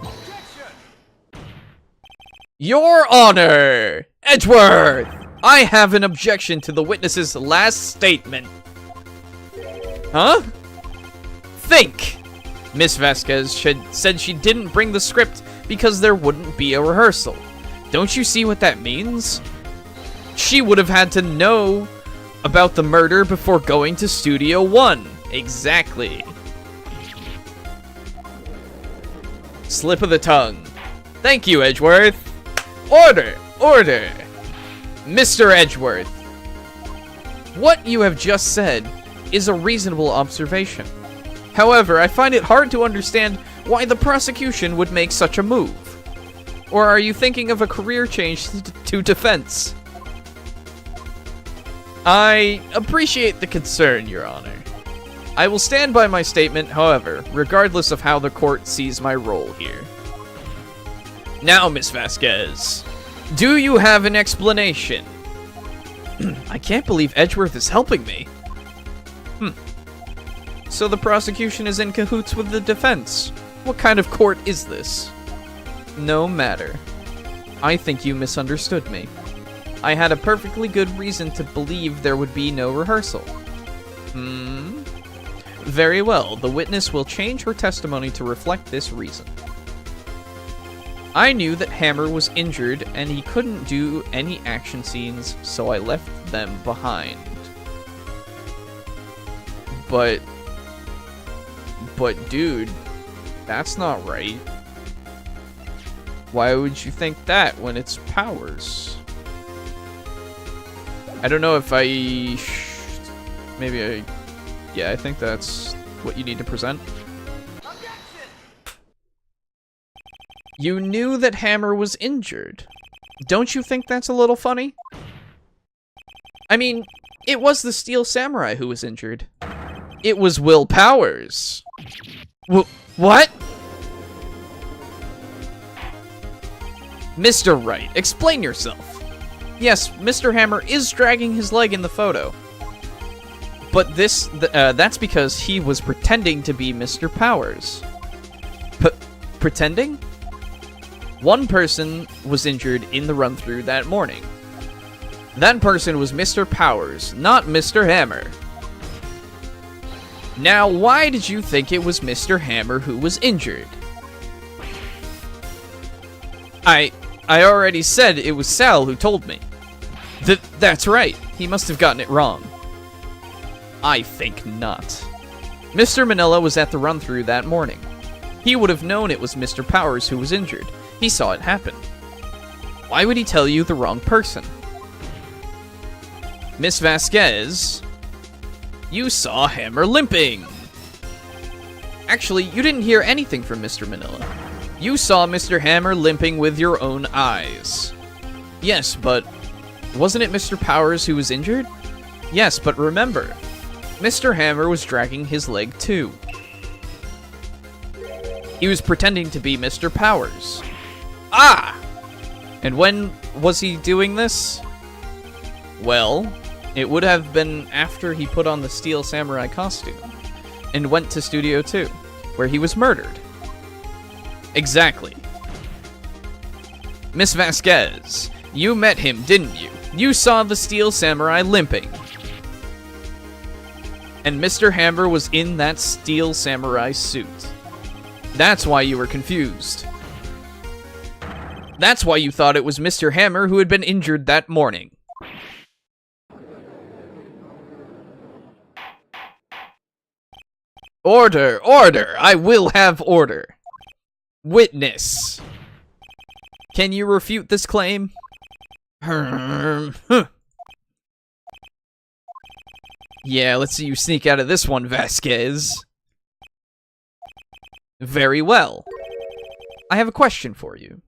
Your Honor! Edgeworth! I have an objection to the witness's last statement. Huh? Think! Miss Vasquez said she didn't bring the script because there wouldn't be a rehearsal. Don't you see what that means? She would have had to know about the murder before going to Studio One. Exactly. Slip of the tongue. Thank you, Edgeworth. Order! Order! Mr. Edgeworth, what you have just said is a reasonable observation. However, I find it hard to understand why the prosecution would make such a move. Or are you thinking of a career change to defense? I appreciate the concern, Your Honor. I will stand by my statement, however, regardless of how the court sees my role here. Now, Miss Vasquez, do you have an explanation? I can't believe Edgeworth is helping me. So the prosecution is in cahoots with the defense. What kind of court is this? No matter. I think you misunderstood me. I had a perfectly good reason to believe there would be no rehearsal. Very well, the witness will change her testimony to reflect this reason. I knew that Hammer was injured and he couldn't do any action scenes, so I left them behind. But dude, that's not right. Why would you think that when it's Powers? I don't know if yeah, I think that's what you need to present. You knew that Hammer was injured. Don't you think that's a little funny? I mean, it was the Steel Samurai who was injured. It was Will Powers. What? Mr. Wright, explain yourself. Yes, Mr. Hammer is dragging his leg in the photo. But that's because he was pretending to be Mr. Powers. Pretending? One person was injured in the run-through that morning. That person was Mr. Powers, not Mr. Hammer. Now, why did you think it was Mr. Hammer who was injured? I already said it was Sal who told me. That's right. He must have gotten it wrong. I think not. Mr. Manila was at the run-through that morning. He would have known it was Mr. Powers who was injured. He saw it happen. Why would he tell you the wrong person? Miss Vasquez, you saw Hammer limping. Actually, you didn't hear anything from Mr. Manila. You saw Mr. Hammer limping with your own eyes. Yes, but wasn't it Mr. Powers who was injured? Yes, but remember, Mr. Hammer was dragging his leg too. He was pretending to be Mr. Powers. Ah! And when was he doing this? Well, it would have been after he put on the Steel Samurai costume and went to Studio 2, where he was murdered. Exactly. Miss Vasquez, you met him, didn't you? You saw the Steel Samurai limping. And Mr. Hammer was in that Steel Samurai suit. That's why you were confused. That's why you thought it was Mr. Hammer who had been injured that morning. Order! Order! I will have order! Witness! Can you refute this claim? Yeah, let's see you sneak out of this one, Vasquez. Very well. I have a question for you.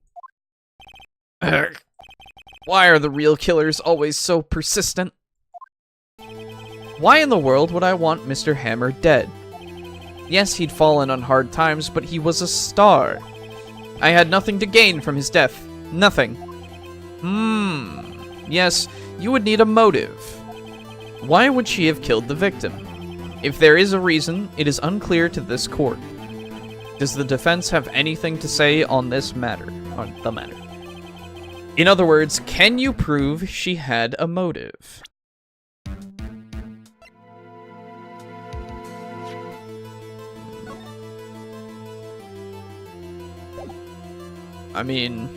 Why are the real killers always so persistent? Why in the world would I want Mr. Hammer dead? Yes, he'd fallen on hard times, but he was a star. I had nothing to gain from his death. Nothing. Yes, you would need a motive. Why would she have killed the victim? If there is a reason, it is unclear to this court. Does the defense have anything to say on this matter? On the matter? In other words, can you prove she had a motive? I mean...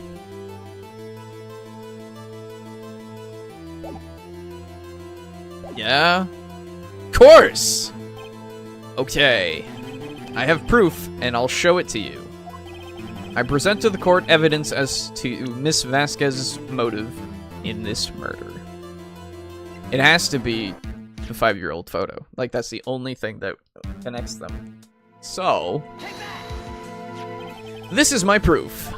yeah? Of course! Okay. I have proof, and I'll show it to you. I present to the court evidence as to Miss Vasquez's motive in this murder. It has to be the 5-year-old photo. Like, that's the only thing that connects them. So, this is my proof.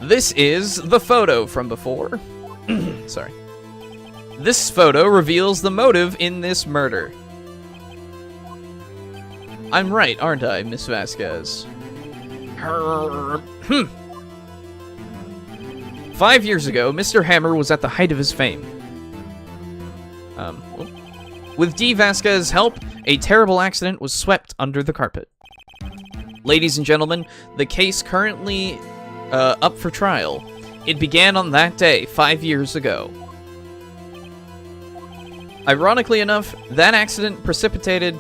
This is the photo from before. Sorry. This photo reveals the motive in this murder. I'm right, aren't I, Miss Vasquez? 5 years ago, Mr. Hammer was at the height of his fame. With D. Vasquez's help, a terrible accident was swept under the carpet. Ladies and gentlemen, the case currently up for trial. It began on that day, 5 years ago. Ironically enough, that accident precipitated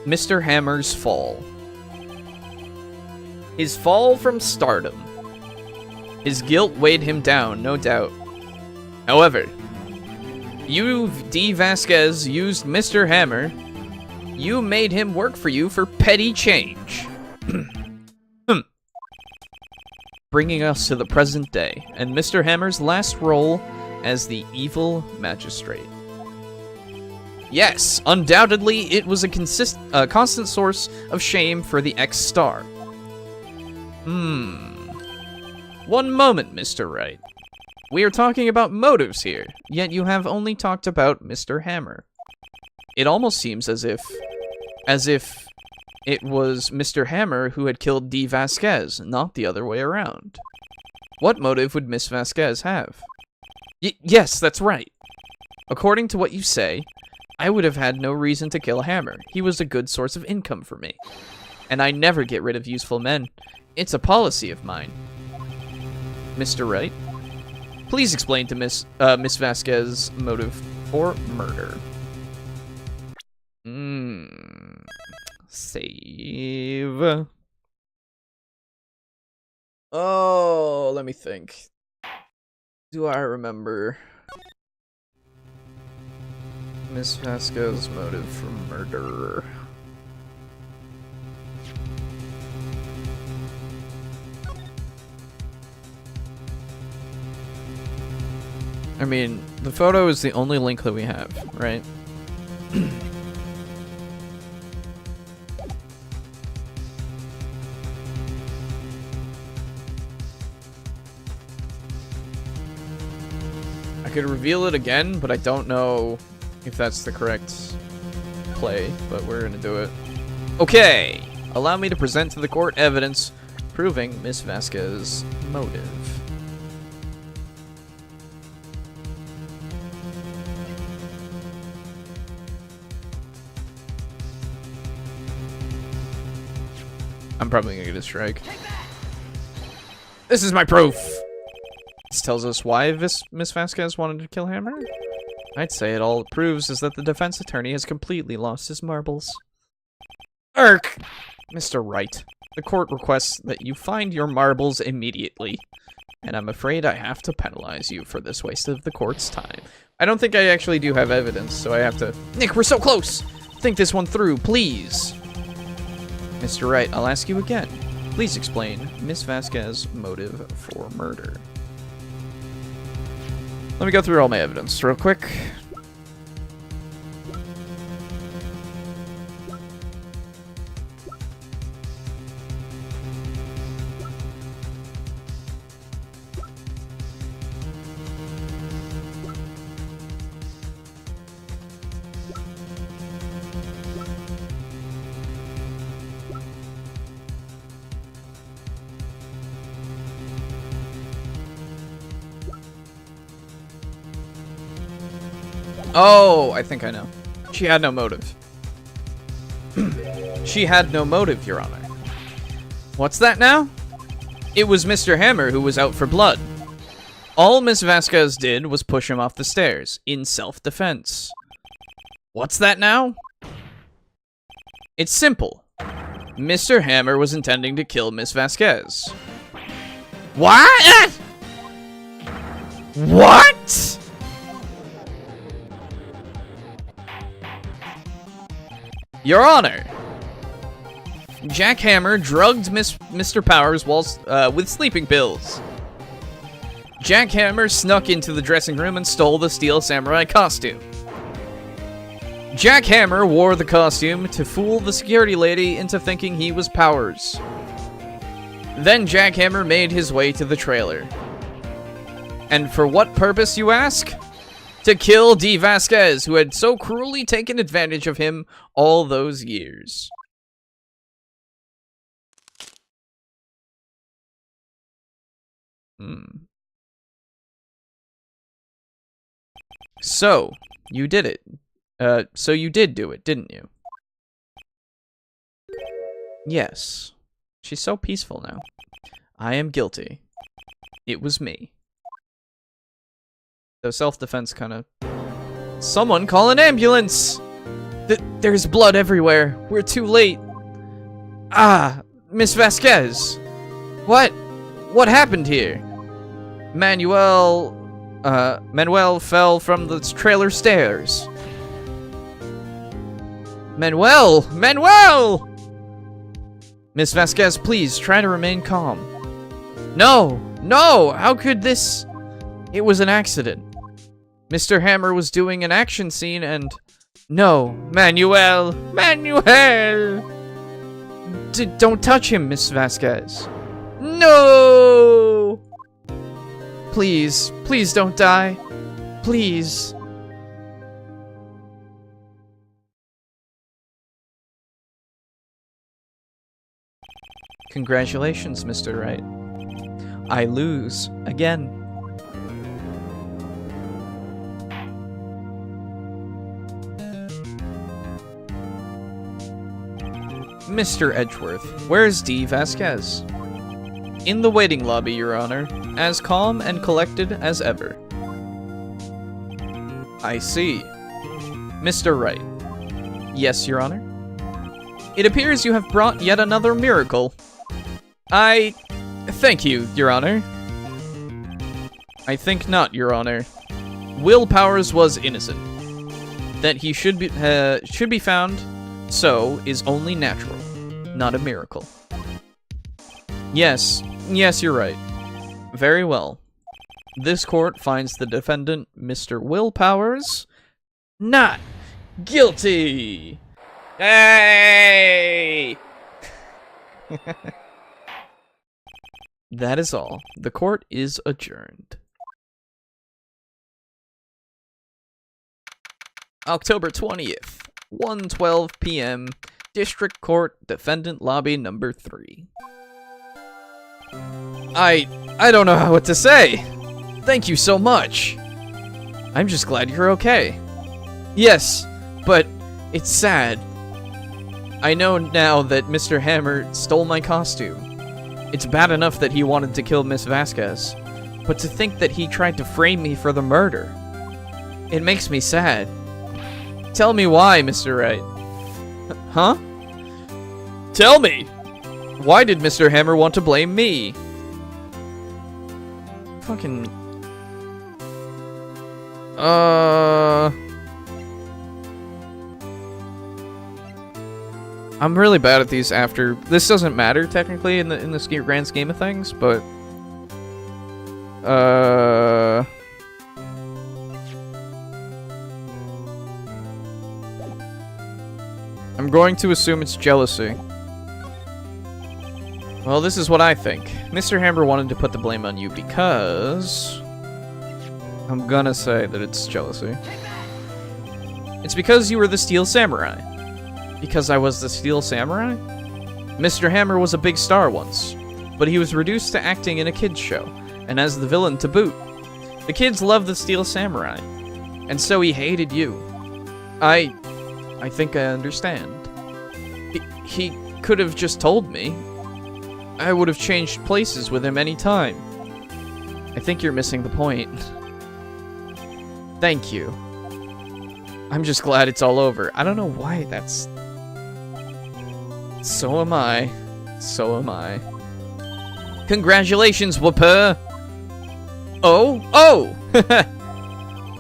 Mr. Hammer's fall. His fall from stardom. His guilt weighed him down, no doubt. However, you, D. Vasquez, used Mr. Hammer. You made him work for you for petty change. Bringing us to the present day, and Mr. Hammer's last role as the evil magistrate. Yes, undoubtedly, it was a constant source of shame for the ex-star. One moment, Mr. Wright. We are talking about motives here, yet you have only talked about Mr. Hammer. It almost seems as if it was Mr. Hammer who had killed D. Vasquez, not the other way around. What motive would Miss Vasquez have? Yes, that's right. According to what you say, I would have had no reason to kill Hammer. He was a good source of income for me. And I never get rid of useful men. It's a policy of mine. Mr. Wright? Please explain to Miss Vasquez's motive for murder. Save. Oh, let me think. Do I remember Miss Vasquez's motive for murder? I mean, the photo is the only link that we have, right? I could reveal it again, but I don't know if that's the correct play, but we're gonna do it. Okay! Allow me to present to the court evidence proving Miss Vasquez's motive. I'm probably gonna get a strike. This is my proof! This tells us why Miss Vasquez wanted to kill Hammer? I'd say all it proves is that the defense attorney has completely lost his marbles. Irk! Mr. Wright, the court requests that you find your marbles immediately. And I'm afraid I have to penalize you for this waste of the court's time. I don't think I actually do have evidence, so I have to... Nick, we're so close! Think this one through, please! Mr. Wright, I'll ask you again. Please explain Miss Vasquez's motive for murder. Let me go through all my evidence real quick. Oh, I think I know. She had no motive. She had no motive, Your Honor. What's that now? It was Mr. Hammer who was out for blood. All Miss Vasquez did was push him off the stairs, in self-defense. What's that now? It's simple. Mr. Hammer was intending to kill Miss Vasquez. What? What? Your Honor, Jack Hammer drugged Mr. Powers whilst, with sleeping pills. Jack Hammer snuck into the dressing room and stole the steel samurai costume. Jack Hammer wore the costume to fool the security lady into thinking he was Powers. Then Jack Hammer made his way to the trailer. And for what purpose, you ask? To kill D. Vasquez, who had so cruelly taken advantage of him all those years. So, you did it. So you did do it, didn't you? Yes. She's so peaceful now. I am guilty. It was me. So self-defense kind of... Someone call an ambulance! There's blood everywhere. We're too late. Ah, Miss Vasquez. What? What happened here? Manuel fell from the trailer stairs. Manuel! Miss Vasquez, please, try to remain calm. No! How could this... It was an accident. Mr. Hammer was doing an action scene and... No, Manuel! Don't touch him, Miss Vasquez. No! Please don't die. Please. Congratulations, Mr. Wright. I lose again. Mr. Edgeworth, where's D. Vasquez? In the waiting lobby, Your Honor, as calm and collected as ever. I see. Mr. Wright. Yes, Your Honor. It appears you have brought yet another miracle. Thank you, Your Honor. I think not, Your Honor. Will Powers was innocent. That he should be found so is only natural, not a miracle. Yes, you're right. Very well. This court finds the defendant, Mr. Will Powers, not guilty. Hey! That is all. The court is adjourned. October 20th, 1:12 p.m., District Court, Defendant Lobby number 3. I don't know what to say. Thank you so much. I'm just glad you're okay. Yes, but it's sad. I know now that Mr. Hammer stole my costume. It's bad enough that he wanted to kill Miss Vasquez, but to think that he tried to frame me for the murder. It makes me sad. Tell me why, Mr. Wright. Huh? Tell me! Why did Mr. Hammer want to blame me? Fucking... I'm really bad at these after... This doesn't matter, technically, in the grand scheme of things, but... I'm going to assume it's jealousy. Well, this is what I think. Mr. Hammer wanted to put the blame on you because... I'm gonna say that it's jealousy. It's because you were the Steel Samurai. Because I was the Steel Samurai? Mr. Hammer was a big star once, but he was reduced to acting in a kids show, and as the villain to boot. The kids loved the Steel Samurai, and so he hated you. I think I understand. He could have just told me. I would have changed places with him any time. I think you're missing the point. Thank you. I'm just glad it's all over. I don't know why that's... So am I. So am I. Congratulations, Whooper! Oh!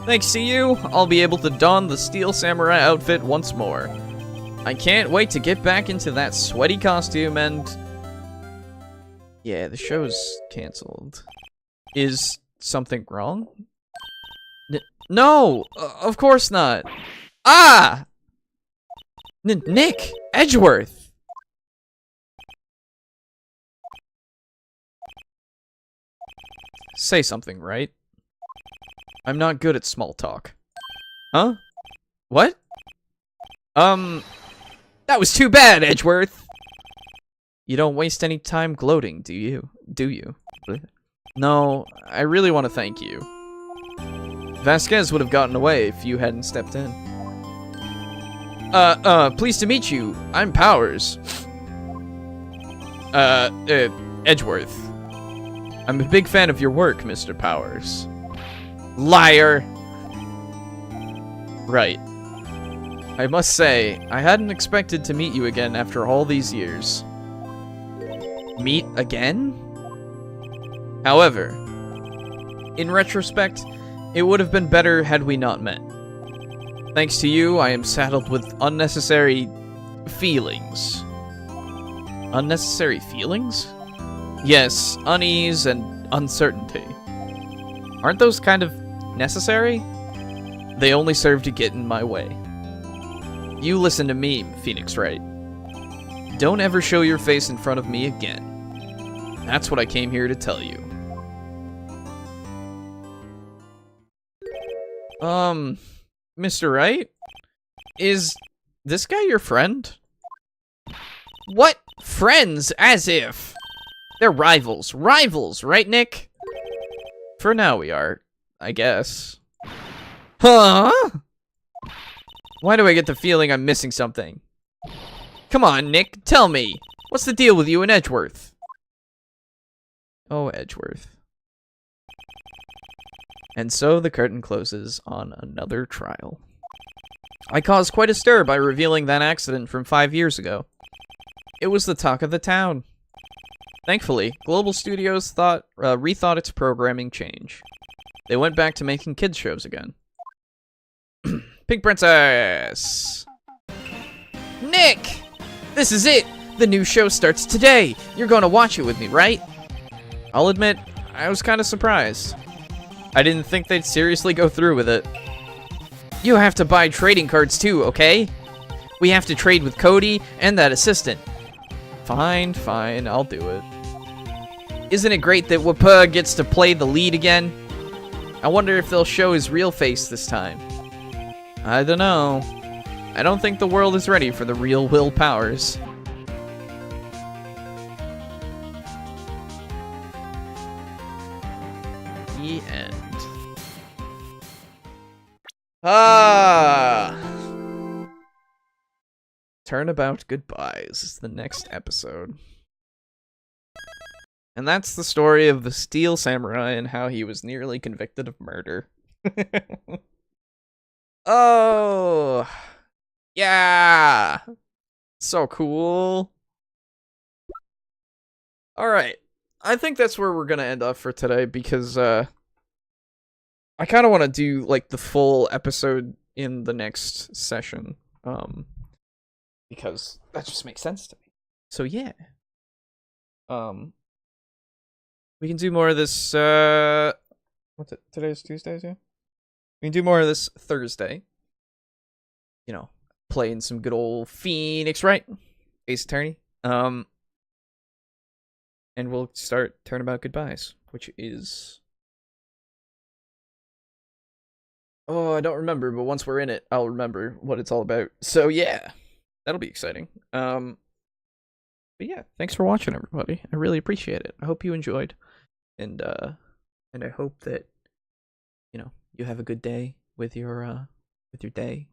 Thanks to you, I'll be able to don the Steel Samurai outfit once more. I can't wait to get back into that sweaty costume and... Yeah, the show's cancelled. Is something wrong? No! Of course not! Ah! Nick! Edgeworth! Say something, right? I'm not good at small talk. Huh? What? That was too bad, Edgeworth! You don't waste any time gloating, do you? No, I really want to thank you. Vasquez would have gotten away if you hadn't stepped in. Pleased to meet you. I'm Powers. Edgeworth. I'm a big fan of your work, Mr. Powers. Liar! Right. I must say, I hadn't expected to meet you again after all these years. Meet again? However, in retrospect, it would have been better had we not met. Thanks to you, I am saddled with unnecessary feelings. Unnecessary feelings? Yes, unease and uncertainty. Aren't those kind of necessary? They only serve to get in my way. You listen to me, Phoenix Wright. Don't ever show your face in front of me again. That's what I came here to tell you. Mr. Wright? Is this guy your friend? What? Friends? As if. They're rivals. Rivals, right, Nick? For now we are, I guess. Huh? Why do I get the feeling I'm missing something? Come on, Nick, tell me. What's the deal with you and Edgeworth? Oh, Edgeworth. And so the curtain closes on another trial. I caused quite a stir by revealing that accident from 5 years ago. It was the talk of the town. Thankfully, Global Studios rethought its programming change. They went back to making kids shows again. Pink Princess! Nick! This is it! The new show starts today! You're gonna watch it with me, right? I'll admit, I was kinda surprised. I didn't think they'd seriously go through with it. You have to buy trading cards too, okay? We have to trade with Cody and that assistant. Fine, fine, I'll do it. Isn't it great that Wapa gets to play the lead again? I wonder if they'll show his real face this time. I don't know. I don't think the world is ready for the real Will Powers. The end. Turnabout Goodbyes is the next episode. And that's the story of the Steel Samurai and how he was nearly convicted of murder. Oh! Yeah! So cool. Alright. I think that's where we're gonna end up for today because, I kind of want to do, like, the full episode in the next session. Because that just makes sense to me. So, yeah. We can do more of this, what's it? Today's Tuesday, yeah? We can do more of this Thursday. You know, playing some good old Phoenix Wright, Ace Attorney. And we'll start Turnabout Goodbyes, which is... Oh, I don't remember, but once we're in it, I'll remember what it's all about. So yeah, that'll be exciting. But yeah, thanks for watching, everybody. I really appreciate it. I hope you enjoyed, and I hope that you know you have a good day with your day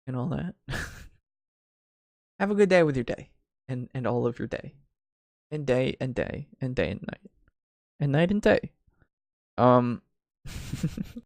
and all that. Have a good day with your day and all of your day, and day and day and day and night and night and day.